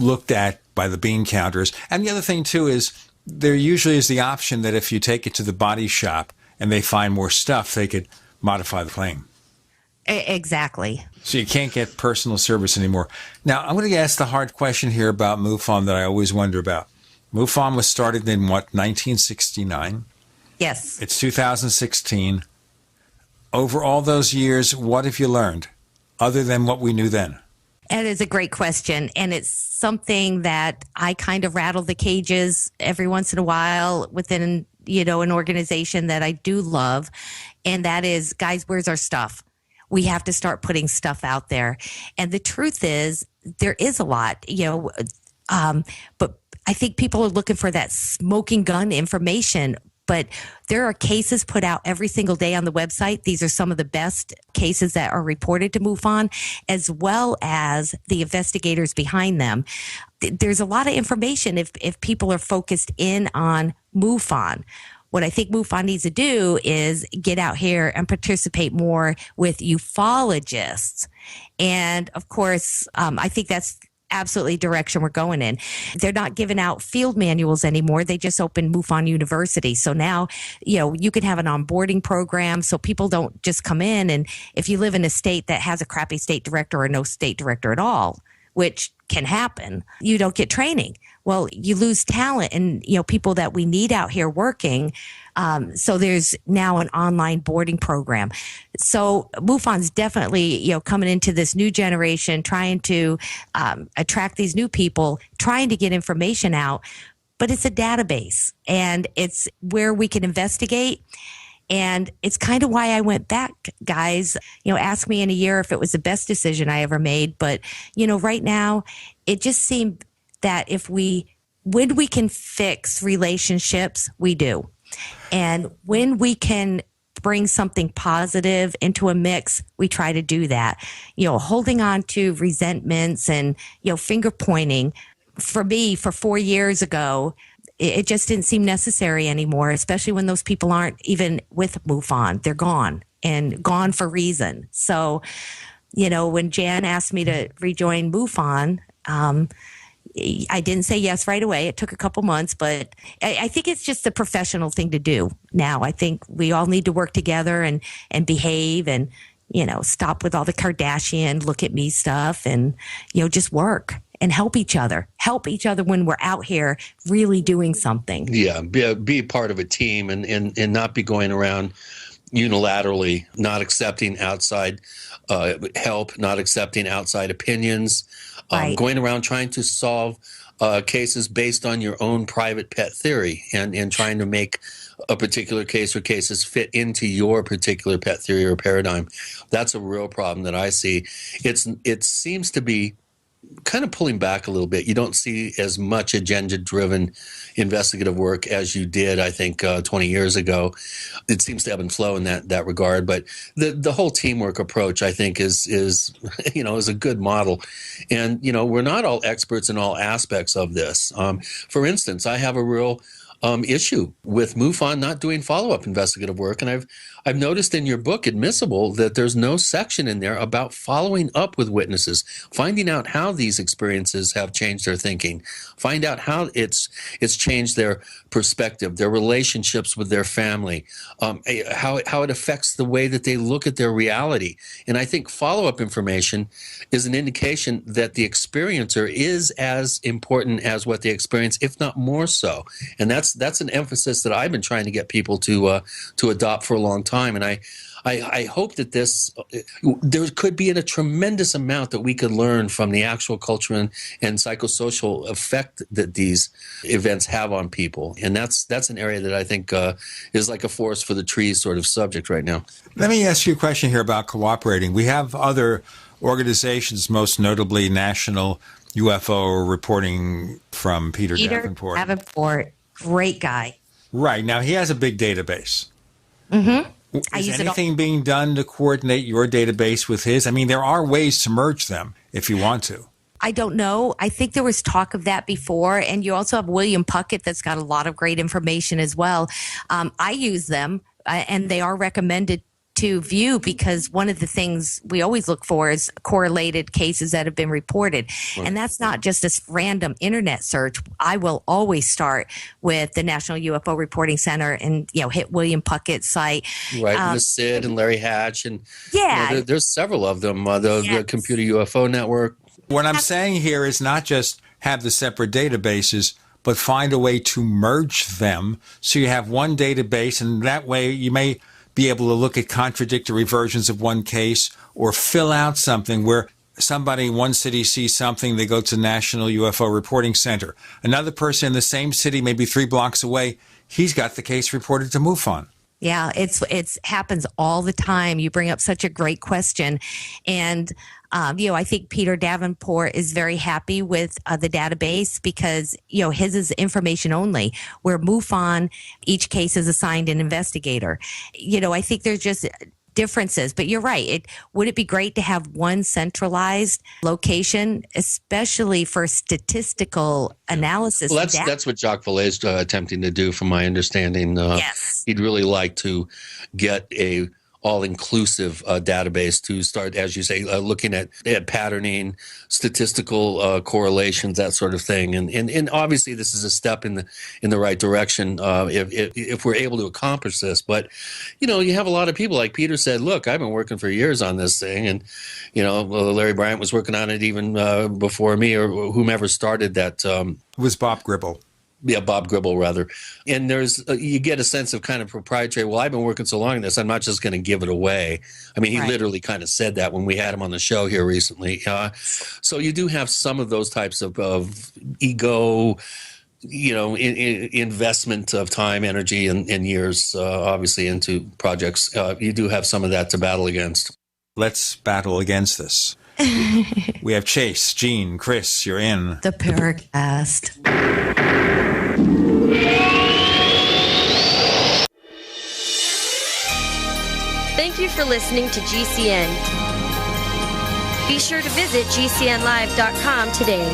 looked at by the bean counters. And the other thing, too, is there usually is the option that if you take it to the body shop and they find more stuff, they could modify the claim. Exactly. So you can't get personal service anymore. Now, I'm going to ask the hard question here about MUFON that I always wonder about. MUFON was started in, 1969? Yes. It's 2016. Over all those years, what have you learned, other than what we knew then? That is a great question, and it's something that I kind of rattle the cages every once in a while within, an organization that I do love, and that is, guys, where's our stuff? We have to start putting stuff out there. And the truth is, there is a lot, but I think people are looking for that smoking gun information. But there are cases put out every single day on the website. These are some of the best cases that are reported to MUFON, as well as the investigators behind them. There's a lot of information if people are focused in on MUFON. What I think MUFON needs to do is get out here and participate more with ufologists. And of course, I think that's absolutely direction we're going in. They're not giving out field manuals anymore. They just opened MUFON University. So now, you can have an onboarding program so people don't just come in. And if you live in a state that has a crappy state director or no state director at all, which can happen, you don't get training. Well, you lose talent and, people that we need out here working. So there's now an online boarding program. So MUFON's definitely, coming into this new generation, trying to attract these new people, trying to get information out. But it's a database, and it's where we can investigate. And it's kind of why I went back, guys. Ask me in a year if it was the best decision I ever made. But, right now, it just seemed that when we can fix relationships, we do. And when we can bring something positive into a mix, we try to do that. Holding on to resentments and, finger pointing. For me, for 4 years ago, it just didn't seem necessary anymore, especially when those people aren't even with MUFON. They're gone, and gone for reason. So, when Jan asked me to rejoin MUFON, I didn't say yes right away. It took a couple months, but I think it's just the professional thing to do now. I think we all need to work together and behave and, stop with all the Kardashian look at me stuff and, just work. and help each other when we're out here really doing something. Yeah, be part of a team and not be going around unilaterally, not accepting outside help, not accepting outside opinions, going around trying to solve cases based on your own private pet theory and trying to make a particular case or cases fit into your particular pet theory or paradigm. That's a real problem that I see. It seems to be kind of pulling back a little bit. You don't see as much agenda-driven investigative work as you did, I think, 20 years ago. It seems to ebb and flow in that regard. But the whole teamwork approach, I think, is a good model. And we're not all experts in all aspects of this. For instance, I have a real issue with MUFON not doing follow-up investigative work. And I've noticed in your book, Admissible, that there's no section in there about following up with witnesses, finding out how these experiences have changed their thinking, find out how it's changed their perspective, their relationships with their family, how it affects the way that they look at their reality. And I think follow-up information is an indication that the experiencer is as important as what they experience, if not more so. And that's an emphasis that I've been trying to get people to adopt for a long time. And I hope that there could be a tremendous amount that we could learn from the actual culture and psychosocial effect that these events have on people. And that's an area that I think is like a forest for the trees sort of subject right now. Let me ask you a question here about cooperating. We have other organizations, most notably National UFO Reporting from Peter Davenport. Great guy. Right. Now, he has a big database. Mm-hmm. Is anything being done to coordinate your database with his? I mean, there are ways to merge them if you want to. I don't know. I think there was talk of that before. And you also have William Puckett that's got a lot of great information as well. I use them, and they are recommended to view because one of the things we always look for is correlated cases that have been reported. Right. And that's not just a random internet search. I will always start with the National UFO Reporting Center and, hit William Puckett's site. Right. The Sid and Larry Hatch. And there's several of them. The Computer UFO Network. What I'm saying here is not just have the separate databases, but find a way to merge them so you have one database, and that way you may be able to look at contradictory versions of one case or fill out something where somebody in one city sees something, they go to the National UFO Reporting Center. Another person in the same city, maybe 3 blocks away, he's got the case reported to MUFON. Yeah, it's happens all the time. You bring up such a great question. And, I think Peter Davenport is very happy with the database because, his is information only, where MUFON, each case is assigned an investigator. I think there's just differences, but you're right. Would it be great to have one centralized location, especially for statistical analysis? Well, that's what Jacques Vallée is attempting to do, from my understanding. Yes. He'd really like to get a all-inclusive database to start, as you say, looking at patterning, statistical correlations, that sort of thing. And obviously, this is a step in the right direction if we're able to accomplish this. But you have a lot of people, like Peter said, look, I've been working for years on this thing, and Larry Bryant was working on it even before me, or whomever started that. It was Bob Gribble. Yeah, Bob Gribble, rather. And you get a sense of kind of proprietary, well, I've been working so long on this, I'm not just going to give it away. I mean, he literally kind of said that when we had him on the show here recently. So you do have some of those types of ego, investment of time, energy, and years, obviously, into projects. You do have some of that to battle against. Let's battle against this. We have Chase, Gene, Chris, you're in. The Paracast. Thank you for listening to GCN. Be sure to visit GCNlive.com today.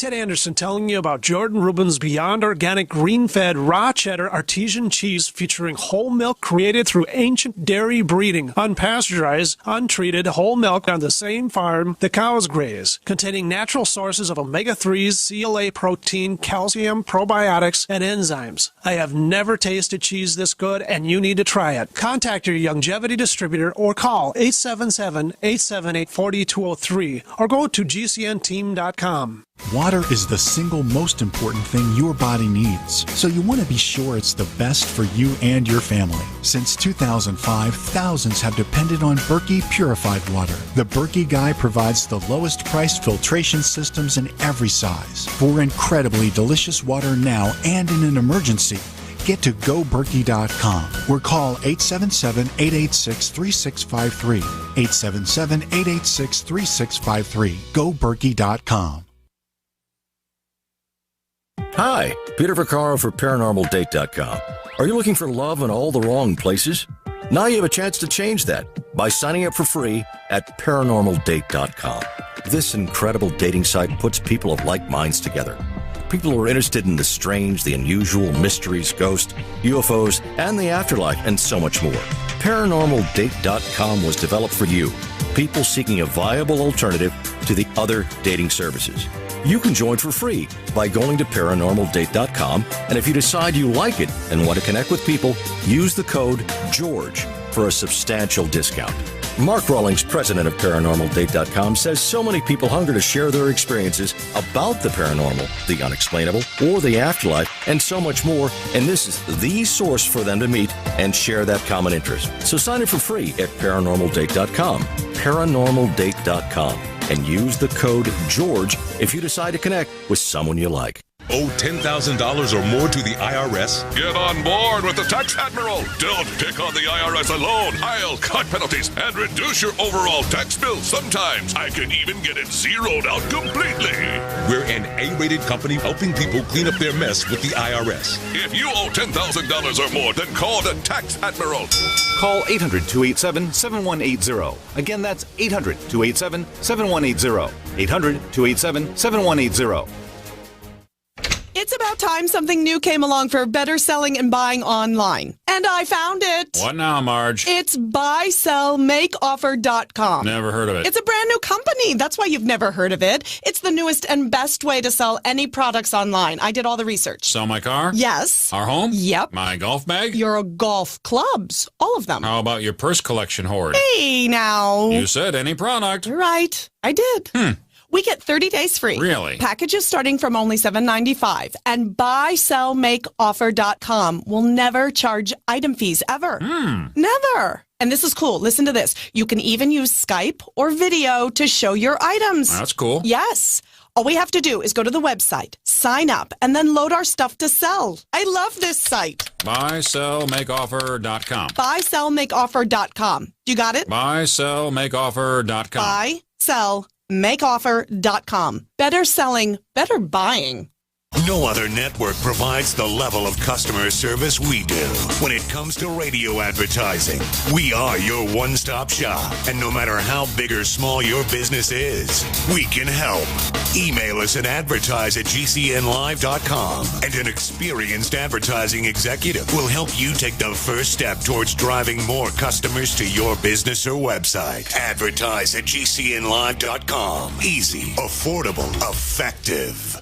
Ted Anderson telling you about Jordan Rubin's Beyond Organic Green-Fed Raw Cheddar Artesian Cheese featuring whole milk created through ancient dairy breeding, unpasteurized, untreated whole milk on the same farm the cows graze, containing natural sources of omega-3s, CLA protein, calcium, probiotics, and enzymes. I have never tasted cheese this good, and you need to try it. Contact your Youngevity distributor or call 877-878-4203 or go to gcnteam.com. Water is the single most important thing your body needs, so you want to be sure it's the best for you and your family. Since 2005, thousands have depended on Berkey purified water. The Berkey Guy provides the lowest priced filtration systems in every size. For incredibly delicious water now and in an emergency, get to GoBerkey.com or call 877-886-3653. 877-886-3653. GoBerkey.com. Hi, Peter Vaccaro for ParanormalDate.com. Are you looking for love in all the wrong places? Now you have a chance to change that by signing up for free at ParanormalDate.com. This incredible dating site puts people of like minds together. People who are interested in the strange, the unusual, mysteries, ghosts, UFOs, and the afterlife, and so much more. ParanormalDate.com was developed for you, people seeking a viable alternative to the other dating services. You can join for free by going to ParanormalDate.com, and if you decide you like it and want to connect with people, use the code GEORGE for a substantial discount. Mark Rawlings, president of ParanormalDate.com, says so many people hunger to share their experiences about the paranormal, the unexplainable, or the afterlife, and so much more, and this is the source for them to meet and share that common interest. So sign up for free at ParanormalDate.com, ParanormalDate.com, and use the code GEORGE if you decide to connect with someone you like. Owe $10,000 or more to the IRS? Get on board with the Tax Admiral. Don't pick on the IRS alone. I'll cut penalties and reduce your overall tax bill. Sometimes I can even get it zeroed out completely. We're an A-rated company helping people clean up their mess with the IRS. If you owe $10,000 or more, then call the Tax Admiral. Call 800-287-7180. Again, that's 800-287-7180. 800-287-7180. It's about time something new came along for better selling and buying online. And I found it. What now, Marge? It's buysellmakeoffer.com. Never heard of it. It's a brand new company. That's why you've never heard of it. It's the newest and best way to sell any products online. I did all the research. Sell my car? Yes. Our home? Yep. My golf bag? Your golf clubs. All of them. How about your purse collection hoard? Hey, now. You said any product. Right. I did. We get 30 days free. Really? Packages starting from only $7.95. And buysellmakeoffer.com will never charge item fees ever. Never. And this is cool. Listen to this. You can even use Skype or video to show your items. That's cool. Yes. All we have to do is go to the website, sign up, and then load our stuff to sell. I love this site. Buysellmakeoffer.com. Buysellmakeoffer.com. You got it? Buysellmakeoffer.com. Buysellmakeoffer.com. Better selling, better buying. No other network provides the level of customer service we do. When it comes to radio advertising, we are your one-stop shop. And no matter how big or small your business is, we can help. Email us at advertise@gcnlive.com, and an experienced advertising executive will help you take the first step towards driving more customers to your business or website. Advertise@gcnlive.com. Easy, affordable, effective.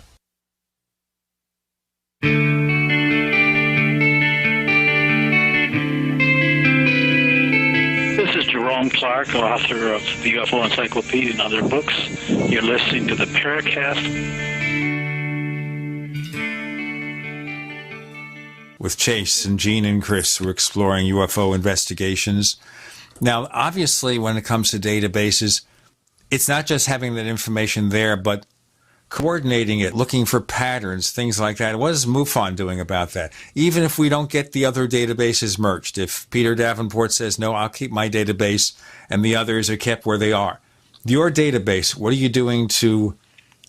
This is Jerome Clark, author of the UFO Encyclopedia and other books. You're listening to the Paracast. With Chase and Gene and Chris, we're exploring UFO investigations. Now, obviously, when it comes to databases, it's not just having that information there, but coordinating it, looking for patterns, things like that. What is MUFON doing about that? Even if we don't get the other databases merged, if Peter Davenport says, no, I'll keep my database and the others are kept where they are. Your database, what are you doing to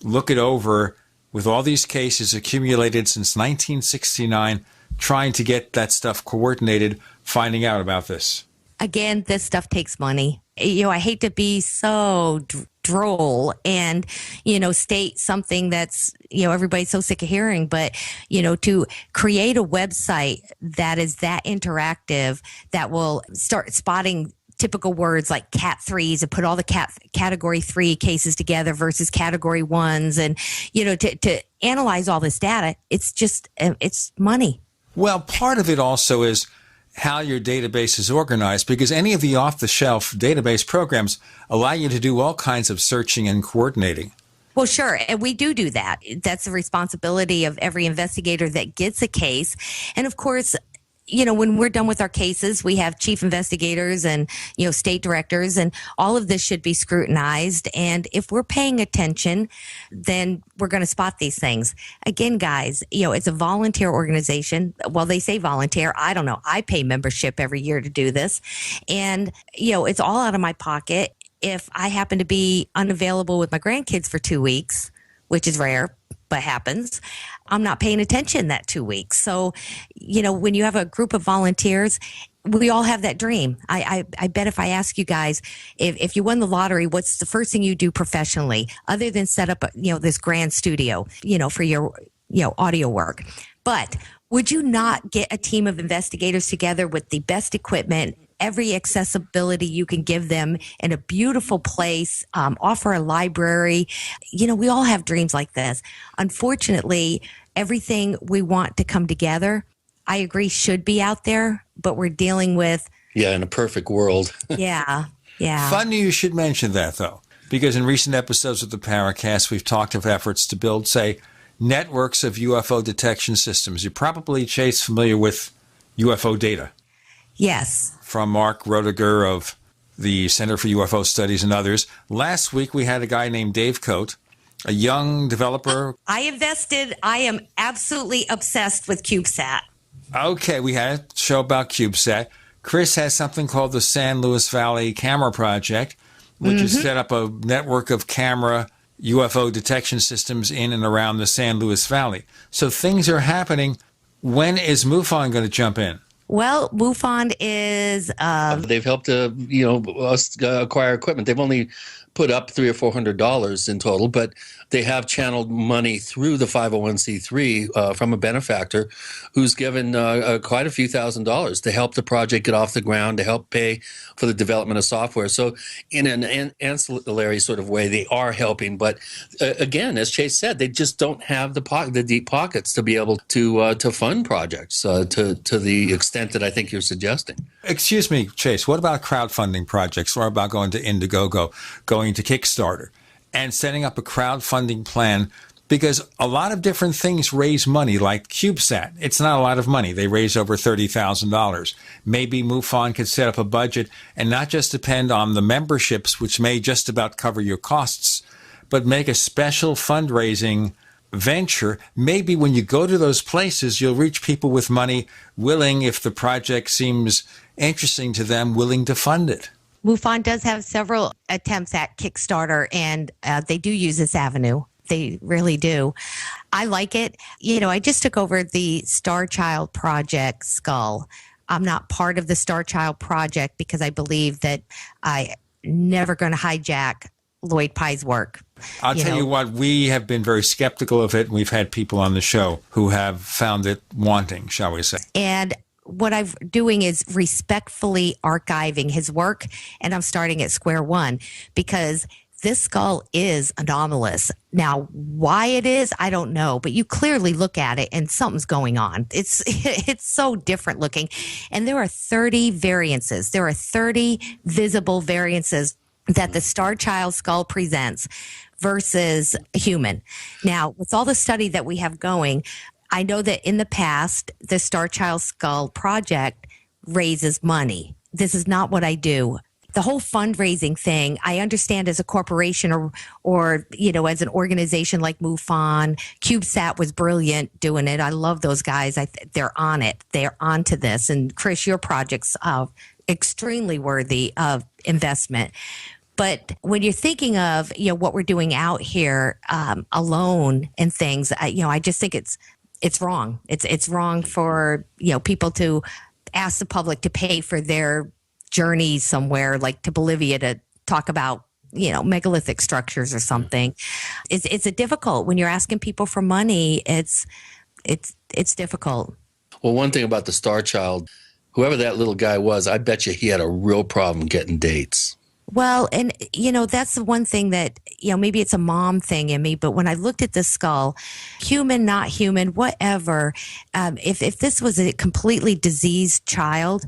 look it over with all these cases accumulated since 1969, trying to get that stuff coordinated, finding out about this? Again, this stuff takes money. I hate to be so droll and, state something that's, everybody's so sick of hearing, but, to create a website that is that interactive, that will start spotting typical words like cat 3s and put all the category 3 cases together versus category 1s. And, to analyze all this data, it's just, it's money. Well, part of it also is how your database is organized, because any of the off-the-shelf database programs allow you to do all kinds of searching and coordinating. Well, sure. And we do that. That's the responsibility of every investigator that gets a case. And of course, when we're done with our cases, we have chief investigators and, state directors, and all of this should be scrutinized. And if we're paying attention, then we're going to spot these things. Again, guys, it's a volunteer organization. Well, they say volunteer. I don't know. I pay membership every year to do this. And, it's all out of my pocket. If I happen to be unavailable with my grandkids for 2 weeks, which is rare, but happens, I'm not paying attention that 2 weeks. So, when you have a group of volunteers, we all have that dream. I bet if I ask you guys, if you won the lottery, what's the first thing you do professionally other than set up, this grand studio, for your, audio work? But would you not get a team of investigators together with the best equipment, every accessibility you can give them in a beautiful place, offer a library? We all have dreams like this. Unfortunately, everything we want to come together, I agree, should be out there, but we're dealing with... Yeah, in a perfect world. Yeah. Funny you should mention that, though, because in recent episodes of the Paracast, we've talked of efforts to build, say, networks of UFO detection systems. You're probably, Chase, familiar with UFO data. Yes. From Mark Roediger of the Center for UFO Studies and others. Last week, we had a guy named Dave Coate, a young developer. I am absolutely obsessed with CubeSat. Okay, we had a show about CubeSat. Chris has something called the San Luis Valley Camera Project, which has set up a network of camera UFO detection systems in and around the San Luis Valley. So things are happening. When is MUFON going to jump in? Well, MUFON is... They've helped, us acquire equipment. They've only put up $300 or $400 in total, but they have channeled money through the 501c3 from a benefactor who's given quite a few $1,000s to help the project get off the ground, to help pay for the development of software. So in an ancillary sort of way, they are helping. But again, as Chase said, they just don't have the deep pockets to be able to fund projects to the extent that I think you're suggesting. Excuse me, Chase, what about crowdfunding projects? Or about going to Indiegogo, going to Kickstarter, and setting up a crowdfunding plan? Because a lot of different things raise money, like CubeSat. It's not a lot of money. They raise over $30,000. Maybe MUFON could set up a budget and not just depend on the memberships, which may just about cover your costs, but make a special fundraising venture. Maybe when you go to those places, you'll reach people with money willing, if the project seems interesting to them, willing to fund it. MUFON does have several attempts at Kickstarter, and they do use this avenue. They really do. I like it. I just took over the Star Child Project Skull. I'm not part of the Star Child Project because I believe that I never going to hijack Lloyd Pye's work. I'll tell you what, we have been very skeptical of it. We've had people on the show who have found it wanting, shall we say. And what I'm doing is respectfully archiving his work, and I'm starting at square one because this skull is anomalous. Now, why it is, I don't know, but you clearly look at it and something's going on. It's so different looking. And there are 30 variances. There are 30 visible variances that the Star Child skull presents versus human. Now, with all the study that we have going, I know that in the past, the Star Child Skull Project raises money. This is not what I do. The whole fundraising thing, I understand as a corporation or as an organization like MUFON. CubeSat was brilliant doing it. I love those guys. They're on it. They're onto this. And Chris, your project's extremely worthy of investment. But when you're thinking of, what we're doing out here alone and things, I just think it's wrong. It's wrong for, people to ask the public to pay for their journey somewhere like to Bolivia to talk about, megalithic structures or something. It's a difficult when you're asking people for money. It's difficult. Well, one thing about the Star Child, whoever that little guy was, I bet you he had a real problem getting dates. Well, and, that's the one thing that, maybe it's a mom thing in me, but when I looked at the skull, human, not human, whatever, if this was a completely diseased child,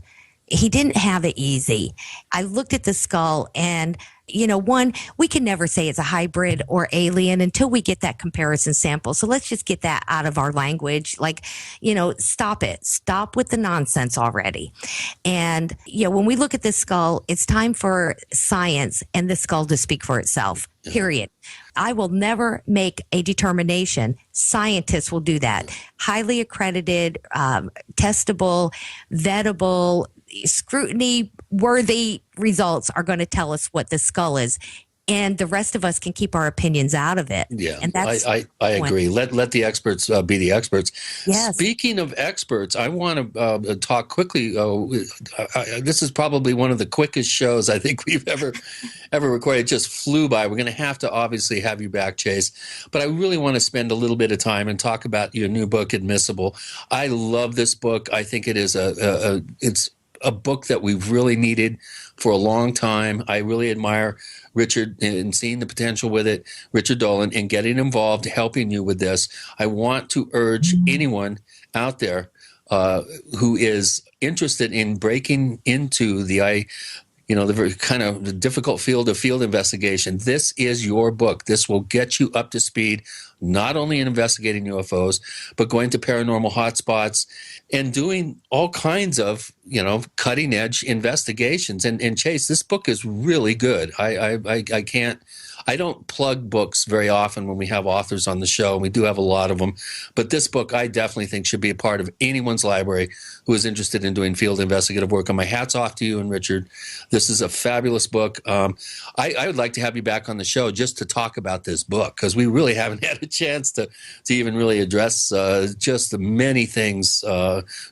he didn't have it easy. I looked at the skull and, one, we can never say it's a hybrid or alien until we get that comparison sample. So let's just get that out of our language. Like, stop it. Stop with the nonsense already. And, when we look at this skull, it's time for science and the skull to speak for itself, period. I will never make a determination. Scientists will do that. Highly accredited, testable, vetable, scrutiny-worthy results are going to tell us what the skull is, and the rest of us can keep our opinions out of it. Yeah, and that's I agree. Let the experts be the experts. Yes. Speaking of experts, I want to talk quickly. This is probably one of the quickest shows I think we've ever recorded. It just flew by. We're going to have to obviously have you back, Chase. But I really want to spend a little bit of time and talk about your new book, Admissible. I love this book. I think it is it's a book that we've really needed for a long time. I really admire Richard and seeing the potential with it, Richard Dolan, and getting involved, helping you with this. I want to urge anyone out there who is interested in breaking into the very kind of the difficult field of field investigation. This is your book. This will get you up to speed, not only in investigating UFOs, but going to paranormal hotspots and doing all kinds of, cutting edge investigations. And Chase, this book is really good. I don't plug books very often when we have authors on the show, and we do have a lot of them. But this book, I definitely think, should be a part of anyone's library who is interested in doing field investigative work. And my hat's off to you and Richard. This is a fabulous book. I would like to have you back on the show just to talk about this book, because we really haven't had a chance to even really address just the many things,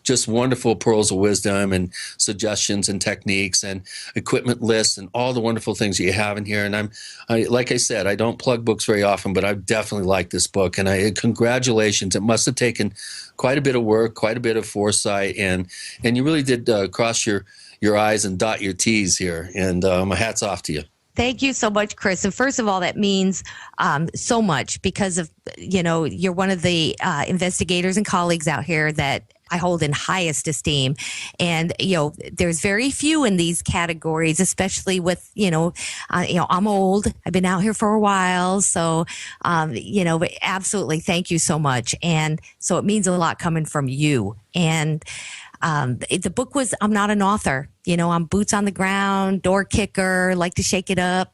just wonderful pearls of wisdom and suggestions and techniques and equipment lists and all the wonderful things that you have in here. And like I said, I don't plug books very often, but I definitely like this book. And congratulations. It must have taken quite a bit of work, quite a bit of foresight, and you really did cross your I's and dot your T's here. And my hat's off to you. Thank you so much, Chris. And first of all, that means so much because of, you're one of the investigators and colleagues out here that I hold in highest esteem. And, there's very few in these categories, especially with, I'm old. I've been out here for a while. So, but absolutely. Thank you so much. And so it means a lot coming from you. And the book was, I'm not an author, I'm boots on the ground, door kicker, like to shake it up.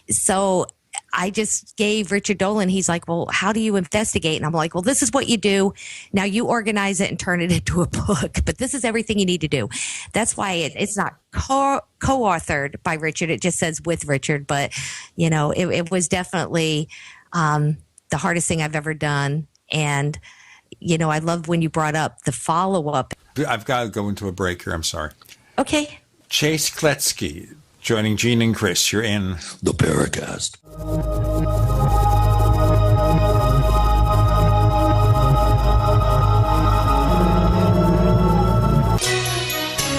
So I just gave Richard Dolan, he's like, well, how do you investigate? And I'm like, well, this is what you do. Now you organize it and turn it into a book, but this is everything you need to do. That's why it's not co-authored by Richard. It just says with Richard, but it was definitely the hardest thing I've ever done. And I love when you brought up the follow-up. I've got to go into a break here. I'm sorry. Okay. Chase Kloetzke joining Gene and Chris. You're in the Paracast.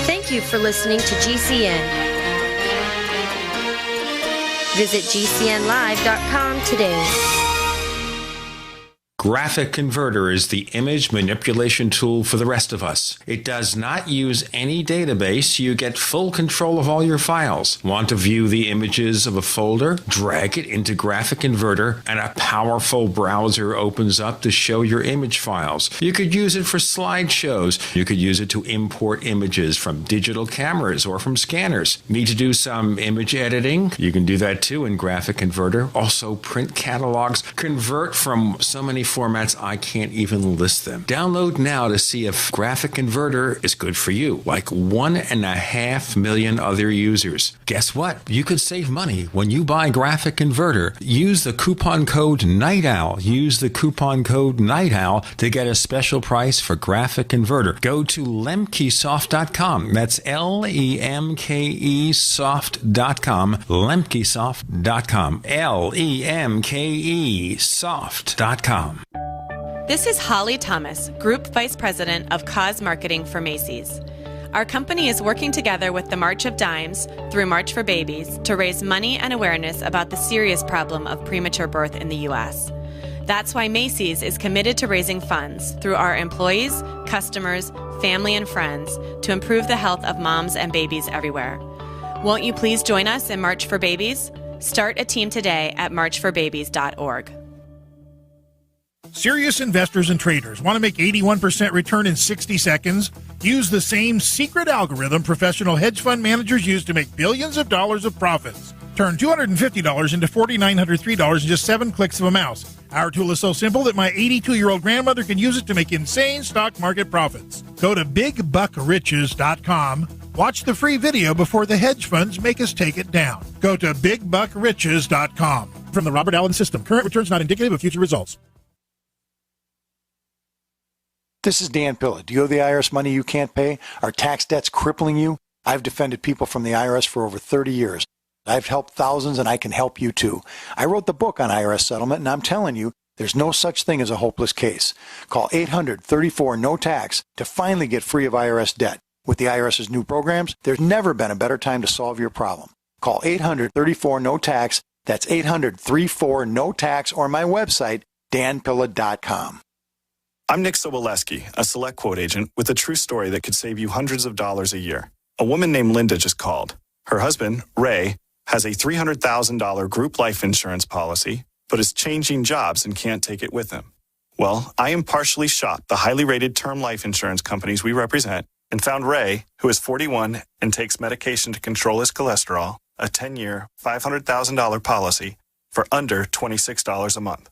Thank you for listening to GCN. Visit GCNlive.com today. Graphic Converter is the image manipulation tool for the rest of us. It does not use any database. You get full control of all your files. Want to view the images of a folder? Drag it into Graphic Converter and a powerful browser opens up to show your image files. You could use it for slideshows. You could use it to import images from digital cameras or from scanners. Need to do some image editing? You can do that too in Graphic Converter. Also print catalogs. Convert from so many formats, I can't even list them. Download now to see if Graphic Converter is good for you, like 1.5 million other users. Guess what? You could save money when you buy Graphic Converter. Use the coupon code Night Owl. Use the coupon code Night Owl to get a special price for Graphic Converter. Go to lemkesoft.com. That's Lemke soft.com. Lemkesoft.com. Lemke soft.com. This is Holly Thomas, Group Vice President of Cause Marketing for Macy's. Our company is working together with the March of Dimes through March for Babies to raise money and awareness about the serious problem of premature birth in the U.S. That's why Macy's is committed to raising funds through our employees, customers, family, and friends to improve the health of moms and babies everywhere. Won't you please join us in March for Babies? Start a team today at marchforbabies.org. Serious investors and traders want to make 81% return in 60 seconds? Use the same secret algorithm professional hedge fund managers use to make billions of dollars of profits. Turn $250 into $4,903 in just 7 clicks of a mouse. Our tool is so simple that my 82-year-old grandmother can use it to make insane stock market profits. Go to BigBuckRiches.com. Watch the free video before the hedge funds make us take it down. Go to BigBuckRiches.com. From the Robert Allen System. Current returns not indicative of future results. This is Dan Pilla. Do you owe the IRS money you can't pay? Are tax debts crippling you? I've defended people from the IRS for over 30 years. I've helped thousands, and I can help you too. I wrote the book on IRS settlement, and I'm telling you, there's no such thing as a hopeless case. Call 800-34-NO-TAX to finally get free of IRS debt. With the IRS's new programs, there's never been a better time to solve your problem. Call 800-34-NO-TAX. That's 800-34-NO-TAX, or my website, danpilla.com. I'm Nick Soboleski, a Select Quote agent with a true story that could save you hundreds of dollars a year. A woman named Linda just called. Her husband, Ray, has a $300,000 group life insurance policy, but is changing jobs and can't take it with him. Well, I impartially shopped the highly rated term life insurance companies we represent and found Ray, who is 41 and takes medication to control his cholesterol, a 10-year, $500,000 policy for under $26 a month.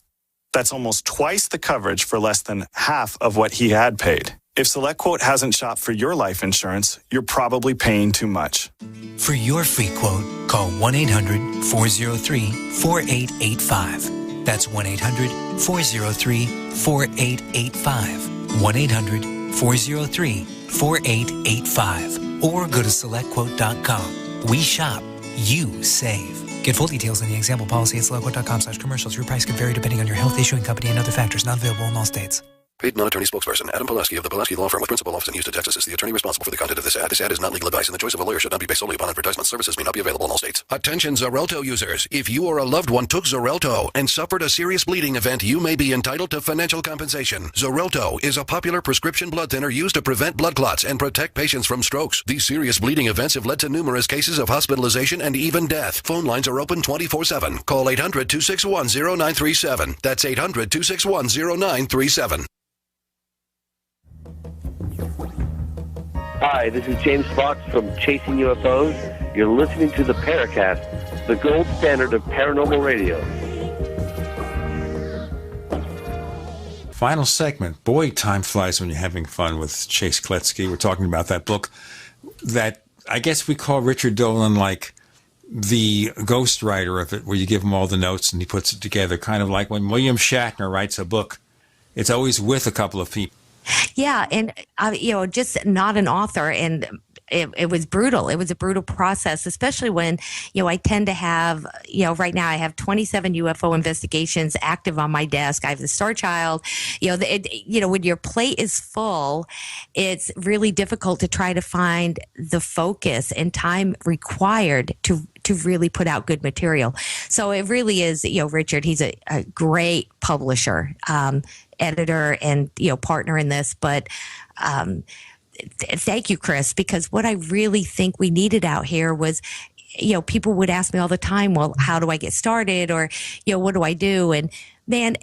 That's almost twice the coverage for less than half of what he had paid. If SelectQuote hasn't shopped for your life insurance, you're probably paying too much. For your free quote, call 1-800-403-4885. That's 1-800-403-4885. 1-800-403-4885. Or go to SelectQuote.com. We shop, you save. Get full details in the example policy at SelectQuote.com/commercials. Your price could vary depending on your health, issuing company, and other factors. Not available in all states. Paid non-attorney spokesperson Adam Pulaski of the Pulaski Law Firm with principal office in Houston, Texas is the attorney responsible for the content of this ad. This ad is not legal advice, and the choice of a lawyer should not be based solely upon advertisement. Services may not be available in all states. Attention Xarelto users. If you or a loved one took Xarelto and suffered a serious bleeding event, you may be entitled to financial compensation. Xarelto is a popular prescription blood thinner used to prevent blood clots and protect patients from strokes. These serious bleeding events have led to numerous cases of hospitalization and even death. Phone lines are open 24/7. Call 800-261-0937. That's 800-261-0937. Hi, this is James Fox from Chasing UFOs. You're listening to the Paracast, the gold standard of paranormal radio. Final segment. Boy, time flies when you're having fun with Chase Kloetzke. We're talking about that book that I guess we call Richard Dolan like the ghostwriter of it, where you give him all the notes and he puts it together, kind of like when William Shatner writes a book. It's always with a couple of people. Yeah, and just not an author, and it was brutal. It was a brutal process, especially when I tend to have right now I have 27 UFO investigations active on my desk. I have the Star Child. When your plate is full, it's really difficult to try to find the focus and time required to really put out good material. So it really is. Richard, he's a great publisher. Editor and partner in this, but thank you, Chris, because what I really think we needed out here was people would ask me all the time, well, how do I get started, or what do I do? And man,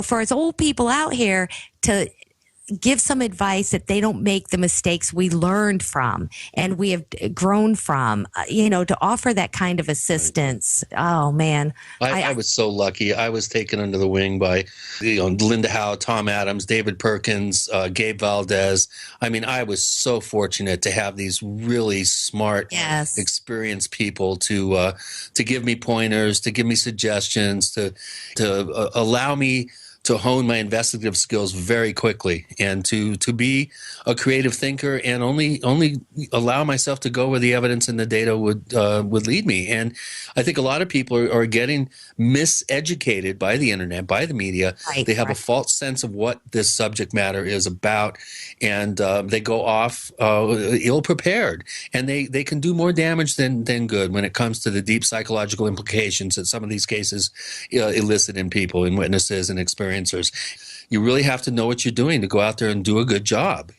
for us old people out here to give some advice that they don't make the mistakes we learned from and we have grown from, to offer that kind of assistance. Oh, man. I was so lucky. I was taken under the wing by Linda Howe, Tom Adams, David Perkins, Gabe Valdez. I mean, I was so fortunate to have these really smart, experienced people to give me pointers, to give me suggestions, to allow me to hone my investigative skills very quickly, and to be a creative thinker, and only allow myself to go where the evidence and the data would lead me. And I think a lot of people are getting miseducated by the internet, by the media. They have a false sense of what this subject matter is about, and they go off ill prepared, and they can do more damage than good when it comes to the deep psychological implications that some of these cases elicit in people, in witnesses and experiencers. You really have to know what you're doing to go out there and do a good job.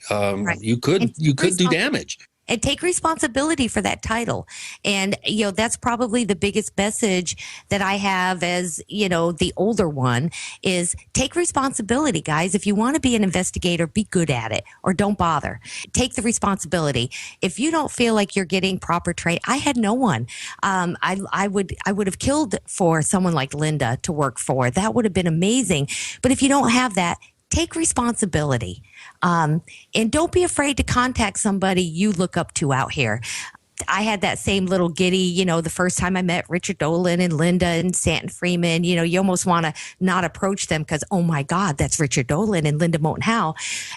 You could do damage. And take responsibility for that title. And, that's probably the biggest message that I have as, the older one is take responsibility, guys. If you want to be an investigator, be good at it or don't bother. Take the responsibility. If you don't feel like you're getting proper training, I had no one. I would have killed for someone like Linda to work for. That would have been amazing. But if you don't have that, take responsibility. And don't be afraid to contact somebody you look up to out here. I had that same little giddy, the first time I met Richard Dolan and Linda and Stanton Freeman. You almost want to not approach them because, oh my God, that's Richard Dolan and Linda Moulton Howe.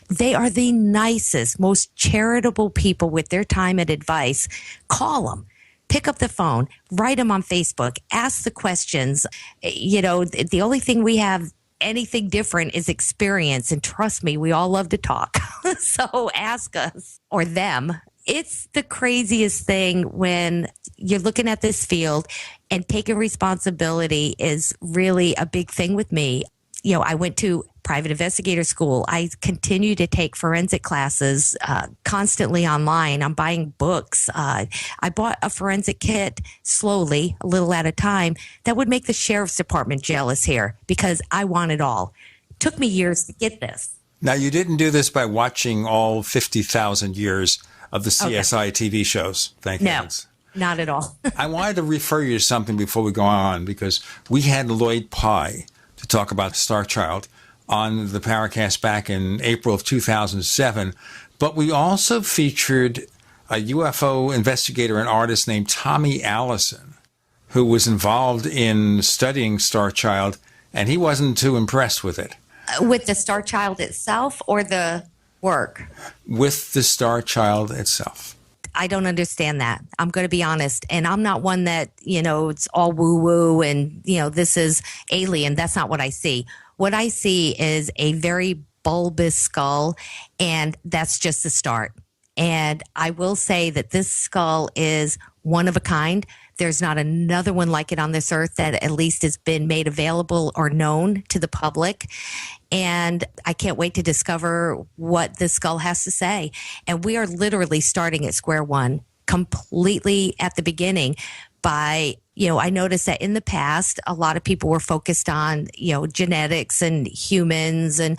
They are the nicest, most charitable people with their time and advice. Call them. Pick up the phone, write them on Facebook, ask the questions. The only thing we have anything different is experience. And trust me, we all love to talk. So ask us or them. It's the craziest thing when you're looking at this field, and taking responsibility is really a big thing with me. I went to private investigator school. I continue to take forensic classes constantly online. I'm buying books. I bought a forensic kit slowly, a little at a time, that would make the sheriff's department jealous here because I want it all. It took me years to get this. Now, you didn't do this by watching all 50,000 years of the CSI TV shows. Thank heavens. Not at all. I wanted to refer you to something before we go on, because we had Lloyd Pye to talk about Star Child on the Paracast back in April of 2007. But we also featured a UFO investigator and artist named Tommy Allison, who was involved in studying Star Child, and he wasn't too impressed with it. With the Star Child itself or the work? With the Star Child itself. I don't understand that. I'm going to be honest. And I'm not one that, it's all woo-woo and, this is alien. That's not what I see. What I see is a very bulbous skull, and that's just the start. And I will say that this skull is one of a kind. There's not another one like it on this earth that at least has been made available or known to the public. And I can't wait to discover what this skull has to say. And we are literally starting at square one, completely at the beginning by, I noticed that in the past, a lot of people were focused on, genetics and humans. And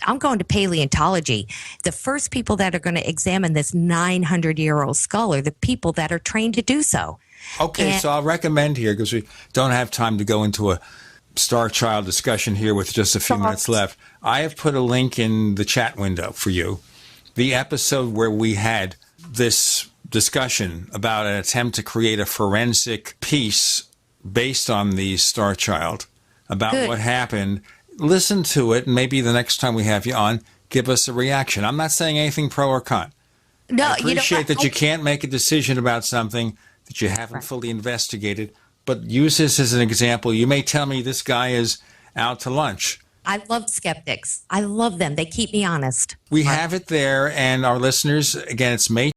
I'm going to paleontology. The first people that are going to examine this 900-year-old skull are the people that are trained to do so. Okay, so I'll recommend here, because we don't have time to go into a Star Child discussion here with just a few minutes left. I have put a link in the chat window for you. The episode where we had this discussion about an attempt to create a forensic piece based on the Star Child about what happened. Listen to it, and maybe the next time we have you on, give us a reaction. I'm not saying anything pro or con. No, I appreciate that you can't make a decision about something that you haven't fully investigated, but use this as an example. You may tell me this guy is out to lunch. I love skeptics. I love them. They keep me honest. We have it there, and our listeners, again, it's May